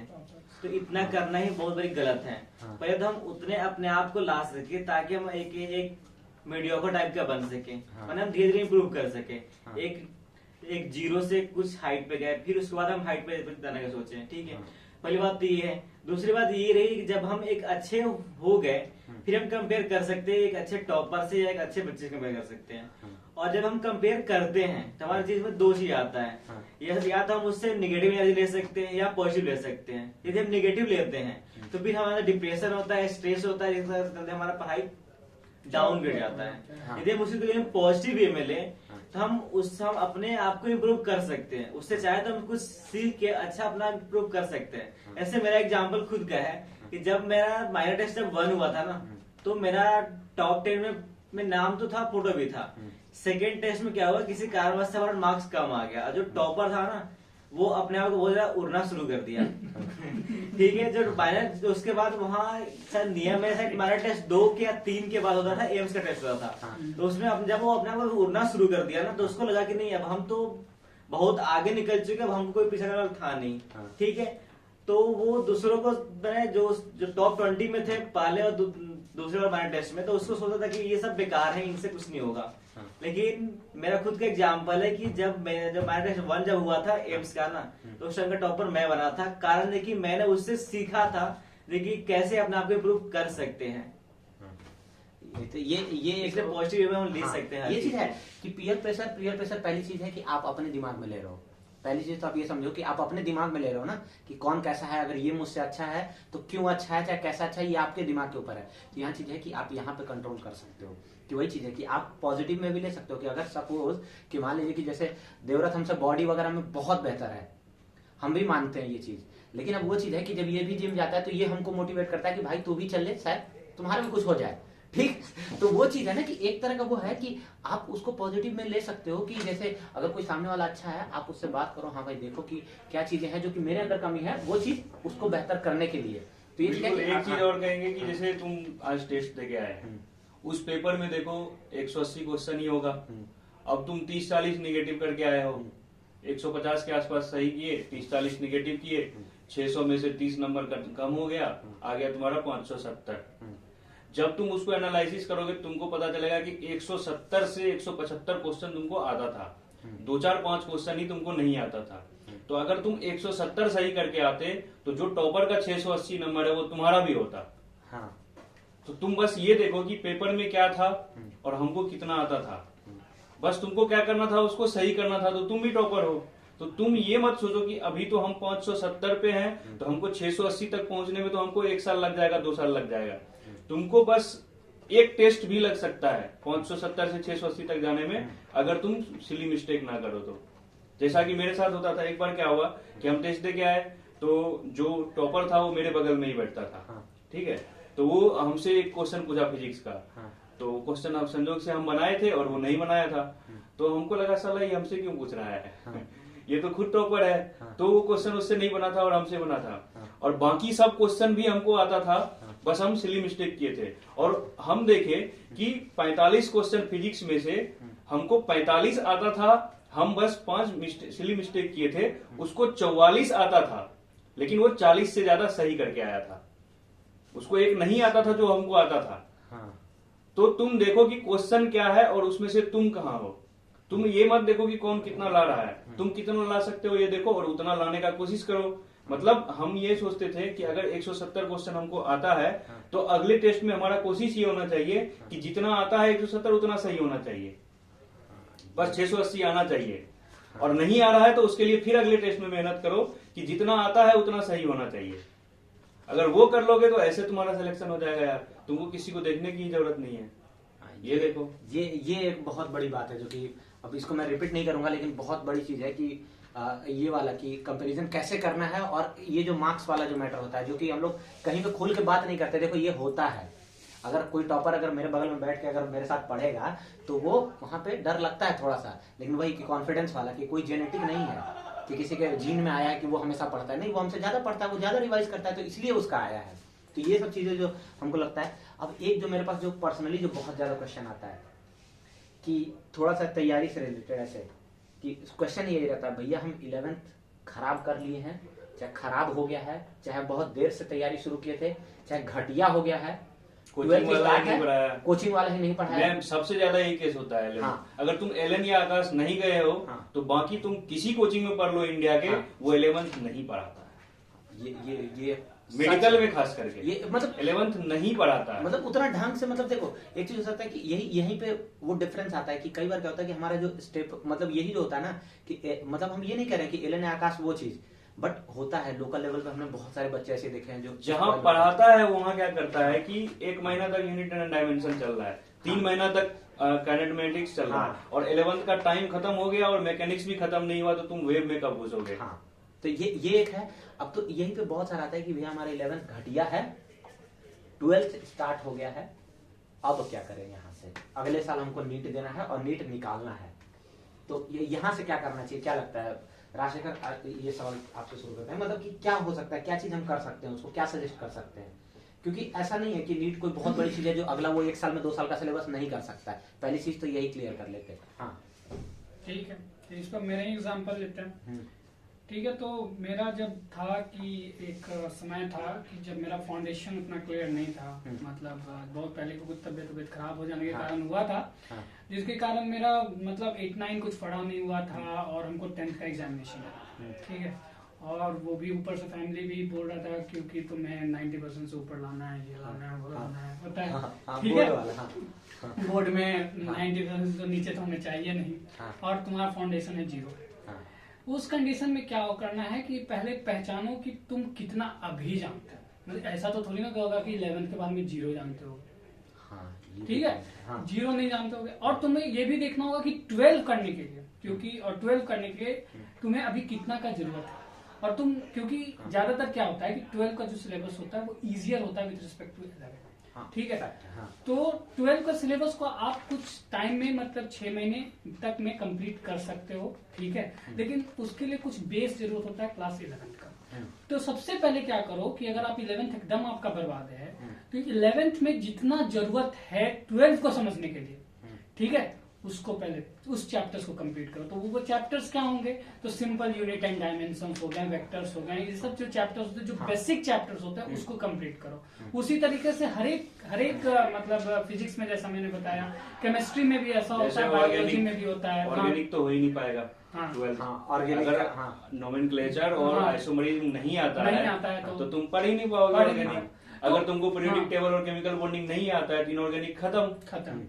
तो इतना करना ही बहुत बड़ी गलत है। पहले तो हम उतने अपने आप को ला सके ताकि हम एक मीडियोकर टाइप का बन सके, मतलब हम धीरे धीरे इम्प्रूव कर सके। एक 0 से कुछ हाइट पे गए, फिर उसके बाद हम हाइट पे जाने का सोचे। ठीक है, पहली बात तो ये है। दूसरी बात ये रही कि जब हम एक अच्छे हो गए फिर हम कंपेयर कर सकते हैं एक अच्छे टॉपर से या एक अच्छे बच्चे से कंपेयर कर सकते हैं। और जब हम कंपेयर करते हैं तो हमारी चीज में दो चीज आता है, या तो हम उससे निगेटिव एनर्जी ले सकते हैं या पॉजिटिव ले सकते हैं। यदि हम निगेटिव लेते हैं तो फिर हमारा डिप्रेशन होता है, स्ट्रेस होता है, जिसके चलते हमारा पढ़ाई डाउन गिर जाता है। यदि हम उसी पॉजिटिव वे में ले तो हम अपने आप को इम्प्रूव कर सकते हैं, उससे चाहे तो हम कुछ सीख के अच्छा अपना इम्प्रूव कर सकते हैं। ऐसे मेरा एग्जाम्पल खुद का है कि जब मेरा माइनर टेस्ट जब 1 हुआ था ना, तो मेरा टॉप 10 में नाम तो था, फोटो भी था। सेकेंड टेस्ट में क्या हुआ, किसी कारणवश से हमारा मार्क्स कम आ गया। जो टॉपर था ना वो अपने आप को बहुत ज्यादा उड़ना शुरू कर दिया। ठीक है, जो माइनर उसके बाद वहाँ सर नियम है शायद माइनर टेस्ट 2 या 3 के बाद होता था, एम्स का टेस्ट होता था। तो उसमें जब वो अपने आप को उड़ना शुरू कर दिया ना, तो उसको लगा कि नहीं अब हम तो बहुत आगे निकल चुके, अब हमको कोई पीछे वाला था नहीं। ठीक है, तो वो दूसरों को जो टॉप 20 में थे पहले और दूसरे बार माइनर टेस्ट में, तो उसको सोचा था कि ये सब बेकार है, इनसे कुछ नहीं होगा। लेकिन मेरा खुद का एग्जाम्पल है कि जब माइनर टेस्ट 1 जब हुआ था एम्स का ना, तो उस टाइम का टॉपर मैं बना था। कारण है कि मैंने उससे सीखा था देखिए कैसे अपने आप को इम्प्रूव कर सकते हैं। तो ये इसलिए पॉजिटिव वे में हम ले सकते हैं। ये चीज है कि पीयर प्रेशर पहली चीज है कि आप अपने दिमाग में ले रहे हो। पहली चीज तो आप ये समझो कि आप अपने दिमाग में ले रहे हो ना कि कौन कैसा है, अगर ये मुझसे अच्छा है तो क्यों अच्छा है, चाहे कैसा अच्छा है, ये आपके दिमाग के ऊपर है। तो यहाँ चीज है कि आप यहाँ पे कंट्रोल कर सकते हो। कि वही चीज है कि आप पॉजिटिव में भी ले सकते हो कि अगर सपोज कि मान लीजिए कि जैसे देवरथ हमसे बॉडी वगैरह में बहुत बेहतर है, हम भी मानते हैं ये चीज, लेकिन अब वो चीज है कि जब ये भी जिम जाता है तो ये हमको मोटिवेट करता है कि भाई तू भी चल ले, शायद तुम्हारा भी कुछ हो जाए। ठीक, तो वो चीज है ना कि एक तरह का वो है कि आप उसको पॉजिटिव में ले सकते हो कि जैसे अगर कोई सामने वाला अच्छा है, आप उससे बात करो, हाँ भाई देखो कि क्या चीजें हैं जो कि मेरे अंदर कमी है, वो चीज उसको बेहतर करने के लिए। तो ये एक चीज और कहेंगे कि जैसे तुम आज टेस्ट देके आए, उस पेपर में देखो 180 क्वेश्चन ही होगा, अब तुम 30-40 निगेटिव करके आए हो, 150 के आसपास सही किए, 30-40 निगेटिव किए, 600 में से 30 नंबर कम हो गया, आ गया तुम्हारा 570। जब तुम उसको एनालिसिस करोगे तुमको पता चलेगा कि 170 से 175 क्वेश्चन तुमको आता था, 2-4-5 क्वेश्चन ही तुमको नहीं आता था। तो अगर तुम 170 सही करके आते तो जो टॉपर का 680 नंबर है वो तुम्हारा भी होता। हाँ। तो तुम बस ये देखो कि पेपर में क्या था और हमको कितना आता था, बस तुमको क्या करना था, उसको सही करना था, तो तुम भी टॉपर हो। तो तुम ये मत सोचो कि अभी तो हम 570 पे हैं तो हमको 680 तक पहुंचने में तो हमको 1 साल लग जाएगा, 2 साल लग जाएगा। तुमको बस एक टेस्ट भी लग सकता है 570 से 680 तक जाने में, अगर तुम सिली मिस्टेक ना करो तो। जैसा कि मेरे साथ होता था, एक बार क्या हुआ कि हम टेस्ट दे के आए तो जो टॉपर था वो मेरे बगल में ही बैठता था। ठीक है, तो वो हमसे एक क्वेश्चन पूछा फिजिक्स का, तो क्वेश्चन अब संजोग से हम बनाए थे और वो नहीं बनाया था। तो हमको लगा साला ये हमसे क्यों पूछ रहा है, ये तो खुद टॉपर है। तो वो क्वेश्चन उससे नहीं बना था और हमसे बना था, और बाकी सब क्वेश्चन भी हमको आता था, बस हम सिली मिस्टेक किए थे। और हम देखे कि 45 क्वेश्चन फिजिक्स में से हमको 45 आता था, हम बस 5 सिली मिस्टेक किए थे, उसको 44 आता था, लेकिन वो 40 से ज्यादा सही करके आया था। उसको एक नहीं आता था जो हमको आता था। तो तुम देखो कि क्वेश्चन क्या है और उसमें से तुम कहाँ हो। तुम ये मत देखो कि कौन कितना ला रहा है, तुम कितना ला सकते हो ये देखो और उतना लाने का कोशिश करो। मतलब हम ये सोचते थे कि अगर 170 क्वेश्चन हमको आता है तो अगले टेस्ट में हमारा कोशिश ये होना चाहिए कि जितना आता है 170 उतना सही होना चाहिए, बस 680 आना चाहिए। और नहीं आ रहा है तो उसके लिए फिर अगले टेस्ट में मेहनत करो कि जितना आता है उतना सही होना चाहिए। अगर वो कर लोगे तो ऐसे तुम्हारा सिलेक्शन हो जाएगा यार, तुमको किसी को देखने की जरूरत नहीं है। ये देखो, ये एक बहुत बड़ी बात है जो कि अब इसको मैं रिपीट नहीं करूंगा, लेकिन बहुत बड़ी चीज है कि ये वाला कि कंपैरिजन कैसे करना है, और ये जो मार्क्स वाला जो मैटर होता है जो कि हम लोग कहीं पे खुल के बात नहीं करते। देखो ये होता है, अगर कोई टॉपर अगर मेरे बगल में बैठ के अगर मेरे साथ पढ़ेगा तो वो वहां पे डर लगता है थोड़ा सा, लेकिन वही कि कॉन्फिडेंस वाला कि कोई जेनेटिक नहीं है कि किसी के जीन में आया है कि वो हमेशा पढ़ता है, नहीं, वो हमसे ज्यादा पढ़ता है, वो ज्यादा रिवाइज करता है, तो इसलिए उसका आया है। तो ये सब चीजें जो हमको लगता है। अब एक जो मेरे पास जो पर्सनली जो बहुत ज्यादा क्वेश्चन आता है कि थोड़ा सा तैयारी से रिलेटेड, ऐसे कि क्वेश्चन ये रहता है, भैया हम 11th खराब कर लिए हैं, चाहे खराब हो गया है, चाहे बहुत देर से तैयारी शुरू किए थे, चाहे घटिया हो गया है, कोचिंग वाला नहीं पढ़ाया, कोचिंग वाला ही नहीं पढ़ाया। मैं सबसे ज्यादा यही केस होता है। अगर तुम एलन या आकाश नहीं गए हो तो बाकी तुम किसी कोचिंग में पढ़ लो इंडिया के, वो 11th नहीं पढ़ाता है। ये मेडिकल में खास करके ये मतलब 11th नहीं पढ़ाता है। मतलब उतना ढंग से, मतलब देखो एक चीज हो सकता है कि यहीं पे वो डिफरेंस आता है कि कई बार क्या होता है कि हमारा जो स्टेप, मतलब यही जो होता है ना कि मतलब हम ये नहीं कह रहे कि एलन आकाश वो चीज, बट होता है लोकल लेवल पे। हमने बहुत सारे बच्चे ऐसे देखे हैं जो जहां पढ़ाता है वहां क्या करता है कि 1 महीना तक यूनिट एंड डायमेंशन चल रहा है, 3 महीना तक काइनेमेटिक्स चल रहा है, और 11th का टाइम खत्म हो गया और मैकेनिक्स भी खत्म नहीं हुआ, तो तुम वेब में कब घुसोगे? हाँ, तो ये एक है। अब तो यहीं पे बहुत सारा आता है कि भैया हमारा 11th घटिया है, 12th स्टार्ट हो गया है, अब क्या करें यहाँ से, अगले साल हमको नीट देना है और नीट निकालना है, तो ये यहाँ से क्या करना चाहिए? क्या लगता है राजशेखर? ये सवाल आपसे शुरू करते हैं, मतलब कि क्या हो सकता है, क्या चीज हम कर सकते हैं, उसको क्या सजेस्ट कर सकते हैं? क्योंकि ऐसा नहीं है कि नीट कोई बहुत बड़ी चीज है जो अगला वो 1 साल में 2 साल का सिलेबस नहीं कर सकता है। पहली चीज तो यही क्लियर कर लेते हैं। हाँ ठीक है, तो इस पर मेरा ही एग्जाम्पल लेते हैं। ठीक है, तो मेरा जब था कि एक समय था कि जब मेरा फाउंडेशन उतना क्लियर नहीं था, मतलब बहुत पहले को कुछ तबियत खराब हो जाने के कारण हुआ था, जिसके कारण मेरा मतलब 8-9 कुछ पढ़ा नहीं हुआ था, और हमको 10th का एग्जामिनेशन था। ठीक है, और वो भी ऊपर से फैमिली भी बोल रहा था क्योंकि तुम्हें 90% से ऊपर लाना है, ये लाना है, वो लाना है, होता है। ठीक है, बोर्ड में 90% से नीचे तो हमें चाहिए नहीं, और तुम्हारा फाउंडेशन है 0। उस कंडीशन में क्या करना है कि पहले पहचानो कि तुम कितना अभी जानते हो। मतलब ऐसा तो थोड़ी ना होगा कि 11th के बाद में 0 जानते हो। ठीक है, 0 नहीं जानते होगे। और तुम्हें ये भी देखना होगा कि 12 करने के लिए, क्योंकि और 12 करने के लिए तुम्हें अभी कितना का जरूरत है। और तुम, क्योंकि ज्यादातर क्या होता है कि 12 का जो सिलेबस होता है वो इजियर होता है विद रिस्पेक्ट टू 11। ठीक है, तो 12 का सिलेबस को आप कुछ टाइम में, मतलब 6 महीने तक में कंप्लीट कर सकते हो। ठीक है, लेकिन उसके लिए कुछ बेस जरूरत होता है क्लास 11th का। तो सबसे पहले क्या करो कि अगर आप 11th एकदम आपका बर्बाद है, तो 11th में जितना जरूरत है 12 को समझने के लिए, ठीक है, उसको पहले उस चैप्टर्स को कंप्लीट करो। तो वो चैप्टर्स क्या होंगे? तो सिंपल यूनिट एंड डायमेंशंस हो गए, वेक्टर्स हो गए, ये सब जो चैप्टर्स होते हैं, जो बेसिक चैप्टर्स होते हैं, उसको कंप्लीट करो। उसी तरीके से हर एक मतलब फिजिक्स में जैसा मैंने बताया, केमिस्ट्री में भी ऐसा होता है, बायोलॉजी में भी होता है। ऑर्गेनिक तो हो ही नहीं पाएगा। अगर नोमेनक्लेचर और आइसोमरिज्म नहीं आता है तो तुम पढ़ ही नहीं पाओगे ऑर्गेनिक। अगर तुमको पीरियोडिक टेबल और केमिकल बॉन्डिंग नहीं आता है तो इनऑर्गेनिक खत्म।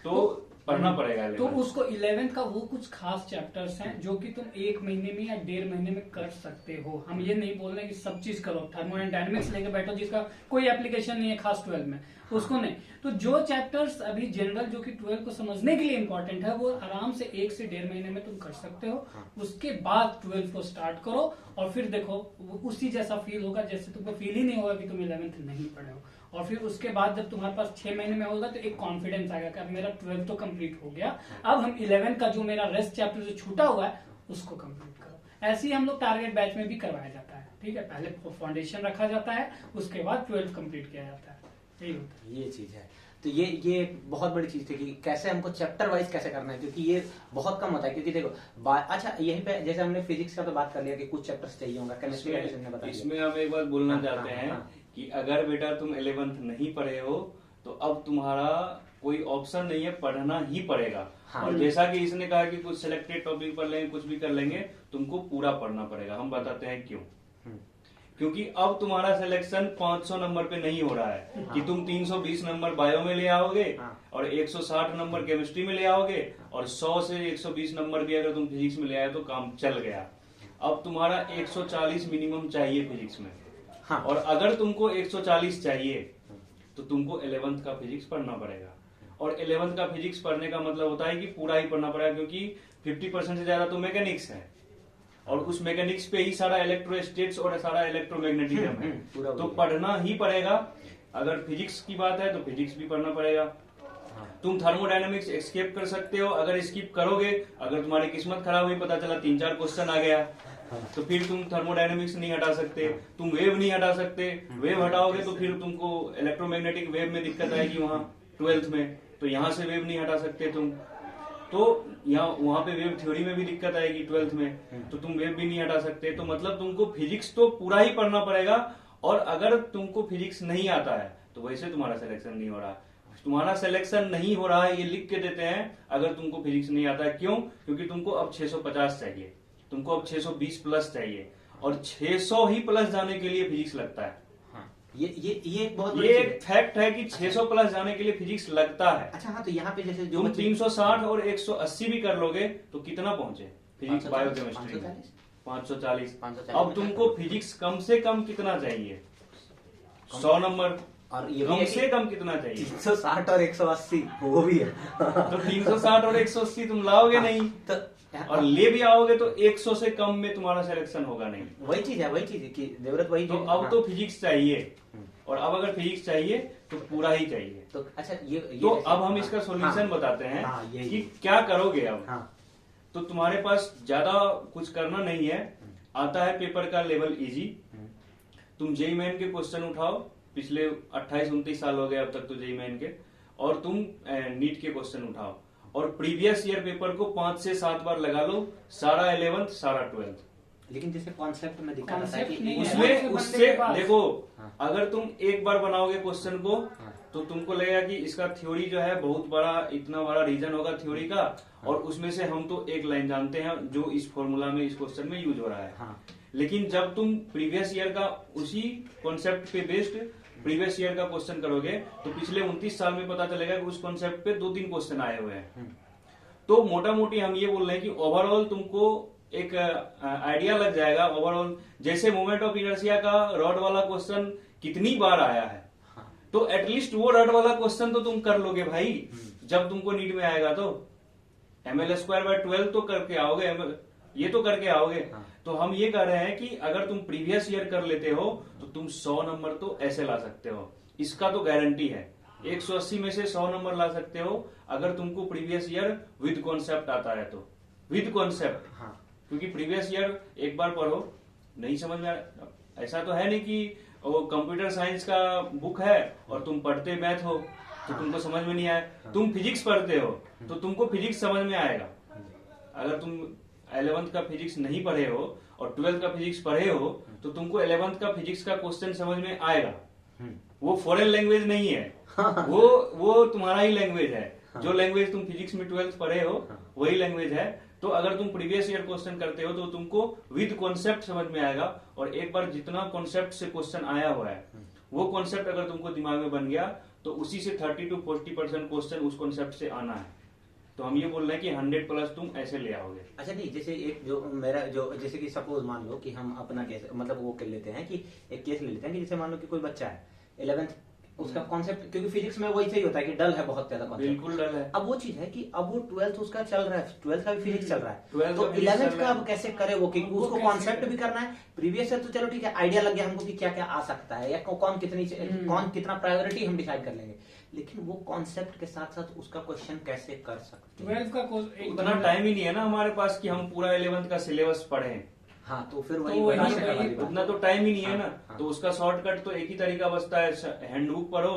तो पढ़ना पड़ेगा। तो उसको 11th का वो कुछ खास चैप्टर्स हैं जो कि तुम 1 महीने में या 1.5 महीने में कर सकते हो। हम ये नहीं बोल रहे कि सब चीज करो, थर्मोडायनेमिक्स लेके बैठो जिसका कोई एप्लीकेशन नहीं है खास 12 में, उसको नहीं। तो जो चैप्टर्स अभी जनरल जो कि 12 को समझने के लिए इंपॉर्टेंट है, वो आराम से 1 से 1.5 महीने में तुम कर सकते हो। उसके बाद 12 को स्टार्ट करो और फिर देखो उसी जैसा फील होगा जैसे तुमको फील ही नहीं होगा कि तुम 11th नहीं पढ़े हो। और फिर उसके बाद जब तुम्हारे पास 6 महीने में होगा तो एक कॉन्फिडेंस आएगा कि अब मेरा 12 तो कंप्लीट हो गया, अब हम 11 का जो मेरा रेस्ट चैप्टर जो छूटा हुआ है उसको कंप्लीट करो। ऐसे ही हम लोग टारगेट बैच में भी करवाया जाता है। ठीक है, पहले फाउंडेशन रखा जाता है, उसके बाद 12 कंप्लीट किया जाता है। यही होता है, ये चीज है। तो ये बहुत बड़ी चीज थी कि कैसे हमको चैप्टर वाइज कैसे करना है, क्योंकि ये बहुत कम होता है। क्योंकि देखो अच्छा यहीं पे जैसे हमने फिजिक्स का तो बात कर लिया कि कुछ चैप्टर्स चाहिए होगा, केमिस्ट्री का बताया। इसमें हम एक बात बोलना चाहते हैं कि अगर बेटा तुम 11th नहीं पढ़े हो तो अब तुम्हारा कोई ऑप्शन नहीं है, पढ़ना ही पड़ेगा। और जैसा कि इसने कहा कि कुछ सिलेक्टेड टॉपिक पढ़ लेंगे, कुछ भी कर लेंगे, तुमको पूरा पढ़ना पड़ेगा। हम बताते हैं क्यों। क्योंकि अब तुम्हारा सिलेक्शन 500 नंबर पे नहीं हो रहा है कि तुम 320 नंबर बायो में ले आओगे और 160 नंबर केमिस्ट्री में ले आओगे और 100 से 120 नंबर भी अगर तुम फिजिक्स में ले आए तो काम चल गया। अब तुम्हारा 140 मिनिमम चाहिए फिजिक्स में। और अगर तुमको 140 चाहिए तो तुमको 11th का फिजिक्स पढ़ना पड़ेगा। और 11th का फिजिक्स पढ़ने का मतलब होता है कि पूरा ही पढ़ना पड़ेगा, क्योंकि 50% से ज्यादा तो मैकेनिक्स है और उस मैकेनिक्स पे ही सारा इलेक्ट्रोस्टेट्स और सारा इलेक्ट्रोमैग्नेटिज्म है। तो पढ़ना ही पड़ेगा। अगर फिजिक्स की बात है तो फिजिक्स भी पढ़ना पड़ेगा। तुम थर्मोडायनेमिक्स एस्केप कर सकते हो, अगर स्किप करोगे, अगर तुम्हारी किस्मत खराब हुई, पता चला 3-4 क्वेश्चन आ गया, तो फिर तुम थर्मोडायनेमिक्स नहीं हटा सकते, तुम वेव नहीं हटा सकते। वेव हटाओगे तो फिर तुमको इलेक्ट्रोमैग्नेटिक वेव में दिक्कत आएगी वहां 12th में, तो यहां से वेव नहीं हटा सकते तुम। तो यहाँ वहां पे वेव थ्योरी में भी दिक्कत आएगी 12th में, तो तुम वेव भी नहीं हटा सकते। तो मतलब तुमको फिजिक्स तो पूरा ही पढ़ना पड़ेगा। और अगर तुमको फिजिक्स नहीं आता है तो वैसे तुम्हारा सिलेक्शन नहीं हो रहा। तुम्हारा सिलेक्शन नहीं हो रहा है ये लिख के देते हैं अगर तुमको फिजिक्स नहीं आता है। क्यों? क्योंकि तुमको अब 650 चाहिए, तुमको अब 620 प्लस चाहिए। और 600 ही प्लस जाने के लिए फिजिक्स लगता है। हाँ, ये एक बहुत ये एक फैक्ट है कि 600 प्लस जाने के लिए फिजिक्स लगता है। अच्छा हाँ, तो यहाँ पे जैसे जो तुम 360 और 180 भी कर लोगे तो कितना पहुंचे फिजिक्स 540, बायोकेमिस्ट्री में? 540। 540 अब तुमको फिजिक्स कम से कम कितना चाहिए? 100 नंबर। और ये भी कम है से कम कितना चाहिए? 360 और 180 वो भी है। तो 360 और 180 तुम लाओगे नहीं, तो और ले भी आओगे तो 100 से कम में तुम्हारा सिलेक्शन होगा नहीं। वही चीज है कि जरूरत वही तो चीज- अब हाँ। तो फिजिक्स चाहिए, और अब अगर फिजिक्स चाहिए तो पूरा ही चाहिए। तो अच्छा ये तो जैसे- अब हम इसका सॉल्यूशन हाँ, बताते हैं हाँ, यही। कि क्या करोगे अब। हाँ तो तुम्हारे पास ज्यादा कुछ करना नहीं है, आता है पेपर का लेवल इजी। तुम जेई मेन के क्वेश्चन उठाओ, पिछले 28-29 साल हो गए अब तक तो जेई मेन के, और तुम नीट के क्वेश्चन उठाओ, और प्रीवियस ईयर पेपर को 5 से 7 बार लगा लो, सारा 11th सारा 12th। लेकिन जैसे कॉन्सेप्ट में दिखा था Concept कि नहीं है। उसमें बंदे उससे के पास। देखो, हाँ। अगर तुम एक बार बनाओगे क्वेश्चन को हाँ। तो तुमको लगेगा कि इसका थ्योरी जो है बहुत बड़ा, इतना बड़ा रीजन होगा थ्योरी का, और उसमें से हम तो एक लाइन जानते हैं जो इस फॉर्मूला में, इस क्वेश्चन में यूज हो रहा है। हाँ लेकिन जब तुम प्रीवियस ईयर का उसी कॉन्सेप्ट पे बेस्ड प्रीवियस ईयर का क्वेश्चन करोगे तो पिछले 29 साल में पता चलेगा कि उस कॉन्सेप्ट पे 2-3 क्वेश्चन आए हुए हैं। तो मोटा मोटी हम ये बोल रहे हैं कि ओवरऑल तुमको एक आइडिया लग जाएगा ओवरऑल, जैसे मोमेंट ऑफ इनर्शिया का रॉड वाला क्वेश्चन कितनी बार आया है, तो एटलीस्ट वो रॉड वाला क्वेश्चन तो तुम कर लोगे भाई जब तुमको नीट में आएगा। तो ml²/12 तो करके आओगे, ये तो करके आओगे। हाँ। तो हम ये कह रहे हैं कि अगर तुम प्रीवियस ईयर कर लेते हो तो तुम 100 नंबर तो ऐसे ला सकते हो, इसका तो गारंटी है। 180 में से 100 नंबर ला सकते हो अगर तुमको प्रीवियस ईयर विद कॉन्सेप्ट आता है तो, विद कॉन्सेप्ट। हाँ क्योंकि प्रीवियस ईयर एक बार पढ़ो, नहीं समझ में ऐसा तो है नहीं कि वो कंप्यूटर साइंस का बुक है और तुम पढ़ते मैथ हो तो तुमको समझ में नहीं आए। तुम फिजिक्स पढ़ते हो तो तुमको फिजिक्स समझ में आएगा। अगर तुम 11th का फिजिक्स नहीं पढ़े हो और 12th का फिजिक्स पढ़े हो तो तुमको 11th का फिजिक्स का क्वेश्चन समझ में आएगा। वो फॉरेन लैंग्वेज नहीं है, वो तुम्हारा ही लैंग्वेज है। जो लैंग्वेज तुम फिजिक्स में 12th पढ़े हो वही लैंग्वेज है। तो अगर तुम प्रीवियस ईयर क्वेश्चन करते हो तो तुमको विद कॉन्सेप्ट समझ में आएगा, और एक बार जितना कॉन्सेप्ट से क्वेश्चन आया हुआ है वो कॉन्सेप्ट अगर तुमको दिमाग में बन गया तो उसी से 30 to 40% क्वेश्चन उस कॉन्सेप्ट से आना है। तो हम ये बोल रहे हैं कि 100 प्लस तुम ऐसे ले आओगे। अच्छा नहीं, जैसे एक जो मेरा जो जैसे कि सपोज मान लो कि हम अपना केस मतलब वो कर लेते हैं कि एक केस ले लेते हैं कि जैसे मान लो कि कोई बच्चा है 11th, उसका कॉन्सेप्ट क्योंकि फिजिक्स में वही सही होता है कि डल है बहुत ज्यादा concept। बिल्कुल डल है। अब वो चीज है कि अब वो 12th उसका चल रहा है, 12th का भी फिजिक्स चल रहा है, 12th तो का physics 11th चल का रहा है। अब कैसे करे वो, क्योंकि वो उसको कैसे कॉन्सेप्ट करे? भी करना है। प्रीवियस से तो चलो ठीक है, आइडिया लग गया हमको कि क्या क्या आ सकता है या कौन कितनी कौन कितना प्रायोरिटी हम डिसाइड कर लेंगे, लेकिन वो कॉन्सेप्ट के साथ साथ उसका क्वेश्चन कैसे कर सकते हैं। 12th का कोर्स एक उतना टाइम ही नहीं है ना हमारे पास कि हम पूरा 11th का सिलेबस पढ़ें। हाँ तो फिर तो वही वही- बड़ा वही- शक्ल वाली बात। उतना तो टाइम ही नहीं है हाँ, ना। हाँ। तो उसका शॉर्टकट तो एक ही तरीका बचता है, हैंडबुक पढ़ो,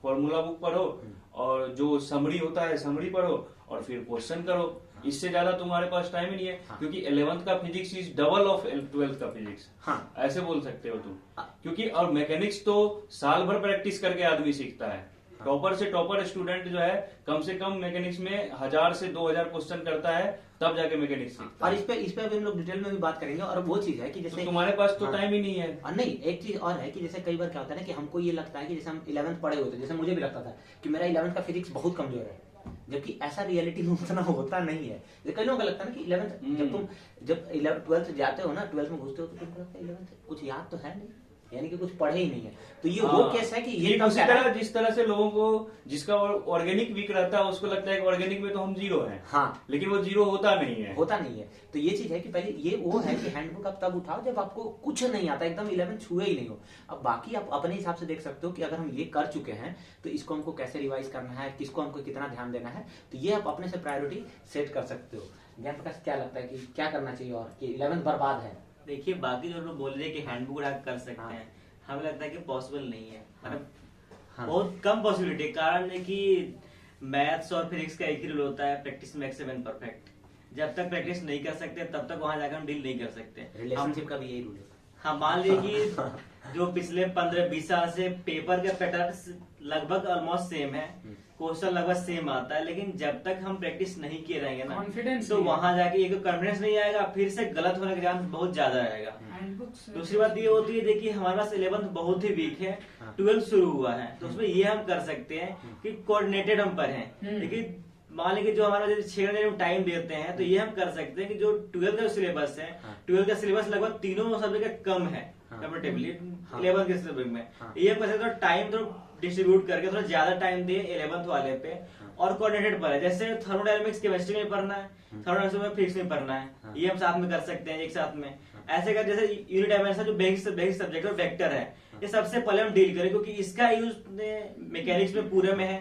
फॉर्मूला बुक पढ़ो, और जो समरी होता है समरी पढ़ो, और फिर क्वेश्चन करो। इससे ज्यादा तुम्हारे पास टाइम ही नहीं है। हाँ। क्योंकि 11th का physics is double of 12th का फिजिक्स। हाँ ऐसे बोल सकते हो तुम। हाँ। क्योंकि और मैकेनिक्स तो साल भर प्रैक्टिस करके आदमी सीखता है। टॉपर से टॉपर स्टूडेंट जो है कम से कम मैकेनिक्स में 1000 से 2000 क्वेश्चन करता है, तब जाके मैकेनिक्स सीखता और है। इस पे अभी हम लोग डिटेल में भी बात करेंगे। और वो चीज है कि तो जैसे तुम्हारे पास तो हाँ। टाइम ही नहीं है। और नहीं, एक चीज और है कि जैसे कई बार क्या होता है ना कि हमको ये लगता है कि जैसे हम 11th पढ़े हुए थे, जैसे मुझे भी लगता था कि मेरा 11th का फिजिक्स बहुत कमजोर है, जबकि ऐसा रियलिटी में उतना होता नहीं है। जैसे कई लोगों को लगता है ना कि 11th जब 12th जाते हो ना, 12th में घुसते हो तो तुमको लगता है 11th कुछ याद तो है नहीं, यानी कि कुछ पढ़े ही नहीं है। तो ये वो केस है कि ये ठीक कब उसी कह रहा है? तरह जिस तरह से लोगों को जिसका ऑर्गेनिक वीक रहता है उसको लगता है कि ऑर्गेनिक में तो हम जीरो हैं। हाँ लेकिन वो जीरो होता नहीं है। होता नहीं है। तो ये चीज है कि पहले ये वो है कि हैंडबुक आप तब उठाओ जब आपको कुछ नहीं आता, एकदम 11th छुए ही नहीं हो। अब बाकी आप अपने हिसाब से देख सकते हो कि अगर हम ये कर चुके हैं तो इसको हमको कैसे रिवाइज करना है, किसको हमको कितना ध्यान देना है, तो ये आप अपने से प्रायोरिटी सेट कर सकते हो। ज्ञान प्रकाश क्या लगता है कि क्या करना चाहिए और कि 11th बर्बाद है? देखिए, बाकी जो लोग बोल रहे हैं कि हैंडबुक उठा कर सकते हाँ। हैं, हमें लगता है कि पॉसिबल नहीं है। मतलब हाँ। बहुत कम पॉसिबिलिटी। कारण है कि मैथ्स और फिजिक्स का एक ही रूल होता है, practice makes a man perfect. जब तक प्रैक्टिस नहीं कर सकते तब तक वहां जाकर हम डील नहीं कर सकते। रिलेशनशिप का भी यही रूल है। हाँ, मान लीजिए कि जो पिछले 15-20 साल से पेपर के पैटर्न लगभग ऑलमोस्ट सेम है, क्वेश्चन लगभग सेम आता है, लेकिन जब तक हम प्रैक्टिस नहीं किए रहेंगे ना Confidence तो नहीं वहां जाके एक कॉन्फिडेंस नहीं आएगा, फिर से गलत होने का चांस बहुत ज्यादा रहेगा। दूसरी बात ये होती है, देखिए हमारे पास 11th बहुत ही वीक है, 12th शुरू हुआ है, तो उसमें ये हम कर सकते हैं कि कोऑर्डिनेटेड हम पढ़ें। लेकिन मान लीजिए जो हमारा 6 घंटे टाइम देते हैं, तो ये हम कर सकते हैं कि जो 12th का सिलेबस है, 12th का सिलेबस लगभग तीनों सब्जेक्ट का कम है कंपेरेटिवली 11th के सिलेबस में। ये हम कर सकते हैं टाइम तो डिस्ट्रीब्यूट करके थोड़ा ज्यादा टाइम दे 11th वाले पे और कोऑर्डिनेटेड पढ़े। जैसे थर्मोडायनामिक्स केमिस्ट्री में पढ़ना है, थर्मोडायनामिक्स में फिजिक्स में पढ़ना है, ये हम साथ में कर सकते हैं एक साथ में। ऐसे कर जैसे यूनिट डायमेंशन जो बेसिक सब्जेक्ट और वेक्टर है, ये सबसे पहले हम डील करें, क्योंकि इसका यूज मैकेनिक्स में पूरे में है,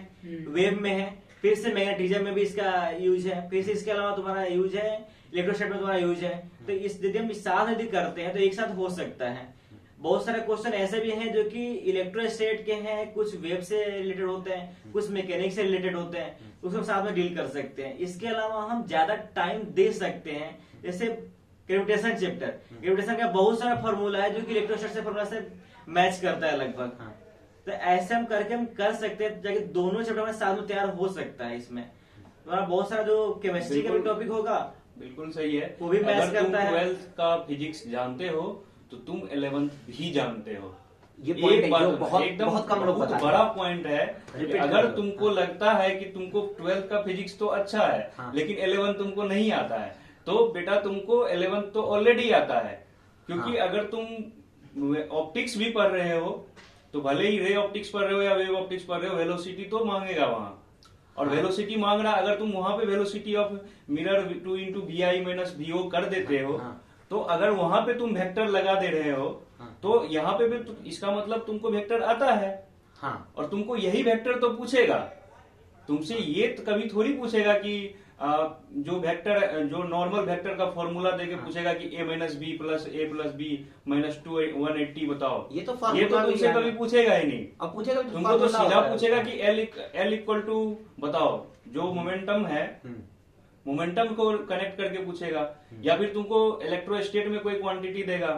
वेब में है, फिर से मैग्नेटिज्म में भी इसका यूज है, फिर से इसके अलावा तुम्हारा यूज है इलेक्ट्रोस्टैट में तुम्हारा यूज है। तो इस यदि हम साथ यदि करते हैं तो एक साथ हो सकता है। बहुत सारे क्वेश्चन ऐसे भी हैं जो कि इलेक्ट्रोस्टैट के हैं, कुछ वेब से रिलेटेड होते हैं, कुछ मैकेनिक्स से रिलेटेड होते हैं, उसको हम साथ में डील कर सकते हैं। इसके अलावा हम ज्यादा टाइम दे सकते हैं, जैसे ग्रेविटेशन चैप्टर, ग्रेविटेशन का बहुत सारा फॉर्मूला है जो कि इलेक्ट्रोस्टैट से फॉर्मूला से मैच करता है लगभग। तो ऐसे हम करके हम कर सकते हैं, ताकि दोनों चैप्टर हमारे साथ में तैयार हो सकता है। इसमें तुम्हारा बहुत सारा जो केमिस्ट्री का भी टॉपिक होगा बिल्कुल सही है, वो भी मैच अगर तुम करता है। 12th का फिजिक्स जानते हो तो तुम 11th भी जानते हो। ये point है बात जो बहुत कम लोग बहुत बताते बड़ा हैं। पॉइंट है कि Repeat अगर करो। तुमको लगता है कि तुमको 12th का फिजिक्स तो अच्छा है, लेकिन 11th तुमको नहीं आता है, तो बेटा तुमको 11th तो ऑलरेडी आता है। क्योंकि अगर तुम ऑप्टिक्स भी पढ़ रहे हो, तो भले ही रे ऑप्टिक्स पढ़ रहे हो या वेव ऑप्टिक्स पढ़ रहे हो, वेलोसिटी तो मांगेगा वहां, और वेलोसिटी मांग रहा, अगर तुम वहां पे velocity of mirror 2 into VI minus VO कर देते हो, तो अगर वहां पे तुम वेक्टर लगा दे रहे हो, तो यहाँ पे भी इसका मतलब तुमको वेक्टर आता है। और तुमको यही वेक्टर तो पूछेगा, तुमसे ये तो कभी थोड़ी पूछेगा कि जो वेक्टर, जो नॉर्मल वेक्टर का फॉर्मूला देके पूछेगा कि a minus B plus a plus B minus 180 बताओ। ये तो तुमसे कभी पूछेगा ही नहीं। अब पूछेगा भी तो तुमको तो formula सीधा होता है। पूछेगा कि L इक्वल टू बताओ, जो मोमेंटम है मोमेंटम को कनेक्ट करके पूछेगा, या फिर तुमको इलेक्ट्रोस्टेट में कोई क्वांटिटी देगा,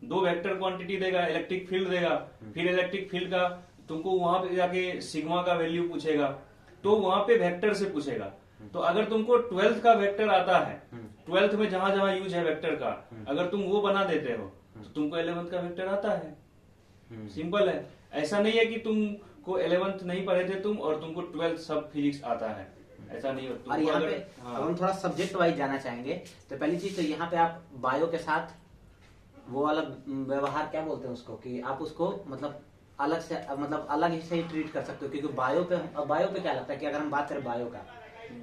2 वेक्टर क्वांटिटी देगा, इलेक्ट्रिक फील्ड देगा, फिर इलेक्ट्रिक फील्ड का तुमको वहां पे जाके सिग्मा का वैल्यू पूछेगा, तो वहां पे वेक्टर से पूछेगा। तो अगर तुमको 12th का वेक्टर आता है, 12th में जहां जहां यूज है वेक्टर का, अगर तुम वो बना देते हो तो तुमको 11th का वेक्टर आता है। सिंपल है, ऐसा नहीं है कि तुमको 11th नहीं पढ़े थे तुम और तुमको 12th सब फिजिक्स आता है, ऐसा नहीं हो। और यहाँ पे अब हम थोड़ा सब्जेक्ट वाइज जाना चाहेंगे। तो पहली चीज तो यहाँ पे आप बायो के साथ वो अलग व्यवहार क्या बोलते हैं उसको, कि आप उसको मतलब अलग से मतलब अलग ही से ही ट्रीट कर सकते हो। क्योंकि बायो पे क्या लगता है कि अगर हम बात करें बायो का,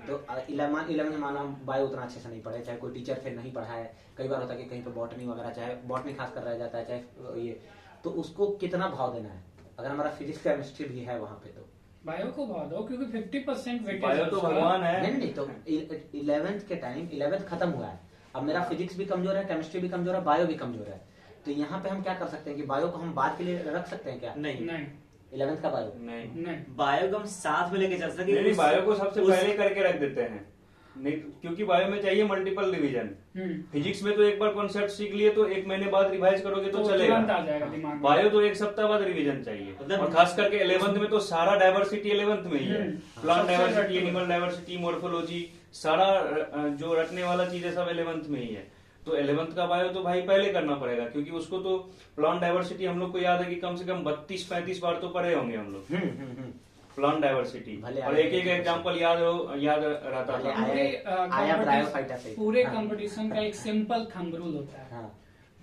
तो 11 माना हम बायो उतना अच्छे से नहीं पढ़े, चाहे कोई टीचर थे नहीं पढ़ा है, कई बार होता है कि कहीं पे बॉटनी वगैरह, चाहे बॉटनी खास कर रह जाता है, चाहे ये, तो उसको कितना भाव देना है अगर हमारा फिजिक्स केमिस्ट्री भी है वहां पे। तो बायो को भाव दो, क्योंकि 50% वेटेज बायो तो भगवान है। नहीं तो 11th के टाइम 11th खत्म हुआ है, अब मेरा फिजिक्स भी कमजोर है, केमिस्ट्री भी कमजोर है, बायो भी कमजोर है। तो यहाँ पे हम क्या कर सकते हैं कि बायो को हम बाद के लिए रख सकते हैं क्या? नहीं, 11th का बायो नहीं, बायो को हम साथ में लेके चल सके। नहीं, बायो को सबसे पहले करके रख देते हैं, नहीं क्योंकि बायो में चाहिए मल्टीपल रिवीजन। फिजिक्स में तो एक बार कॉन्सेप्ट सीख लिए तो 1 महीने बाद रिवाइज करोगे तो चलेगा, आ जाएगा दिमाग में। बायो तो 1 सप्ताह बाद रिवीजन चाहिए। मतलब और खास करके 11th में तो सारा डाइवर्सिटी 11th में ही है, प्लांट सबसे डाइवर्सिटी, रटने एनिमल डाइवर्सिटी, मोर्फोलॉजी, सारा जो रटने वाला चीज है सब 11th में ही है। तो 11th का बायो तो भाई पहले करना पड़ेगा, क्योंकि उसको तो प्लांट डाइवर्सिटी हम लोग को याद है कि कम से कम 32-35 बार तो पढ़े होंगे हम लोग प्लांट डाइवर्सिटी, और एक एग्जाम्पल याद रहता था। पूरे कंपटीशन का एक सिंपल थंब रूल होता है,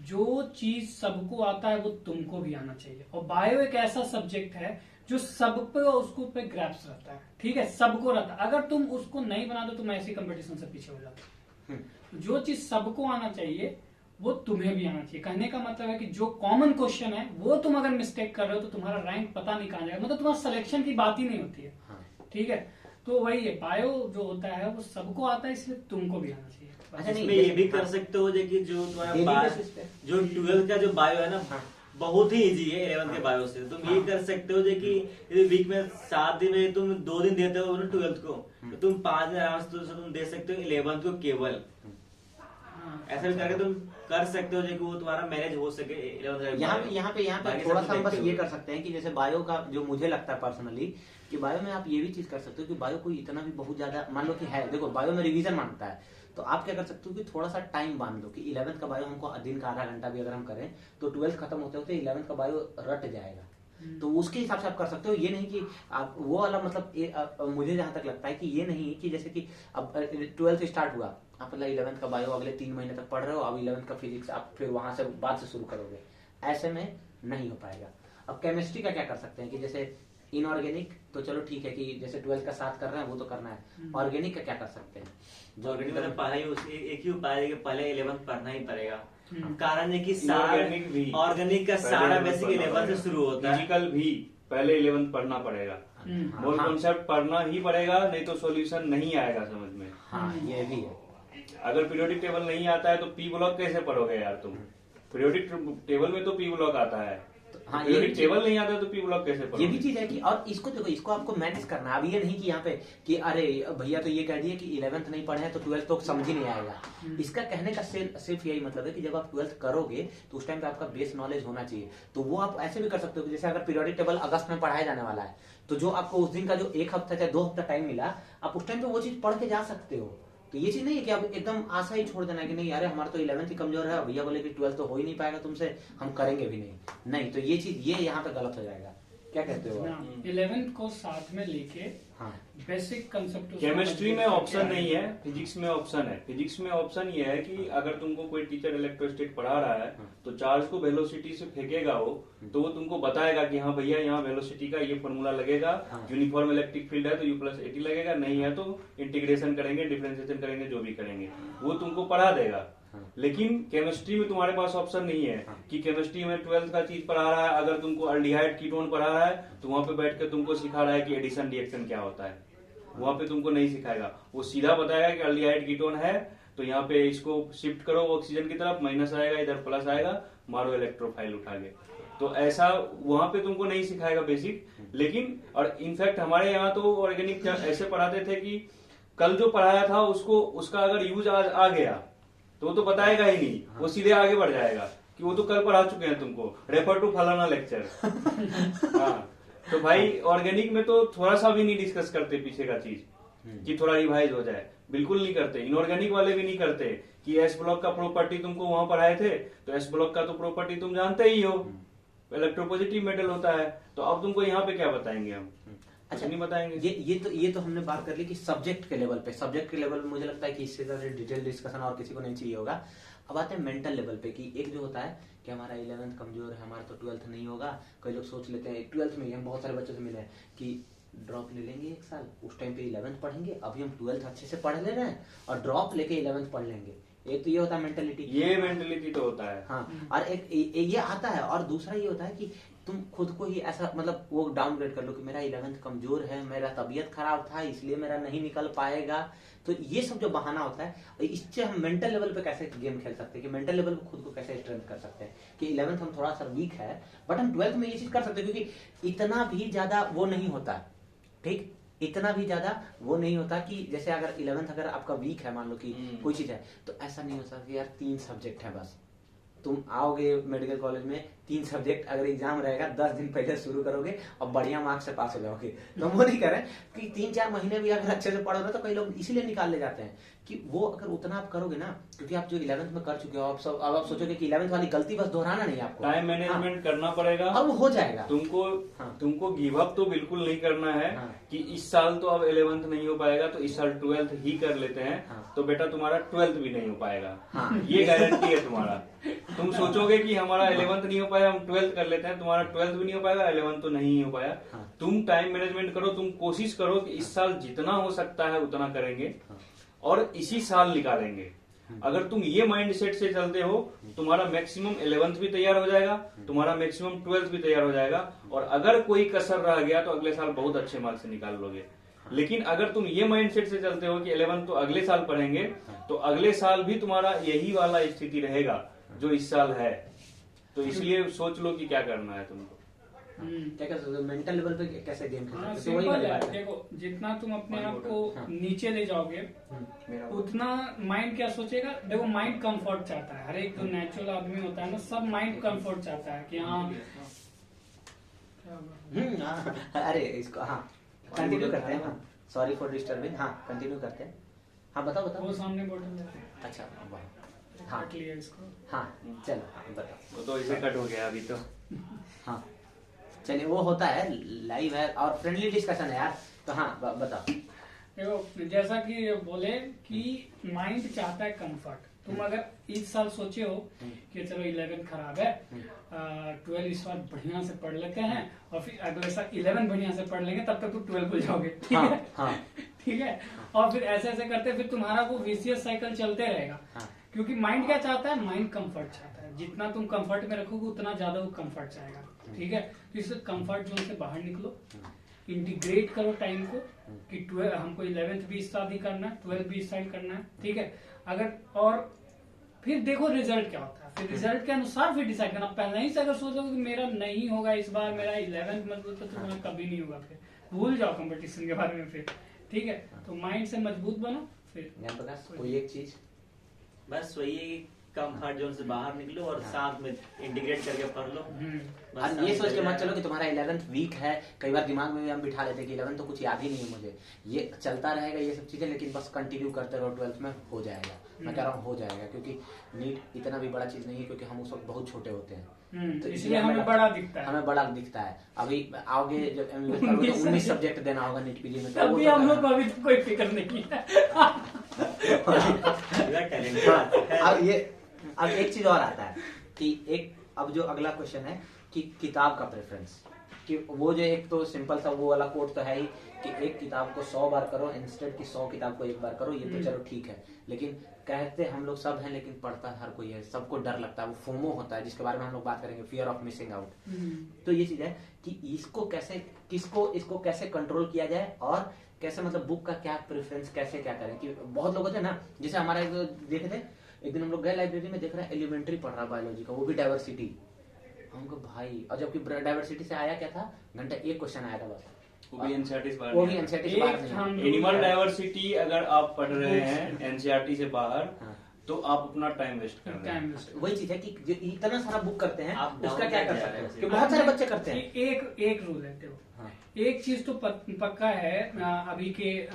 जो चीज सबको आता है वो तुमको भी आना चाहिए। और बायो एक ऐसा सब्जेक्ट है जो सब पे उसको पे ग्रैप्स रहता है, ठीक है, सबको रहता है। अगर तुम उसको नहीं बना दो तुम ऐसी कंपटीशन से पीछे हो जाते हो। जो चीज सबको आना चाहिए वो तुम्हें भी आना चाहिए। कहने का मतलब है कि जो कॉमन क्वेश्चन है वो तुम अगर मिस्टेक कर रहे हो तो तुम्हारा रैंक पता नहीं कहाँ जाएगा, मतलब तुम्हारा सिलेक्शन की बात ही नहीं होती है। ठीक है, तो वही है, बायो जो होता है वो सबको आता है, इसलिए तुमको भी आना चाहिए। अच्छा, नहीं, इसमें ये भी कर सकते हो कि जो तुम्हारा जो 12th का जो बायो है ना बहुत ही इजी है 11th के बायो से। तुम ये कर सकते हो कि वीक में 7 दिन में तुम 2 दिन देते हो ना 12th को, तो तुम 5 दिन आराम से तुम दे सकते हो 11th को केवल। ऐसा भी करके तुम कर सकते हो जो कि वो तुम्हारा मैनेज हो सके 11th यहाँ पे थोड़ा सा हम बस ये कर सकते हैं कि जैसे बायो का जो मुझे लगता है पर्सनली कि बायो में आप ये भी चीज कर सकते हो कि बायो कोई इतना भी बहुत ज्यादा मान लो कि है, देखो बायो में रिवीजन मांगता है, तो आप क्या कर सकते हो कि थोड़ा सा टाइम बांध लो कि 11th का बायो हमको दिन का आधा घंटा भी अगर हम करें तो 12th खत्म होते होते 11th का बायो रट जाएगा। तो उसके हिसाब से आप कर सकते हो, ये नहीं कि आप वो वाला मतलब मुझे जहां तक लगता है कि ये नहीं कि जैसे कि अब 12th स्टार्ट हुआ, आप 11th का बायो अगले 3 महीने तक पढ़ रहे हो, अब 11th का फिजिक्स आप फिर वहां से बाद से शुरू करोगे, ऐसे में नहीं हो पाएगा। अब केमिस्ट्री का क्या कर सकते हैं कि जैसे इनऑर्गेनिक तो चलो ठीक है कि जैसे 12th का साथ कर रहे हैं वो तो करना है, ऑर्गेनिक का क्या कर सकते हैं? जो ऑर्गेनिक में पढ़ाई एक ही उपाय है कि पहले 11th पढ़ना ही पड़ेगा। कारण है कि ऑर्गेनिक का सारा बेसिक 11th से शुरू होता है। फिजिकल भी पहले 11th पढ़ना पड़ेगा, मोल कॉन्सेप्ट पढ़ना ही पड़ेगा, नहीं तो सॉल्यूशन नहीं आएगा समझ में। हाँ ये भी है। अगर पीरियोडिक टेबल नहीं आता है तो पी ब्लॉक कैसे पढ़ोगे यार तुम? पीरियोडिक टेबल में तो पी ब्लॉक आता है, हाँ पीरियोडिक टेबल नहीं आता तो पी ब्लॉक कैसे पढ़ोगे? ये भी चीज है कि और इसको देखो, इसको आपको मैनेज करना है। अब ये नहीं कि यहाँ पे कि अरे भैया तो ये कह दिए कि 11th नहीं पढ़े तो 12th तो समझ ही नहीं आएगा। इसका कहने का सिर्फ यही मतलब है कि जब आप 12th करोगे तो उस टाइम पे आपका बेस नॉलेज होना चाहिए। तो वो आप ऐसे भी कर सकते हो कि जैसे अगर पीरियोडिक टेबल अगस्त में पढ़ाया जाने वाला है तो जो आपको उस दिन का जो 1 हफ्ता चाहे 2 हफ्ता टाइम मिला, आप उस टाइम पे वो चीज पढ़ के जा सकते हो। तो ये चीज नहीं है कि आप एकदम आशा ही छोड़ देना कि नहीं यार हमारा तो 11th ही कमजोर है, भैया बोले कि 12th तो हो ही नहीं पाएगा तुमसे, हम करेंगे भी नहीं। तो ये चीज ये यहाँ पे गलत हो जाएगा। क्या कहते हो आप? 11th को साथ में लेके हाँ बेसिक कंसेप्ट। केमिस्ट्री में ऑप्शन नहीं है, फिजिक्स में ऑप्शन है। फिजिक्स में ऑप्शन ये है कि अगर तुमको कोई टीचर इलेक्ट्रोस्टैटिक पढ़ा रहा है तो चार्ज को वेलोसिटी से फेंकेगा वो, तो वो तुमको बताएगा कि हाँ भैया यहाँ वेलोसिटी का ये फॉर्मूला लगेगा, यूनिफॉर्म इलेक्ट्रिक फील्ड है तो U+80 लगेगा, नहीं है तो इंटीग्रेशन करेंगे, डिफरेंशिएशन करेंगे, जो भी करेंगे वो तुमको पढ़ा देगा। लेकिन केमिस्ट्री में तुम्हारे पास ऑप्शन नहीं है कि केमिस्ट्री में 12th का चीज पढ़ा रहा है, अगर तुमको अल्डिहाइड कीटोन पढ़ा रहा है तो वहां पे बैठ के तुमको सिखा रहा है कि एडिशन रिएक्शन क्या होता है, वहां पे तुमको नहीं सिखाएगा। वो सीधा बताएगा कि अल्डिहाइड कीटोन है तो यहाँ पे इसको शिफ्ट करो ऑक्सीजन की तरफ, माइनस आएगा, इधर प्लस आएगा, मारो इलेक्ट्रोफाइल उठा के। तो ऐसा वहां पे तुमको नहीं सिखाएगा बेसिक। लेकिन और इनफैक्ट हमारे यहाँ तो ऑर्गेनिक ऐसे पढ़ाते थे कि कल जो पढ़ाया था उसको उसका अगर यूज आज आ गया तो वो तो बताएगा ही नहीं, वो सीधे आगे बढ़ जाएगा कि वो तो कल पढ़ा चुके हैं तुमको, रेफर टू फलाना लेक्चर। हाँ तो भाई ऑर्गेनिक में तो थोड़ा सा भी नहीं डिस्कस करते पीछे का चीज कि थोड़ा रिवाइज हो जाए, बिल्कुल नहीं करते। इनऑर्गेनिक वाले भी नहीं करते कि एस ब्लॉक का प्रॉपर्टी तुमको वहां पढ़ाए थे तो एस ब्लॉक का तो प्रॉपर्टी तुम जानते ही हो, इलेक्ट्रोपॉजिटिव मेटल होता है, तो अब तुमको यहाँ पे क्या बताएंगे हम? अच्छा नहीं बताएंगे। ये तो हमने बात कर ली कि सब्जेक्ट के लेवल पे, सब्जेक्ट के लेवल पे मुझे लगता है कि इससे ज्यादा डिटेल डिस्कशन और किसी को नहीं चाहिए होगा। अब आते हैं मेंटल लेवल पे कि एक जो होता है कि हमारा 11th कमजोर है, हमारा तो 12th नहीं होगा। कई लोग सोच लेते हैं 12th में ही, हम बहुत सारे बच्चों से मिले हैं कि ड्रॉप ले लेंगे 1 साल, उस टाइम पे 11th पढ़ेंगे, अभी हम 12th अच्छे से पढ़ ले रहे हैं और ड्रॉप लेके 11th पढ़ लेंगे। एक तो ये होता है मेंटेलिटी, ये मेंटेलिटी तो होता है। हाँ, और एक ये आता है, और दूसरा ये होता है कि तुम खुद को ही ऐसा मतलब वो डाउनग्रेड कर लो कि मेरा 11th कमजोर है, मेरा तबीयत खराब था इसलिए मेरा नहीं निकल पाएगा। तो ये सब जो बहाना होता है, इससे हम मेंटल लेवल पे कैसे गेम खेल सकते हैं कि मेंटल लेवल पे खुद को कैसे स्ट्रेंथ कर सकते हैं कि 11th हम थोड़ा सा वीक है बट हम 12th में ये चीज कर सकते हैं, क्योंकि इतना भी ज्यादा वो नहीं होता। ठीक, इतना भी ज्यादा वो नहीं होता कि जैसे अगर 11th अगर आपका वीक है, मान लो कि कोई चीज है, तो ऐसा नहीं होता कि यार 3 सब्जेक्ट है बस, तुम आओगे मेडिकल कॉलेज में 3 सब्जेक्ट अगर एग्जाम रहेगा 10 दिन पहले शुरू करोगे और बढ़िया मार्क्स से पास हो जाओगे। तो वो नहीं करें कि 3-4 महीने भी अगर अच्छे से पढ़ोगे, तो कई लोग इसीलिए निकाल ले जाते हैं कि वो अगर उतना आप करोगे ना, क्योंकि आप जो 11th में कर चुके हो, अब आप सोचोगे कि 11th वाली गलती बस दोहराना नहीं आपको, टाइम मैनेजमेंट करना पड़ेगा और वो हो जाएगा। तुमको गिव अप तो बिल्कुल नहीं करना है कि इस साल तो अब 11th नहीं हो पाएगा तो इस साल 12th ही कर लेते हैं, तो बेटा तुम्हारा 12th भी नहीं हो पाएगा। ये गारंटी है तुम्हारा। तुम सोचोगे कि हमारा 11th नहीं हो पाया, हम 12th कर लेते हैं, तुम्हारा 12th भी नहीं हो पाएगा, 11th तो नहीं हो पाया। तुम टाइम मैनेजमेंट करो, तुम कोशिश करो कि इस साल जितना हो सकता है उतना करेंगे और इसी साल निकालेंगे। अगर तुम ये माइंड सेट से चलते हो, तुम्हारा मैक्सिमम 11th भी तैयार हो जाएगा, तुम्हारा मैक्सिमम 12th भी तैयार हो जाएगा, और अगर कोई कसर रह गया तो अगले साल बहुत अच्छे मार्क्स से निकाल लोगे। लेकिन अगर तुम ये माइंड सेट से चलते हो कि 11th तो अगले साल पढ़ेंगे, तो अगले साल भी तुम्हारा यही वाला स्थिति रहेगा जो इस साल है। तो इसलिए सोच लो कि क्या करना है तुमको। क्या कह सकते हो, मेंटल लेवल पे कैसे गेम खेल हाँ, सकते हो, तो वही वाली सिंपल है। बात है। देखो जितना तुम अपने आप को हाँ। नीचे ले जाओगे मेरा उतना माइंड क्या सोचेगा। देखो माइंड कंफर्ट चाहता है, हर एक जो नेचुरल आदमी होता है ना, सब माइंड कंफर्ट चाहता है कि हाँ हाँ, अरे इसको हाँ कंटिन्यू करते हैं। हाँ सॉरी फॉर डिस्टर्बिंग, हाँ कंटिन्यू करते हैं। हाँ बताओ बताओ। वो सामने बोतल है, अच्छा वाह, हाँ काट लिया इसको। हाँ चलो हाँ, बताओ। वो तो इसे कट हो गया अभी तो। हाँ चलिए, वो होता है, लाइव है और फ्रेंडली डिस्कशन है यार, तो हाँ बताओ। देखो जैसा कि बोले कि माइंड चाहता है कंफर्ट। तुम अगर इस साल सोचे हो कि चलो 11 खराब है, 12 इस बार बढ़िया से पढ़ लेते हैं, और फिर अगले साल 11 बढ़िया से पढ़ लेंगे, तब तक तुम 12 भूल जाओगे, ठीक है? हाँ ठीक है। और फिर ऐसे ऐसे करते फिर तुम्हारा वो विशियस साइकिल चलते रहेगा। हाँ। क्योंकि माइंड क्या चाहता है, माइंड कंफर्ट चाहता है। जितना तुम कंफर्ट में रखोगे उतना ज्यादा वो कंफर्ट चाहेगा, ठीक है? तो इस कंफर्ट जोन से बाहर निकलो, इंटीग्रेट करो टाइम को कि 12 हमको 11th भी स्टार्ट ही करना है, 12th भी स्टार्ट करना है, ठीक है? अगर और फिर देखो रिजल्ट क्या होता है, फिर रिजल्ट के अनुसार फिर डिसाइड करना। पहले ही से अगर सोचोगे कि मेरा नहीं होगा इस बार, मेरा 11th मजबूत, तो तुम्हारा कभी नहीं होगा, फिर भूल जाओ कंपटीशन के बारे में फिर, ठीक है? तो माइंड से मजबूत बनो फिर। ज्ञान प्रकाश कोई एक चीज। बस वही कंफर्ट जोन से बाहर निकलो और साथ में इंटीग्रेट करके पढ़ लो। बस और ये साथ सोच के में मत चलो कि तुम्हारा 11th वीक है। कई बार दिमाग में भी हम बिठा लेते हैं कि 11th तो कुछ याद ही नहीं है मुझे, ये चलता रहेगा ये सब चीजें, लेकिन बस कंटिन्यू करते रहो, 12th में हो जाएगा। मैं कह रहा हूँ हो जाएगा, क्योंकि नीट इतना भी बड़ा चीज नहीं है, क्योंकि हम उस वक्त बहुत छोटे होते हैं, तो इसलिए हमें बड़ा दिखता है। हमें बड़ा दिखता है। अभी आओगे जब MBBS करोगे तो 19 सब्जेक्ट देना होगा नीट पीजी में, तो वो अभी तो हम लोग करना को अभी तो कोई फिक्र नहीं है। है। अब ये अब एक चीज और आता है कि एक अब जो अगला क्वेश्चन है कि किताब का प्रेफरेंस, कि वो जो एक तो सिंपल सा वो वाला कोड तो है ही कि एक किताब को 100 बार करो इंस्टेड कि 100 किताब को एक बार करो, ये तो चलो ठीक है। लेकिन कहते हम लोग सब हैं, लेकिन पढ़ता हर कोई है, सबको डर लगता है, वो फोमो होता है, जिसके बारे में हम लोग बात करेंगे, फियर ऑफ मिसिंग आउट। तो ये चीज है कि इसको कैसे इसको कैसे कंट्रोल किया जाए, और कैसे मतलब बुक का क्या प्रेफरेंस, कैसे क्या करें। कि बहुत लोग होते हैं ना, जैसे हमारा देखे थे एक दिन हम लोग गए लाइब्रेरी में, देख रहे हैं एलिमेंट्री पढ़ रहा बायोलॉजी का, वो भी डाइवर्सिटी। हमको भाई, और जबकि डाइवर्सिटी से आया क्या था, घंटा एक क्वेश्चन आया था बस, वो भी एनसीईआरटी से बाहर वो भी नहीं एनसीईआरटी से एक बाहर नहीं है। हम- एनिमल डाइवर्सिटी अगर आप पढ़ रहे हैं एनसीईआरटी से बाहर, हाँ। तो आप अपना टाइम वेस्ट कर रहे टाइम हैं। वेस्ट। वही चीज है कि जो इतना सारा बुक करते हैं, आप उसका डाउन क्या कर कर जा सकते रहे हैं, हैं। कि बहुत सारे बच्चे करते हैं। एक रूल है, देखो हाँ। एक चीज तो पक्का है अभी के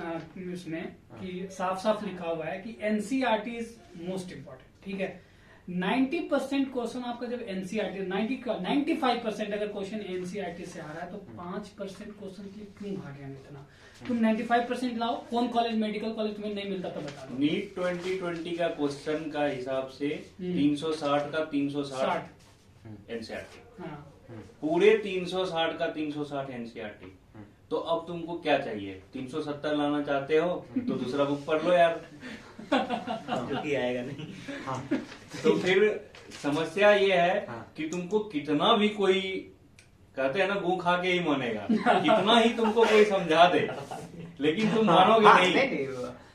इसमें कि साफ साफ लिखा हुआ है कि एनसीईआरटी इज मोस्ट इम्पोर्टेंट, ठीक है? 90% क्वेश्चन आपका जब एनसीईआरटी 95% अगर क्वेश्चन एनसीईआरटी से आ रहा है, तो 5% क्वेश्चन के लिए क्यों भागे हम इतना? तुम 95% लाओ। कौन कॉलेज, मेडिकल कॉलेज तुम्हें नहीं मिलता तो बता दो। नीट 2020 का क्वेश्चन का हिसाब से 360 का 360 एनसीईआरटी, हाँ पूरे 360 का 360 एनसीईआरटी। तो अब तुमको क्या चाहिए? 370 लाना चाहते हो तो दूसरा बुक पढ़ लो यार। जो कि आएगा नहीं। हाँ। तो फिर समस्या ये है हाँ। कि तुमको कितना भी कोई, कहते हैं ना, गू खा के ही मानेगा, कितना ही तुमको कोई समझा दे, लेकिन तुम मानोगे हाँ, नहीं।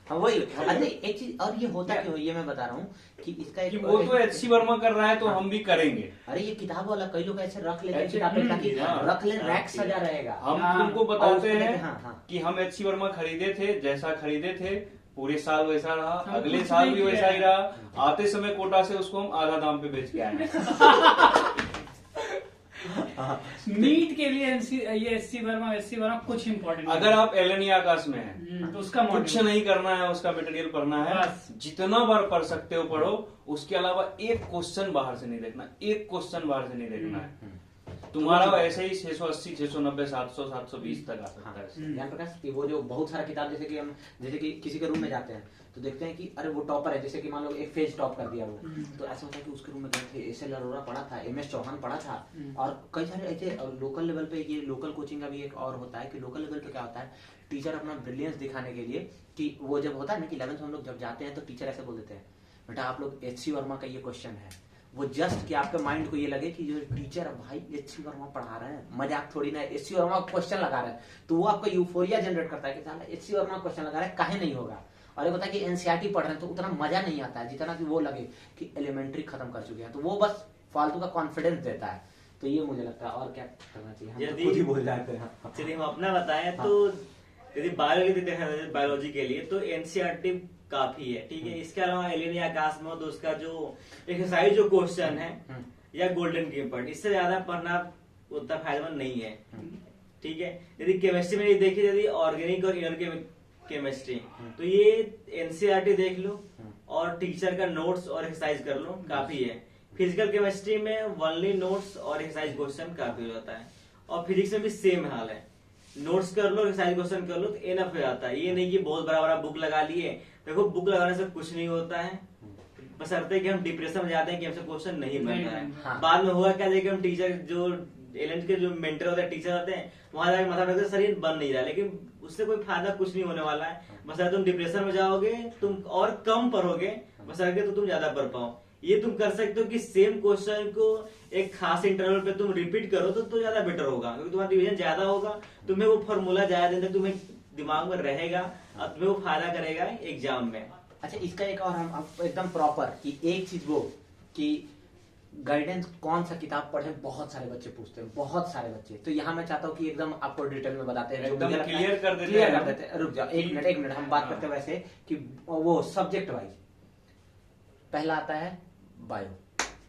हाँ वही। अरे एक चीज और, ये होता क्यों, ये मैं बता रहा हूँ कि इसका कि एक वो तो एचसी वर्मा कर रहा है तो हम भी करेंगे। अरे ये किताब वाला कई लोग ऐसे रख लेते हैं ऐसे- किताब पे, ताकि हाँ। रख ले, रैक सजा रहेगा। हम हाँ। तुमको और बताते उसको लेके- हैं हाँ, हाँ। कि हम एचसी वर्मा खरीदे थे, जैसा खरीदे थे पूरे साल वैसा रहा, हम अगले कुछ साल नहीं भी किया वैसा ही है। रहा। आते समय कोटा से उसको हम आधा दाम पे बेच के आए हैं। नीट के लिए ये एससी वर्मा कुछ इम्पोर्टेंट अगर आप एलएनई आकाश में हैं, तो उसका कुछ मॉडल नहीं करना है, उसका मटेरियल पढ़ना है, बस। जितना बार पढ़ सकते हो पढ़ो। उसके अलावा एक क्वेश्चन बाहर से नहीं देखना, एक क्वेश्चन बाहर से नहीं देखना है। तुम्हारा ऐसे ही 680, 690, 700, 720 तक आ सकता है। ज्ञान प्रकाश कि वो जो बहुत सारा किताब, जैसे कि हम जैसे कि किसी के रूम में जाते हैं तो देखते हैं कि अरे वो टॉपर है, जैसे कि मान लो एक फेज टॉप कर दिया वो, तो ऐसा होता है कि उसके रूम में गए थे, एस.एल. अरोड़ा पढ़ा था, MS चौहान पढ़ा था, और कई सारे ऐसे लोकल लेवल पे, ये लोकल कोचिंग का भी एक और होता है कि लोकल लेवल पे क्या होता है, टीचर अपना ब्रिलियंस दिखाने के लिए, कि वो जब होता है ना कि 11th में हम लोग जब जाते हैं तो टीचर ऐसे बोल देते हैं, बेटा आप लोग एच.सी. वर्मा का ये क्वेश्चन है, वो जस्ट कि आपके माइंड को ये लगे कि जो टीचर भाई एच.सी. वर्मा पढ़ा रहे हैं, मजाक थोड़ी ना, एच.सी. वर्मा क्वेश्चन लगा रहे हैं, तो वो आपका यूफोरिया जनरेट करता है कि साला एच.सी. वर्मा क्वेश्चन लगा रहा है, काहे नहीं होगा। और ये होता है कि एनसीईआरटी पढ़ रहे हैं तो उतना मजा नहीं आता है जितना कि वो लगे कि एलिमेंट्री खत्म कर चुके हैं, तो वो बस फालतू का कॉन्फिडेंस देता है तो ये मुझे लगता है, और क्या करना चाहिए, हम तो यदि- खुद ही भूल जाते हैं। चलिए हम अपना बताएं तो यदि बायोलॉजी के लिए तो एनसीईआरटी काफी है, ठीक है। इसके अलावा एलियन या आकाश में हो तो उसका जो एक्सरसाइज जो क्वेश्चन है या गोल्डन की पार्ट, इससे ज्यादा पढ़ना उतना फायदेमंद नहीं है, ठीक है। यदि केमिस्ट्री में देखिए, यदि ऑर्गेनिक और इनऑर्गेनिक केमिस्ट्री, तो ये एनसीईआरटी देख लो और टीचर का नोट्स और एक्सरसाइज कर लो, काफी है। फिजिकल केमिस्ट्री में ओनली नोट्स और एक्सरसाइज क्वेश्चन काफी हो जाता है, और फिजिक्स में भी सेम हाल है, नोट्स कर लो, एक्सरसाइज क्वेश्चन कर लो तो एनफ हो जाता है। ये नहीं कि बहुत बड़ा बड़ा बुक लगा लिए, देखो बुक लगाने से कुछ नहीं होता है, बशर्ते कि हम डिप्रेशन में जाते हैं कि हमसे क्वेश्चन नहीं बनता है। हाँ। बाद में हुआ क्या, देखिए हम टीचर जो एलेंट के जो मेंटर होते हैं, टीचर होते हैं, वहां जाके माथा रखते शरीर बन नहीं रहा, लेकिन उससे कोई फायदा कुछ नहीं होने वाला है। बस तुम डिप्रेशन में जाओगे, तुम और कम पढ़ोगे, बस तो तुम ज्यादा पढ़ पाओ। ये तुम कर सकते हो कि सेम क्वेश्चन को एक खास इंटरवल पे तुम रिपीट करो तो ज्यादा बेटर होगा, क्योंकि तुम्हारा रिवीजन ज्यादा होगा, तुम्हें वो फॉर्मूला ज्यादा दिन तक तुम्हें दिमाग में रहेगा और तुम्हें वो फायदा करेगा एग्जाम में। अच्छा, इसका एक और हम एकदम प्रॉपर कि एक चीज वो कि गाइडेंस कौन सा किताब पढ़े, बहुत सारे बच्चे पूछते हैं, बहुत सारे बच्चे। तो यहाँ मैं चाहता हूँ कि एकदम आपको डिटेल में बताते हैं, जो एकदम मुझे लगता है- clear कर देते clear हैं कर देते हैं। रुक जाओ एक मिनट हम बात करते हैं वैसे कि वो सब्जेक्ट वाइज। पहला आता है बायो,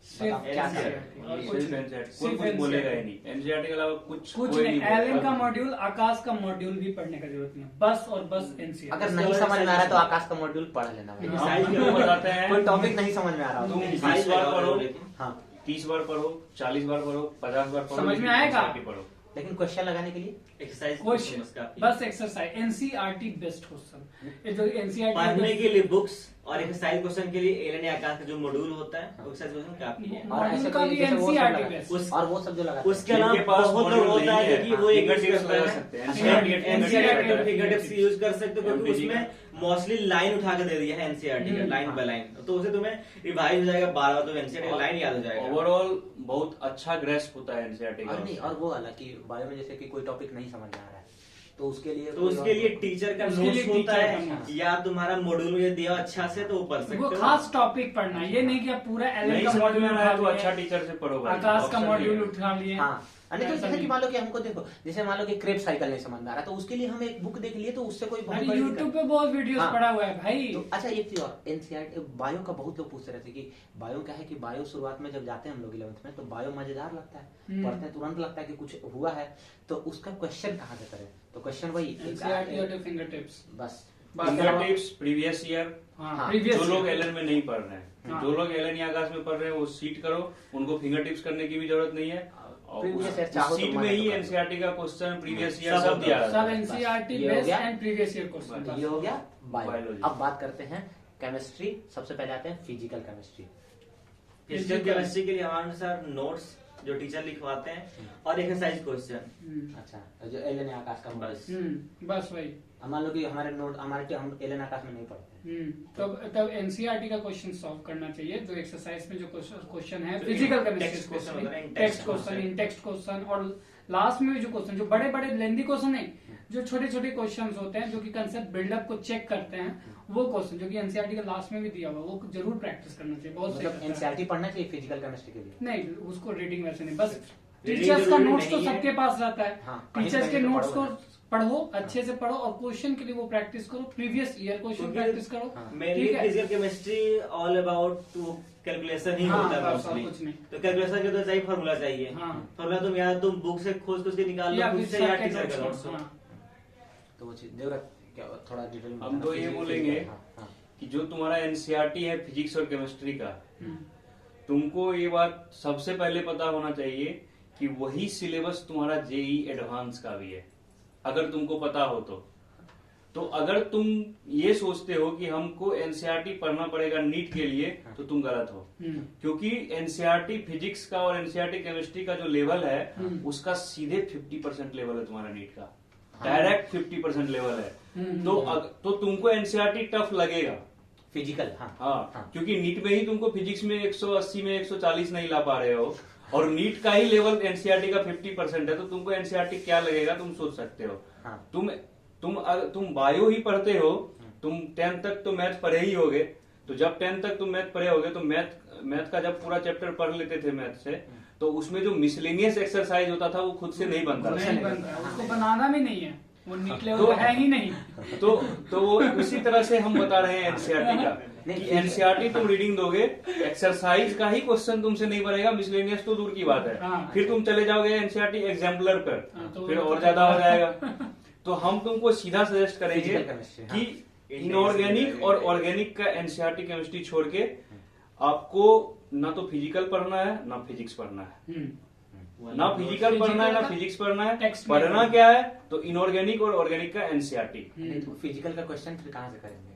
सिर्फ बताओ क्या NCERT। करें? और सिर्फ NCERT, कोई सिर्फ कुछ बोलेगा ही NCERT। नहीं, एनसीईआरटी के अलावा कुछ कुछ कोई नहीं, बोलेगा। एलन का मॉड्यूल, आकाश का मॉड्यूल भी पढ़ने का जरूरत नहीं, बस और बस एनसीईआरटी। अगर नहीं समझ में आ रहा है तो आकाश का मॉड्यूल पढ़ लेना भाई। हाँ। हम तुमको बताते हैं, कोई टॉपिक नहीं समझ में आ रहा हो तुम तो। 20 बार पढ़ो, हाँ, 30 बार पढ़ो, 40 बार पढ़ो, 50 बार पढ़ो, समझ में लेकिन आएगा। NCERT पढ़ो। लेकिन क्वेश्चन लगाने के लिए एक्सरसाइज क्वेश्चन काफी। बस एक्सरसाइज, एनसीईआरटी बेस्ट क्वेश्चन। ये जो पढ़ने एनसीईआरटी के लिए बुक्स और एक्सरसाइज क्वेश्चन के लिए एलन या आकाश का जो मॉड्यूल होता है, एक्सरसाइज क्वेश्चन काफी है। और ऐसे मॉड्यूल का कोई भी जैसे वो सब एनसीईआरटी लगा- बेस्ट। और वो सब जो लगा उसके अलावा जिनके पास बहुत लोग मॉड्यूल होता नहीं है है, कि वो एक fingertips यूज लगा करते सकते हैं, हैं, NCERT फिंगरटिप्स यूज कर सकते हो, क्योंकि MPG उसमें मोस्टली लाइन उठा के दे दिया है एनसीईआरटी का, लाइन बाय लाइन, तो उसे तुम्हें रिवाइज हो जाएगा बार बार, तो एनसीईआरटी का लाइन याद हो जाएगा। ओवरऑल बहुत अच्छा ग्रेस्प होता है एनसीईआरटी का। और नहीं, और वो वाला कि बायो में जैसे कि कोई टॉपिक नहीं समझ में आ रहा है तो उसके लिए तो उसके लिए टीचर का उसके नोट्स लिए होता टीचर का है, notes। या तुम्हारा मॉड्यूल में दिया अच्छा से तो वो पढ़ सकते वो हो। खास टॉपिक पढ़ना है, ये नहीं कि आप पूरा एलन नहीं का समझ में मॉड्यूल आ रहा है तो उठा अच्छा लिए, टीचर से पढ़ो भाई, आकाश का option मॉड्यूल नहीं है। उठा लिए। हाँ, नहीं तो ऐसा जैसे कि नहीं। मान लो कि हमको देखो, जैसे मान लो कि क्रेप साइकिल नहीं समझ में आ रहा तो उसके लिए हम एक बुक देख लिए तो उससे कोई बहुत अरे बड़ी यूट्यूब दिक्कत- पे बहुत वीडियोस हाँ। पड़ा हुआ है भाई। तो अच्छा एक चीज और, एनसीईआरटी बायो का बहुत लोग पूछते रहते हैं कि बायो क्या है, कि बायो शुरुआत में जब जाते हैं हम लोग 11th में तो बायो मजेदार लगता है, पढ़ते हैं तुरंत लगता है कि कुछ हुआ है, तो उसका क्वेश्चन कहाँ से करें, तो क्वेश्चन वही एनसीईआरटी और फिंगर टिप्स। बस फिंगरटिप्स, प्रीवियस ईयर, हाँ, प्रीवियस जो लोग एलन में नहीं पढ़ रहे हैं, हाँ। जो लोग एलन या आकाश में पढ़ रहे हैं वो सीट करो, उनको फिंगर टिप्स करने की भी जरूरत नहीं है। और Previous year उस चाहो तो सीट में माने ही तो कर लो। एनसीईआरटी का क्वेश्चन, प्रीवियस ईयर सब सब दिया रहता सब है। एनसीईआरटी ये हो बेस्ड गया। And previous year question. ये हो गया बायो। Biology। अब बात करते हैं केमिस्ट्री, सबसे पहले आते हैं फिजिकल केमिस्ट्री। फिजिकल केमिस्ट्री के लिए हमारे अनुसार नोट्स जो टीचर लिखवाते हैं और एक्सरसाइज क्वेश्चन। अच्छा, जो एलन आकाश का बस। बस वही। अब मान लो कि हमारे नोट हमारे हम एलन आकाश में नहीं पढ़ते तब एनसीईआरटी का क्वेश्चन सॉल्व करना चाहिए, जो एक्सरसाइज में जो क्वेश्चन है तो फिजिकल text केमिस्ट्री question होता है, in text text question, question। In text question, और लास्ट में भी जो क्वेश्चन, जो बड़े बड़े लेंदी क्वेश्चन नहीं, जो छोटे छोटे क्वेश्चन होते हैं जो कि कंसेप्ट बिल्डअप को चेक करते हैं, वो क्वेश्चन जो कि एनसीईआरटी के लास्ट में भी दिया हुआ, वो जरूर प्रैक्टिस करना चाहिए। बहुत सही मतलब करता है। एनसीईआरटी पढ़ना चाहिए फिजिकल केमिस्ट्री के लिए। नहीं, उसको रीडिंग वैसे नहीं, बस Reading टीचर्स का जरूरी नोट्स तो नहीं है। सबके पास रहता है। हाँ, कहीं टीचर्स ना के कहीं तो नोट्स को पढ़ो पढ़ो, अच्छे से पढ़ो, और क्वेश्चन के लिए वो प्रैक्टिस करो, प्रीवियस ईयर क्वेश्चन क्योंकि प्रैक्टिस करो। हाँ। मेनली ठीक है। Physical chemistry all about to calculation ही हाँ, होता है बस और मोस्टली। कुछ नहीं। तो कैलकुलेशन के तो चाहिए फॉर्मूला चाहिए। हाँ। फॉर्मूला तुम यार तुम बुक से खोज के निकाल लो, या खुद फिर से या सबके टीचर का नोट्स, नोट्स। हाँ। तो वो चीज देवराज क्या थोड़ा डिटेल में हम तो ये बताना। बोलेंगे हाँ, हाँ। कि जो तुम्हारा एनसीईआरटी है फिजिक्स और केमिस्ट्री का, हम्म। तुमको ये बात सबसे पहले पता होना चाहिए कि वही सिलेबस तुम्हारा जेई एडवांस का भी है, अगर तुमको पता हो तो अगर तुम ये सोचते हो कि हमको एनसीईआरटी पढ़ना पड़ेगा नीट के लिए, तो तुम गलत हो। क्योंकि एनसीईआरटी फिजिक्स का और एनसीईआरटी केमिस्ट्री का जो लेवल है उसका सीधे 50% लेवल है तुम्हारा नीट का, डायरेक्ट 50% लेवल है। तो तुमको एनसीईआरटी टफ लगेगा फिजिकल, हाँ हाँ, क्योंकि नीट में ही तुमको फिजिक्स में 180 में 140 नहीं ला पा रहे हो, और नीट का ही लेवल एनसीईआरटी का 50% है, तो तुमको एनसीईआरटी क्या लगेगा तुम सोच सकते हो। हाँ। तुम बायो ही पढ़ते हो, तुम 10th तक तो मैथ पढ़े ही होगे, तो जब 10th तक तुम मैथ पढ़े होगे तो मैथ का जब पूरा चैप्टर पढ़ लेते थे मैथ से, तो उसमें जो मिसलेनियस एक्सरसाइज होता था वो खुद से नहीं बनता था। नहीं बनता है, उसको बनाना भी नहीं है, वो नीट लेवल का है ही नहीं। तो वो इसी तरह से हम बता रहे हैं एनसीईआरटी का, कि एनसीईआरटी तुम रीडिंग दोगे, एक्सरसाइज का ही क्वेश्चन तुमसे नहीं बनेगा, मिसलेनियस तो दूर की बात है। हाँ। फिर तुम चले जाओगे एनसीईआरटी एग्जाम्पलर पर, हाँ, तो फिर और ज्यादा हो जाएगा। तो हम तुमको सीधा सजेस्ट करेंगे Physical chemistry, हाँ। कि इनऑर्गेनिक और ऑर्गेनिक का एनसीईआरटी केमिस्ट्री छोड़ के आपको ना तो फिजिकल पढ़ना है ना फिजिक्स पढ़ना है, ना फिजिकल पढ़ना है ना फिजिक्स पढ़ना है। टेक्स्ट में पढ़ना क्या है तो इनऑर्गेनिक और ऑर्गेनिक का एनसीईआरटी। नहीं तो फिजिकल का क्वेश्चन फिर कहाँ से करेंगे?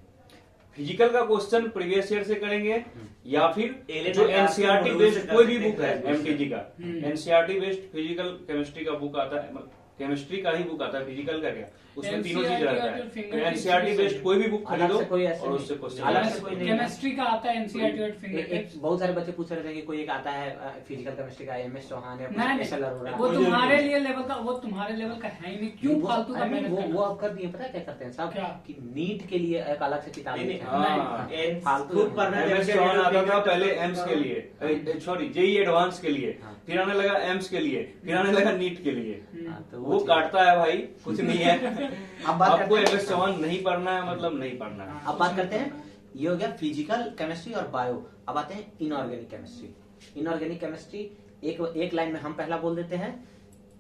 फिजिकल का क्वेश्चन प्रीवियस ईयर से करेंगे या फिर A-level जो का एनसीईआरटी module बेस्ड से कर कोई भी सकते बुक है हैं। एमटीजी का, एनसीईआरटी बेस्ड फिजिकल केमिस्ट्री का बुक आता है, केमिस्ट्री का ही बुक आता है, फिजिकल का क्या, उसमें तीनों चीज NCERT रहता और है। fingertips एनसीईआरटी भी बेस्ड सही। कोई भी बुक अलग खरीदो से कोई ऐसे और नहीं। उससे क्वेश्चन अलग से कोई नहीं है। केमिस्ट्री का आता है एनसीईआरटी और एक फिंगरटिप्स। बहुत सारे बच्चे पूछ रहे थे कि कोई एक आता है फिजिकल केमिस्ट्री का एमएस चौहान या नहीं एसएल अरोड़ा। नहीं, वो तुम्हारे लिए लेवल का, वो तुम्हारे लेवल का है ही नहीं, क्यों फालतू का अरे मेहनत वो करना? अब कर दिए, पता है क्या करते हैं सब क्या? कि नीट के लिए एक अलग से किताब नहीं, लिखते नहीं, हैं। हाँ। फालतू खूब पढ़ना है। एमएस चौहान आता था पहले एम्स के लिए, सॉरी जेई एडवांस के लिए, हाँ। फिर आने लगा एम्स के लिए, फिर आने लगा नीट के लिए। हाँ, तो वो चीज़- काटता है भाई, कुछ नहीं है। अब बात आपको करते हैं- एमएस चौहान नहीं पढ़ना है मतलब नहीं पढ़ना है। अब बात करते हैं, ये हो गया फिजिकल केमिस्ट्री और बायो। अब आते हैं इनऑर्गेनिक केमिस्ट्री। इनऑर्गेनिक केमिस्ट्री एक लाइन में हम पहला बोल देते हैं,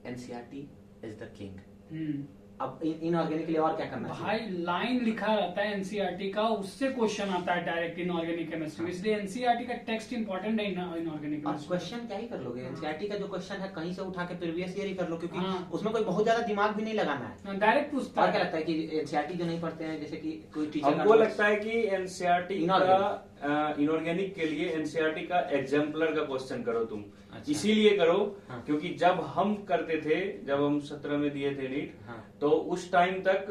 एनसीईआरटी इज द किंग। अब इनऑर्गेनिक के लिए और क्या करना भाई चाहिए? लाइन लिखा रहता है एनसीईआरटी का, उससे क्वेश्चन आता है डायरेक्ट इनऑर्गेनिक केमिस्ट्री, इसलिए एनसीईआरटी का टेक्स्ट इंपॉर्टेंट है इनऑर्गेनिक और केमिस्ट्री। क्वेश्चन क्या ही कर लोगे, एनसीईआरटी का जो क्वेश्चन है कहीं से उठा के प्रीवियस ईयर ही कर लो, क्योंकि हाँ। उसमें कोई बहुत ज्यादा दिमाग भी नहीं लगाना है। डायरेक्ट पूछता और क्या है। लगता है कि एनसीईआरटी जो नहीं पढ़ते हैं, जैसे कि कोई टीचर हमको लगता है कि एनसीईआरटी Inorganic। का इनऑर्गेनिक के लिए एनसीईआरटी का एग्जाम्पलर का क्वेश्चन करो तुम। अच्छा। इसीलिए करो हाँ। क्योंकि जब हम करते थे, जब हम 17 में दिए थे नीट, हाँ। तो उस टाइम तक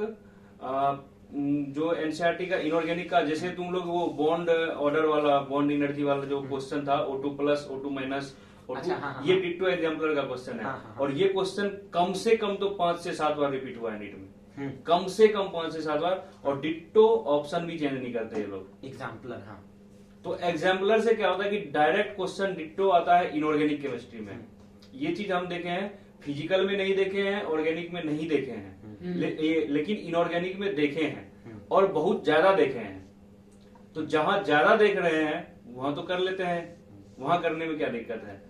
जो एनसीईआरटी का इनऑर्गेनिक का, जैसे तुम लोग वो बॉन्ड ऑर्डर वाला, बॉन्ड एनर्जी वाला जो क्वेश्चन था, O2 प्लस O2 माइनस अच्छा, हाँ, हाँ, ये हाँ। डिट्टो एग्जाम्पलर का क्वेश्चन है। हाँ, हाँ, हाँ। और ये क्वेश्चन कम से कम तो 5 से 7 बार रिपीट हुआ है नीट में, हम्म। कम से कम 5 से 7 बार। और डिट्टो ऑप्शन भी चेंज नहीं करते ये लोग। एग्जाम्पलर, हाँ। तो एग्जाम्पलर से क्या होता है कि डायरेक्ट क्वेश्चन डिट्टो आता है इनऑर्गेनिक केमिस्ट्री में। ये चीज हम देखे हैं, फिजिकल में नहीं देखे हैं, ऑर्गेनिक में नहीं देखे हैं, लेकिन इनऑर्गेनिक में देखे हैं और बहुत ज्यादा देखे हैं। तो जहां ज्यादा देख रहे हैं वहां तो कर लेते हैं, वहां करने में क्या दिक्कत है।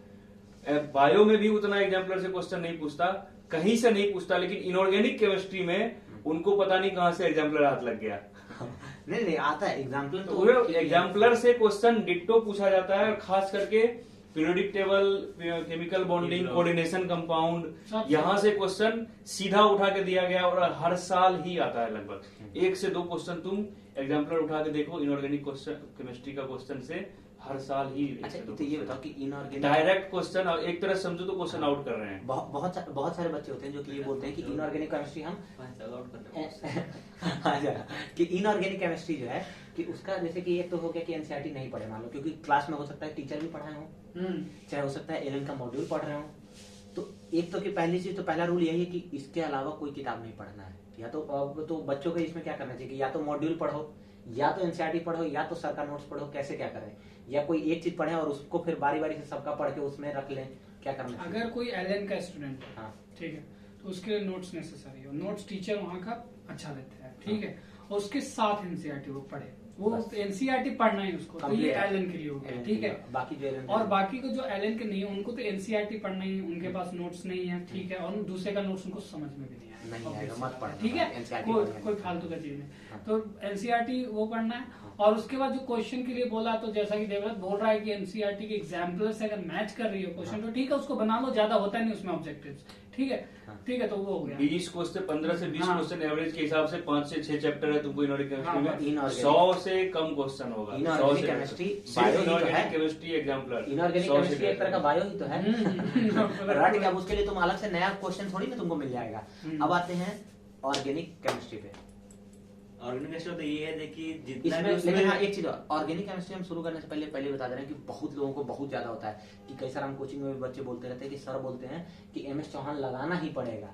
बायो में भी उतना एग्जाम्पलर से क्वेश्चन नहीं पूछता, कहीं से नहीं पूछता, लेकिन इनऑर्गेनिक केमिस्ट्री में उनको पता नहीं कहां से एग्जाम्पलर हाथ लग गया। नहीं नहीं, आता है एग्जाम्पलर तो वो एग्जाम्पलर से क्वेश्चन डिट्टो पूछा जाता है, और खास करके periodic table, chemical bonding, coordination compound, यहाँ से क्वेश्चन सीधा उठा के दिया गया और हर साल ही आता है लगभग। 1 से 2 क्वेश्चन तुम एग्जाम्पलर उठा के देखो इनऑर्गेनिक क्वेश्चन केमिस्ट्री का क्वेश्चन से, हर साल ही एक अच्छा, से दो तो ये question। बताओ कि इनऑर्गेनिक डायरेक्ट क्वेश्चन एक तरह से समझो तो क्वेश्चन आउट कर रहे हैं। बहुत सारे बच्चे होते हैं जो कि ये बोलते हैं कि इनऑर्गेनिक केमिस्ट्री हम कि इनऑर्गेनिक केमिस्ट्री जो है कि उसका, जैसे कि एक तो हो गया कि एनसीईआरटी नहीं पढ़े मान लो, क्योंकि क्लास में हो सकता है टीचर भी पढ़ाए हो, चाहे हो सकता है एलन का मॉड्यूल पढ़ रहे हो। तो एक तो कि पहली चीज तो पहला रूल यही है कि इसके अलावा कोई किताब नहीं पढ़ना है। या तो अब तो बच्चों को इसमें क्या करना चाहिए कि या तो मॉड्यूल पढ़ो, या तो एनसीईआरटी पढ़ो, या तो सर का नोट्स पढ़ो, कैसे क्या करें, या कोई एक चीज पढ़े और उसको फिर बारी बारी से सबका पढ़ के उसमें रख लें, क्या करना चाहिए? अगर कोई एलएन का स्टूडेंट है, हाँ। ठीक है, तो उसके लिए नोट्स नेसेसरी हो, नोट्स टीचर वहाँ का अच्छा देता है, ठीक है, और उसके साथ एनसीईआरटी वो पढ़े, वो बस। एनसीईआरटी पढ़ना है उसको, तो ये Complete है। एलएन के लिए हो गया, LN ठीक है। बाकी जो LN और बाकी को जो एलएन के नहीं है उनको तो एनसीईआरटी पढ़ना ही है, उनके पास नोट्स नहीं है, ठीक है, और दूसरे का नोट्स उनको समझ में भी नहीं आएगा, नहीं आएगा, obviously, मत पढ़ना, ठीक है, NCERT कोई पढ़ना है। कोई फालतू का चीज नहीं। हाँ। तो एनसीईआरटी वो पढ़ना है, और उसके बाद जो क्वेश्चन के लिए बोला, तो जैसा कि देवव्रत बोल रहा है कि एनसीईआरटी के एग्जाम्पलर से अगर मैच कर रही हो क्वेश्चन, तो ठीक है, उसको बना लो, ज्यादा होता नहीं उसमें ऑब्जेक्टिव्स, ठीक है, ठीक है, तो वो हो गया। 20 क्वेश्चन, 15 से 20 हाँ। क्वेश्चन एवरेज के हिसाब से 5 से 6 चैप्टर है तुमको इनऑर्गेनिक केमिस्ट्री हाँ, में, inorganic। 100 से कम क्वेश्चन होगा। Inorganic chemistry, bio ही तो है। केमिस्ट्री एग्जाम्पलर इनऑर्गेनिक केमिस्ट्री एक तरह का बायो ही तो है। रट के अब उसके लिए तुम अलग से नया क्वेश्चन थोड़ी ना तुमको मिल जाएगा। अब आते हैं ऑर्गेनिक केमिस्ट्री पे। ऑर्गेनिक केमिस्ट्री तो ये है देखिए जितना इसमें भी लेकिन हाँ एक चीज और, ऑर्गेनिक केमिस्ट्री हम शुरू करने से पहले बता दे रहे हैं कि बहुत लोगों को बहुत ज्यादा होता है कि कई सारे हम कोचिंग में भी बच्चे बोलते रहते हैं कि सर बोलते हैं कि एमएस चौहान लगाना ही पड़ेगा।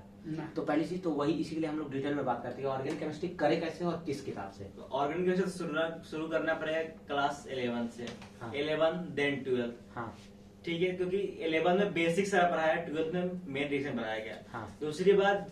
तो पहली चीज तो वही, इसी के लिए हम लोग डिटेल में बात करते हैं ऑर्गेनिक केमिस्ट्री करे कैसे और किस किताब से। ऑर्गेनिक केमिस्ट्री शुरू करना पड़ेगा क्लास 11 से, हाँ। 11 देन 12, हाँ, ठीक है, क्योंकि 11 में बेसिक सारा पढ़ाया, 12 में मेन रिएक्शन पढ़ाया गया। हाँ। दूसरी बात,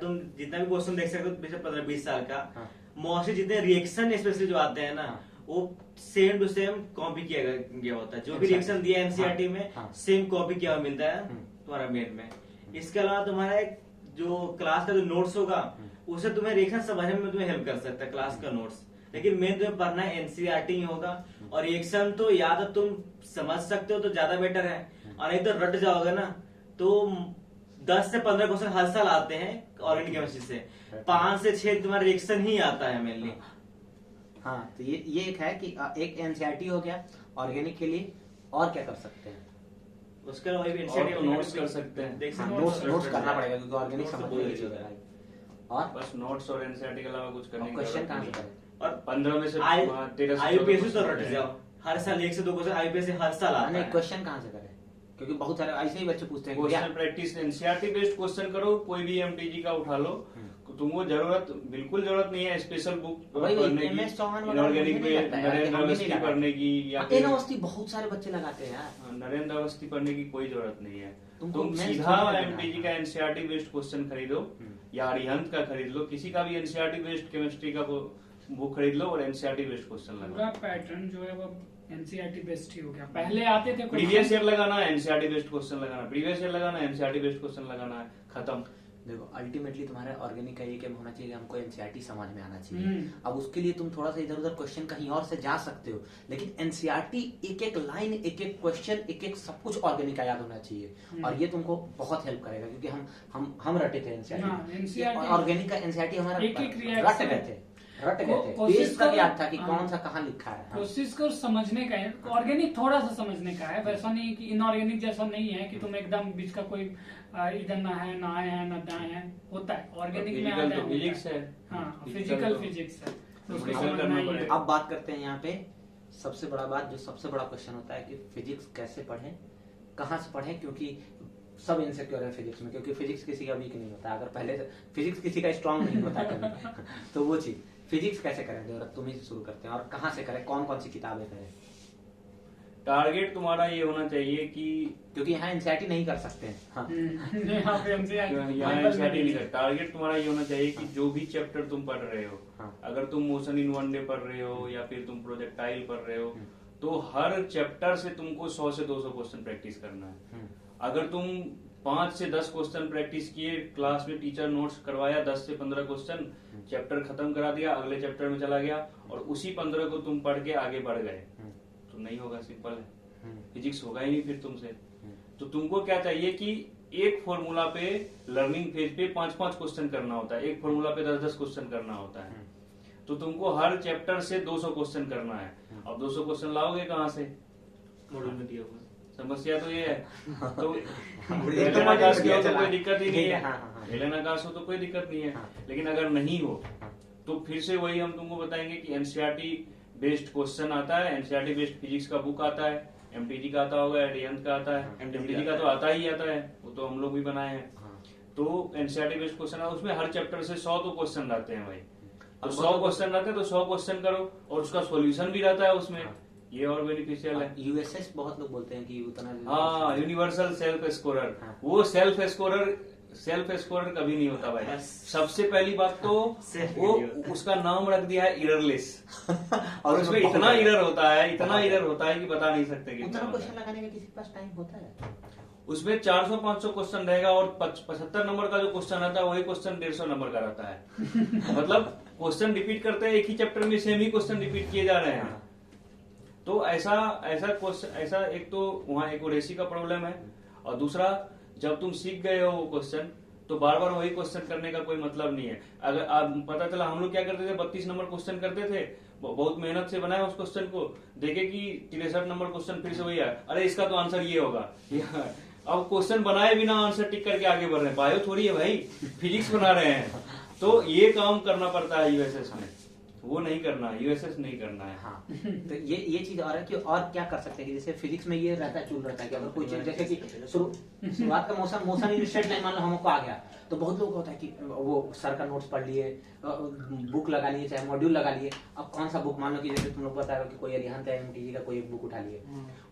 तुम जितना भी क्वेश्चन देख सकते हो पिछले 15-20 साल का, हाँ। मोस्टली जितने रिएक्शन स्पेशली जो आते हैं ना, हाँ। वो सेम टू सेम कॉपी किया गया होता है। जो भी अच्छा। रिएक्शन दिया एनसीईआरटी में, हाँ। सेम कॉपी किया हुआ मिलता है तुम्हारा मेन में। इसके अलावा तुम्हारा एक जो क्लास का जो नोट्स होगा, उसे तुम्हें रिएक्शन समझने में तुम्हें हेल्प कर सकता है क्लास का नोट्स, लेकिन मेन तुम्हें पढ़ना है एनसीईआरटी ही होगा। और रिएक्शन तो या तो तुम समझ सकते हो तो ज्यादा बेटर है, और नहीं तो रट जाओगे ना तो 10 से 15 क्वेश्चन हर साल आते हैं ऑर्गेनिक केमिस्ट्री से, 5 से 6 तुम्हारा रिएक्शन ही आता है मेनली। हाँ, तो ये एक है कि एक एनसीईआरटी हो गया ऑर्गेनिक के लिए, और क्या कर सकते हैं? उसके अलावा भी और एनसीईआरटी तो नोट्स कर सकते हैं। देख हाँ, सकते हो। नोट्स करना पड़ेगा क्योंकि ऑर्गेनिक नोट्स तो समझने बहुत के अच्छी लिए है। और बस नोट्स और एनसीईआरटी के अलावा कुछ करने की क्वेश्चन जरूरत कहाँ नहीं से है। करें? और 15 में से 13 से आईयूपीएससी तो 14 रट जाओ, हर साल 1 से 2 क्वेश्चन आईयूपीएससी हर साल आता नहीं, है। क्वेश्चन कहाँ से करें? क्योंकि बहुत सारे ऐसे ही बच्चे पूछते हैं कि question practice NCERT based question करो, कोई भी एमटीजी का उठा लो, तुमको बिल्कुल जरूरत नहीं है स्पेशल बुक वही पढ़ने MS की, चौहान वगैरह इनऑर्गेनिक मुझे नहीं में लगता है, नरेंद्र हमें नहीं अवस्थी लगा। पढ़ने की या हाँ, फिर यूनिवर्सिटी बहुत सारे बच्चे लगाते हैं यार। नरेंद्र अवस्थी पढ़ने की कोई जरूरत नहीं है। तुमको तुम mains सीधा थोड़ी करना एमटीजी है। का एनसीईआरटी बेस्ड क्वेश्चन खरीदो या अरिहंत का खरीद लो, किसी का भी एनसीईआरटी बेस्ड केमिस्ट्री का बुक खरीद लो और एनसीईआरटी बेस्ड क्वेश्चन पूरा लगाओ। पैटर्न जो है वो एनसीईआरटी बेस्ड ही हो गया। पहले आते थे प्रीवियस ईयर लगाना है, एनसीईआरटी बेस्ड क्वेश्चन लगाना, प्रीवियस ईयर लगाना है, एनसीईआरटी बेस्ड क्वेश्चन लगाना है, खत्म। देखो अल्टीमेटली तुम्हारा ऑर्गेनिक का ये क्या होना चाहिए, हमको एनसीईआरटी समझ में आना चाहिए। अब उसके लिए तुम थोड़ा सा इधर उधर क्वेश्चन कहीं और से जा सकते हो, लेकिन एनसीईआरटी एक एक लाइन, एक एक क्वेश्चन, एक एक सब कुछ ऑर्गेनिक का याद होना चाहिए। और ये तुमको बहुत हेल्प करेगा क्योंकि हम रटे थे एनसीईआरटी, NCERT ऑर्गेनिक का एनसीईआरटी हमारा एक-एक रट reaction- गए थे, रट गए थे। कोशिश पेज तक करो- याद था कि हाँ। कौन सा कहाँ लिखा है। हाँ। कोशिश कर समझने का है। ऑर्गेनिक थोड़ा सा समझने का है, वैसा नहीं कि इनऑर्गेनिक जैसा नहीं है कि तुम एकदम बीच का कोई इधर ना है ना आए हैं ना दाएं हैं, होता है ऑर्गेनिक में फिजिकल आता तो है। फिजिक्स है। हाँ, Physical फिजिकल तो- फिजिक्स है, तो उसको Physical समझना करना ही है। पड़ेगा। अब बात करते हैं यहाँ पे सबसे बड़ा बात, जो सबसे बड़ा क्वेश्चन होता है कि फिजिक्स कैसे पढ़ें, कहाँ से पढ़ें, क्योंकि सब इनसिक्योर है फिजिक्स में, क्योंकि फिजिक्स किसी का वीक नहीं होता। अगर पहले से फिजिक्स किसी का स्ट्रांग नहीं होता कभी तो वो चीज फिजिक्स कैसे करें देवरत, तुम ही से शुरू करते हैं, और कहाँ से करें, कौन कौन सी किताबें करें? टारगेट तुम्हारा ये होना चाहिए कि क्योंकि यहाँ एनसीईआरटी नहीं कर सकते हैं। हाँ। यहाँ पे NCERT यहाँ एनसीईआरटी नहीं कर, टारगेट तुम्हारा ये होना चाहिए कि जो भी चैप्टर तुम पढ़ रहे हो, हाँ। अगर तुम मोशन इन वन डे पढ़ रहे हो या फिर तुम प्रोजेक्टाइल पढ़ रहे हो, तो हर चैप्टर से तुमको 100 से 200 क्वेश्चन प्रैक्टिस करना है। अगर तुम 5 से 10 क्वेश्चन प्रैक्टिस किए, क्लास में टीचर नोट्स करवाया 10 से 15 क्वेश्चन, चैप्टर खत्म करा दिया, अगले चैप्टर में चला गया और उसी 15 को तुम पढ़ के आगे बढ़ गए, तो नहीं होगा, सिंपल है। फिजिक्स होगा ही नहीं फिर तुमसे। तो तुमको क्या चाहिए कि एक फॉर्मूला पे लर्निंग फेज पे 5-5 क्वेश्चन करना होता है, एक फॉर्मूला पे 10-10 क्वेश्चन करना होता है। तो तुमको हर चैप्टर से 200 क्वेश्चन करना है। अब 200 क्वेश्चन लाओगे कहाँ से? मॉड्यूल में दिया हुआ है। समस्या तो ये है। तो एक तो हेलेन आकाश की हो तो चला। कोई दिक्कत ही नहीं ठीक है, है, हाँ, हाँ, हाँ। हेलेन आकाश हो तो कोई दिक्कत नहीं है। हाँ। लेकिन अगर नहीं हो तो फिर से वही हम तुमको बताएंगे कि एनसीईआरटी बेस्ड क्वेश्चन आता है, एनसीईआरटी बेस्ड फिजिक्स का बुक आता है, एमटीजी का आता होगा, एडियंत का आता है, एमटीजी का तो आता ही आता है, वो तो हम लोग भी बनाए हैं। तो एनसीईआरटी बेस्ड क्वेश्चन है, उसमें हर चैप्टर से 100 तो क्वेश्चन रहते हैं भाई। तो 100 क्वेश्चन रहते हैं तो 100 क्वेश्चन करो और उसका सॉल्यूशन भी रहता है उसमें, ये और बेनिफिशियल है। यूएसएस बहुत लोग बोलते हैं कि उतना हाँ, यूनिवर्सल सेल्फ स्कोरर। हाँ। वो सेल्फ स्कोरर कभी नहीं होता भाई। बस। सबसे पहली बात तो Self वो नहीं होता। उसका नाम रख दिया है इररलेस और उसमें बहुत इतना है। इरर होता है, इतना इरर होता है कि बता नहीं सकते कितना उतना होता क्वेश्चन है। लगाने में किसी के पास टाइम होता है? उसमें 400-500 क्वेश्चन रहेगा और 75 नंबर का जो क्वेश्चन आता है वही क्वेश्चन 150 नंबर का रहता है। मतलब क्वेश्चन रिपीट करते हैं, एक ही चैप्टर में सेम ही क्वेश्चन रिपीट किए जा रहे हैं। तो ऐसा क्वेश्चन, ऐसा एक तो वहाँ एक्यूरेसी का प्रॉब्लम है, और दूसरा जब तुम सीख गए हो वो क्वेश्चन तो बार बार वही क्वेश्चन करने का कोई मतलब नहीं है। अगर आप पता चला, हम लोग क्या करते थे, 32 नंबर क्वेश्चन करते थे, बहुत मेहनत से बनाया उस क्वेश्चन को, देखे कि 63 नंबर क्वेश्चन फिर से वही है, अरे इसका तो आंसर ये होगा। अब क्वेश्चन बनाए बिना आंसर टिक करके आगे बढ़ रहे हैं, बायो थोड़ी है भाई, फिजिक्स बना रहे हैं। तो ये काम करना पड़ता है यूएसएस में। वो नहीं करना है, यूएसएस नहीं करना है। हाँ, तो ये चीज और है कि और क्या कर सकते हैं कि जैसे फिजिक्स में ये रहता है, चूल रहता है कि अगर कोई चीज जैसे कि शुरुआत का मोशन इलस्ट्रेट लाइन मान लो हमको आ गया, तो बहुत लोग होता है कि वो सर का नोट्स पढ़ लिए, बुक लगा लिए, चाहे मॉड्यूल लगा लिए, अब कौन सा बुक मान लो कि जैसे तुम लोग बता रहे हो कि कोई अरिहंत है एमटीजी का कोई एक बुक उठा लिए,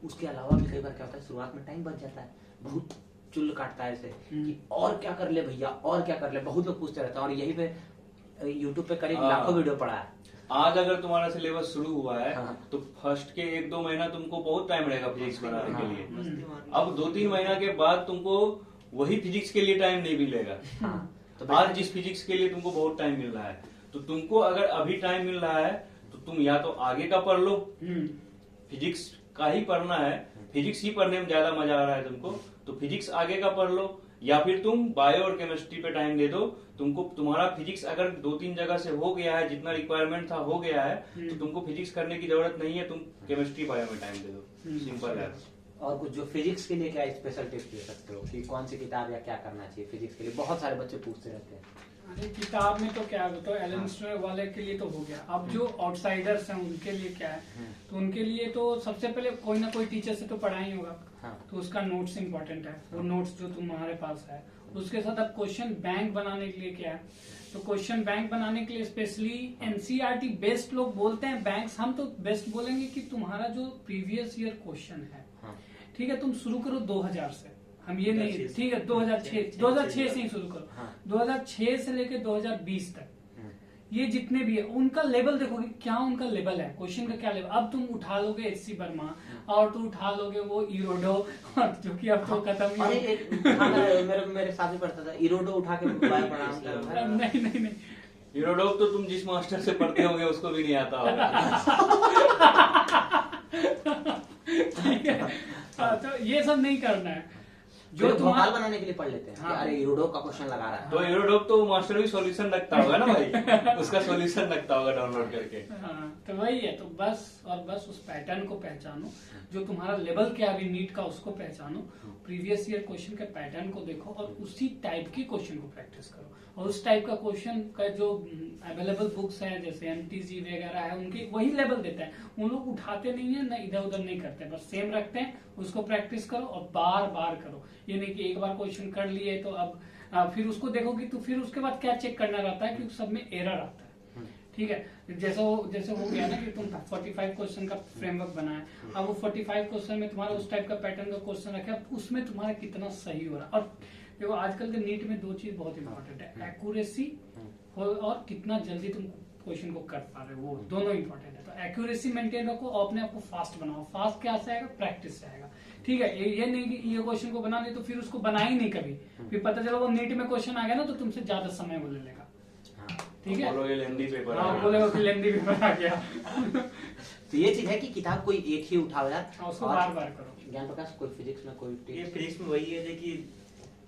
उसके अलावा भी कई बार क्या होता है शुरुआत में टाइम बच जाता है, बहुत चुल काटता है ऐसे कि और क्या कर ले भैया, और क्या कर ले, बहुत लोग पूछते रहते हैं। और यही पे यूट्यूब पे करीब लाखों वीडियो पड़ा है। आज अगर तुम्हारा सिलेबस शुरू हुआ है हाँ। तो फर्स्ट के 1-2 महीना तुमको बहुत टाइम रहेगा फिजिक्स बनाने के लिए। मस्ती मारनी। अब 2-3 महीना के बाद तुमको वही फिजिक्स के लिए टाइम नहीं मिलेगा। तो आज जिस फिजिक्स के लिए तुमको बहुत टाइम मिल रहा है, तो तुमको अगर अभी टाइम मिल रहा है तो तुम या तो आगे का पढ़ लो, फिजिक्स का ही पढ़ना है, फिजिक्स ही पढ़ने में ज्यादा मजा आ रहा है तुमको, तो फिजिक्स आगे का पढ़ लो, या फिर तुम बायो और केमिस्ट्री पे टाइम दे दो। तुमको तुम्हारा फिजिक्स अगर 2-3 जगह से हो गया है, जितना रिक्वायरमेंट था हो गया है, तो तुमको फिजिक्स करने की जरूरत नहीं है, तुम केमिस्ट्री बायो में टाइम दे दो। सिंपल है। और कुछ जो फिजिक्स के लिए क्या स्पेशल टिप्स दे सकते हो कि कौन सी किताब या क्या करना चाहिए फिजिक्स के लिए? बहुत सारे बच्चे पूछते रहते हैं। अरे किताब में तो क्या तो एलन स्टोर वाले के लिए तो हो गया। अब जो आउटसाइडर्स हैं उनके लिए क्या है, तो उनके लिए तो सबसे पहले कोई ना कोई टीचर से तो पढ़ा ही होगा, तो उसका नोट्स इंपॉर्टेंट है। वो नोट्स जो तुम्हारे पास है, उसके साथ अब क्वेश्चन बैंक बनाने के लिए क्या है, तो क्वेश्चन बैंक बनाने के लिए स्पेशली एनसीईआरटी बेस्ट लोग बोलते हैं बैंक्स, हम तो बेस्ट बोलेंगे कि तुम्हारा जो प्रीवियस ईयर क्वेश्चन है, ठीक है, तुम शुरू करो 2000 से, हम ये नहीं, ठीक है 2006 से ही शुरू करो, 2006 से लेके 2020 तक ये जितने भी है उनका लेवल देखोगे, क्या उनका लेवल है, क्वेश्चन का क्या लेवल। अब तुम उठा लोगे एचसी वर्मा और तुम उठा लोगे वो इरोडो, जो कि अब तो खत्म ही मेरे साथ ही पढ़ता था, इरोडो उठा के नहीं यूरोडो तो तुम जिस मास्टर से पढ़ते होगे उसको भी नहीं आता होगा। ठीक है, तो ये सब नहीं करना है। जो भोपाल बनाने के लिए पढ़ लेते हैं कि अरे यूरोडो का क्वेश्चन लगा रहा है, तो यूरोडोक तो मास्टर भी सॉल्यूशन रखता होगा ना भाई, उसका सॉल्यूशन रखता होगा डाउनलोड करके। तो वही है, तो बस उस पैटर्न को पहचानो, जो तुम्हारा लेवल क्या अभी नीट का उसको पहचानो, प्रीवियस ईयर क्वेश्चन के पैटर्न को देखो और उसी टाइप के क्वेश्चन को प्रैक्टिस करो। और उस टाइप का क्वेश्चन का जो अवेलेबल बुक्स हैं जैसे एमटीजी वगैरह है, उनके वही लेवल देते हैं, उन लोग उठाते नहीं है ना इधर उधर नहीं करते, बस सेम रखते हैं, उसको प्रैक्टिस करो और बार बार करो। ये नहीं कि एक बार क्वेश्चन कर लिए तो अब फिर उसको देखोगे तो फिर उसके बाद क्या चेक करना रहता है, क्योंकि सब में एरर आता है। ठीक है, जैसे हो गया ना कि तुम 45 क्वेश्चन का फ्रेमवर्क बनाया, अब वो 45 क्वेश्चन में तुम्हारा उस टाइप का पैटर्न का क्वेश्चन रखा, उसमें तुम्हारा कितना सही हो रहा है। और देखो आजकल के नीट में 2 चीज बहुत इंपॉर्टेंट है, एक्यूरेसी और कितना जल्दी तुम क्वेश्चन को कर पा रहे हो, वो दोनों इंपॉर्टेंट है। तो एक्यूरेसी मेंटेन रखो और अपने आप को फास्ट बनाओ। फास्ट क्या से आएगा? प्रैक्टिस से आएगा। ठीक है, ये नहीं कि ये क्वेश्चन को बना ले तो फिर उसको बना ही नहीं कभी, फिर पता चला वो नीट में क्वेश्चन आ गया ना तो तुमसे ज्यादा समय वो ले लेगा। ठीक है, बोलोगे लेंदी पेपर, बोलेगा कि लेंदी पेपर आ गया। तो ये चीज है कि किताब कोई एक ही उठाओ यार, उसको बार बार करो। ज्ञान प्रकाश कोई फिजिक्स में कोई ये फिजिक्स में वही है कि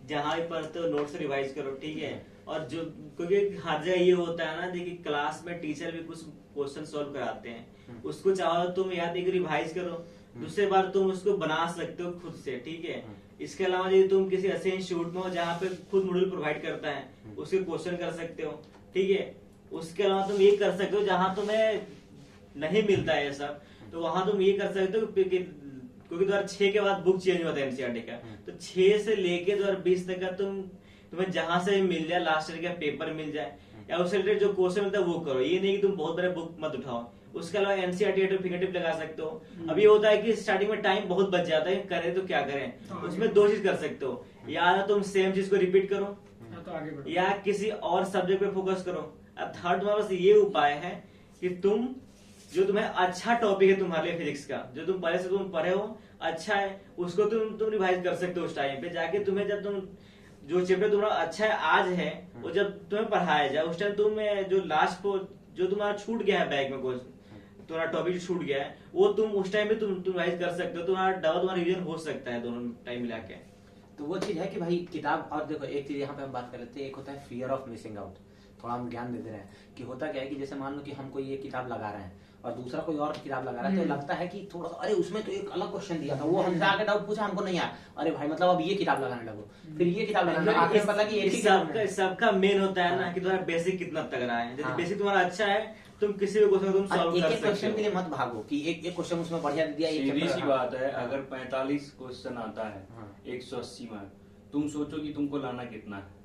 जहाँ भी पढ़ते हो नोट से रिवाइज करो, ठीक है। और जो क्योंकि हर जगह ये होता है ना, देखिए क्लास में टीचर भी कुछ क्वेश्चन सॉल्व कराते हैं, उसको चाहो तुम याद एक रिवाइज करो, दूसरे बार तुम उसको बना सकते हो खुद से, ठीक है। इसके अलावा यदि तुम किसी ऐसे इंस्टीट्यूट में हो जहाँ पे खुद मॉड्यूल प्रोवाइड करता है, उसके क्वेश्चन कर सकते हो, ठीक है। उसके अलावा तुम ये कर सकते हो जहाँ तुम्हें नहीं मिलता है ये सब, तो वहां तुम ये कर सकते हो क्योंकि 2006 के बाद बुक चेंज हुआ था एनसीईआरटी का, तो 6 से लेके 2020 तक का तुम्हें जहां से मिल जाए, लास्ट ईयर का पेपर मिल जाए या उससे रिलेटेड जो क्वेश्चन मिलता है वो करो। ये नहीं कि तुम बहुत बड़े बुक मत उठाओ। उसके अलावा एनसीईआरटी फिंगरटिप लगा सकते हो। अब ये होता है कि स्टार्टिंग में टाइम बहुत बच जाता है, करें तो क्या करें, उसमें 2 चीज कर सकते हो, या तुम सेम चीज को रिपीट करो तो आगे बढ़ो, या किसी और सब्जेक्ट पे फोकस करो। अब थर्ड में बस ये उपाय है कि तुम जो तुम्हें अच्छा टॉपिक है तुम्हारे लिए फिजिक्स का, जो तुम पहले से तुम पढ़े हो अच्छा है, उसको तुम रिवाइज कर सकते हो उस टाइम पे जाके। तुम्हें जब तुम जो चैप्टर तुम्हारा अच्छा है आज है, वो जब तुम्हें पढ़ाया जाए उस टाइम तुम जो लास्ट को जो तुम्हारा छूट गया है बैग में कुछ तुम्हारा टॉपिक छूट गया है, वो तुम उस टाइम पे तुम रिवाइज कर सकते हो, तुम्हारा डबल तुम्हारा रिवीजन हो सकता है दोनों टाइम मिला के। तो वो चीज है कि भाई किताब, और देखो एक चीज यहाँ पे हम बात कर लेते हैं, एक होता है फियर ऑफ मिसिंग आउट, थोड़ा हम ज्ञान देते रहे कि होता क्या है कि जैसे मान लो कि हम कोई ये किताब लगा रहे हैं और दूसरा कोई और किताब लगा रहा है, तो लगता है कि थोड़ा सा अरे उसमें तो एक अलग क्वेश्चन दिया था, वो हमसे आके डाउट पूछा हमको नहीं आया, अरे भाई मतलब अब ये किताब लगाने लगो, फिर ये किताब लगाने लगो, आखिर पता कि एक ही सबका मेन होता है ना कि तुम्हारा बेसिक कितना तगड़ा है। यदि बेसिक तुम्हारा अच्छा है तुम किसी भी क्वेश्चन को तुम सॉल्व एक कर एक सकते क्वेश्चन हो। के लिए मत भागो कि एक क्वेश्चन उसमें बढ़िया दे दिया, एक सीधी चैप्टर- सी बात है, अगर 45 क्वेश्चन आता है हाँ। 180 मार्क, तुम सोचो कि तुमको लाना कितना है।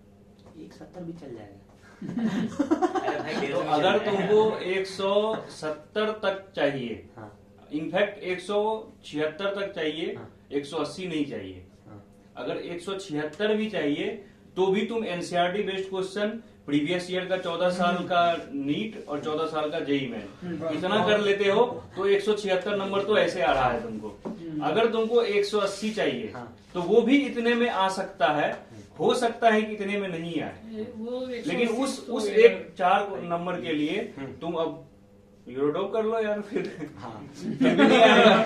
170 भी चल जाएगा। अरे भाई, डेढ़ तो सौ अगर चल तुमको जाएगा। 170 तक चाहिए, हाँ, इनफैक्ट 176 तक चाहिए, हाँ। 180 नहीं चाहिए। हाँ, अगर 176 भी चाहिए तो भी तुम NCERT based question, previous year का 14 साल का नीट और 14 साल का जेई मेन, इतना कर लेते हो तो 176 नंबर तो ऐसे आ रहा है तुमको। अगर तुमको 180 चाहिए हाँ। तो वो भी इतने में आ सकता है, हो सकता है कि इतने में नहीं आए, वो लेकिन 180 उस तो उस यार, एक 4 नंबर के लिए तुम अब यूरोडॉप कर लो यार, फिर हाँ। फिर भी नहीं आएगा।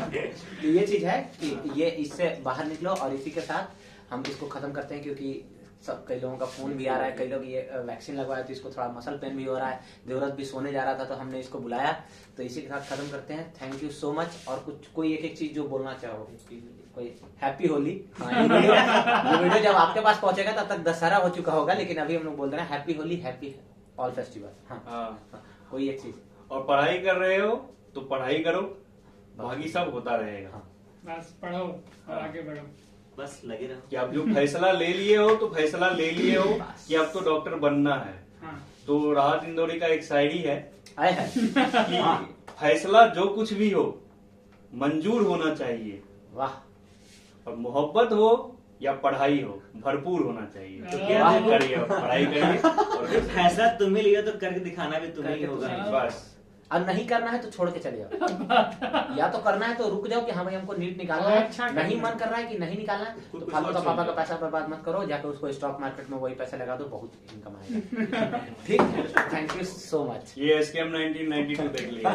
तो ये चीज है कि ये इससे बाहर निकलो, और इसी के साथ हम इसको खत्म करते हैं, क्योंकि सब कई लोगों का फोन भी आ रहा है, कई लोग ये वैक्सीन लगवाया तो इसको थोड़ा मसल पेन भी हो रहा है, देवरत भी सोने जा रहा था तो हमने इसको बुलाया, तो इसी के साथ खत्म करते हैं। Thank you so much. और कुछ कोई एक चीज जो बोलना चाहोगे, कोई हैप्पी होली। हाँ, ये वीडियो जब आपके पास पहुंचेगा तब तक दशहरा हो चुका होगा, लेकिन अभी हम लोग बोल रहे हैं happy Holi, happy all festival. हाँ, हाँ। कोई एक चीज। और पढ़ाई कर रहे हो तो पढ़ाई करो, बाकी सब होता रहेगा। हाँ। बस पढ़ो और आगे बढ़ो। बस लगे रहो। कि आप जो फैसला ले लिए हो तो फैसला ले लिए हो कि अब तो डॉक्टर बनना है। हाँ, तो राहत इंदौरी का एक शायरी है आए है। कि फैसला जो कुछ भी हो मंजूर होना चाहिए, वाह, और मोहब्बत हो या पढ़ाई हो भरपूर होना चाहिए। तो क्या वाह, देखो? करिए अब, पढ़ाई करिए और फैसला तुम्हें लिया तो करके दिखाना भी तुम्हें ही करके होगा। तुम्हें। बस और नहीं करना है तो छोड़ के चले जाओ, या तो करना है तो रुक जाओ कि हाँ भाई हमको नीट निकालना है, अच्छा नहीं करना मन कर रहा है कि नहीं निकालना है तो कुछ फालतू का और पापा चल का पैसा बर्बाद मत करो, जाकर उसको स्टॉक मार्केट में वही पैसा लगा दो, बहुत इनकम आएगा। ठीक है, थैंक यू सो मच। ये एसकेएम 1992 देख लिया।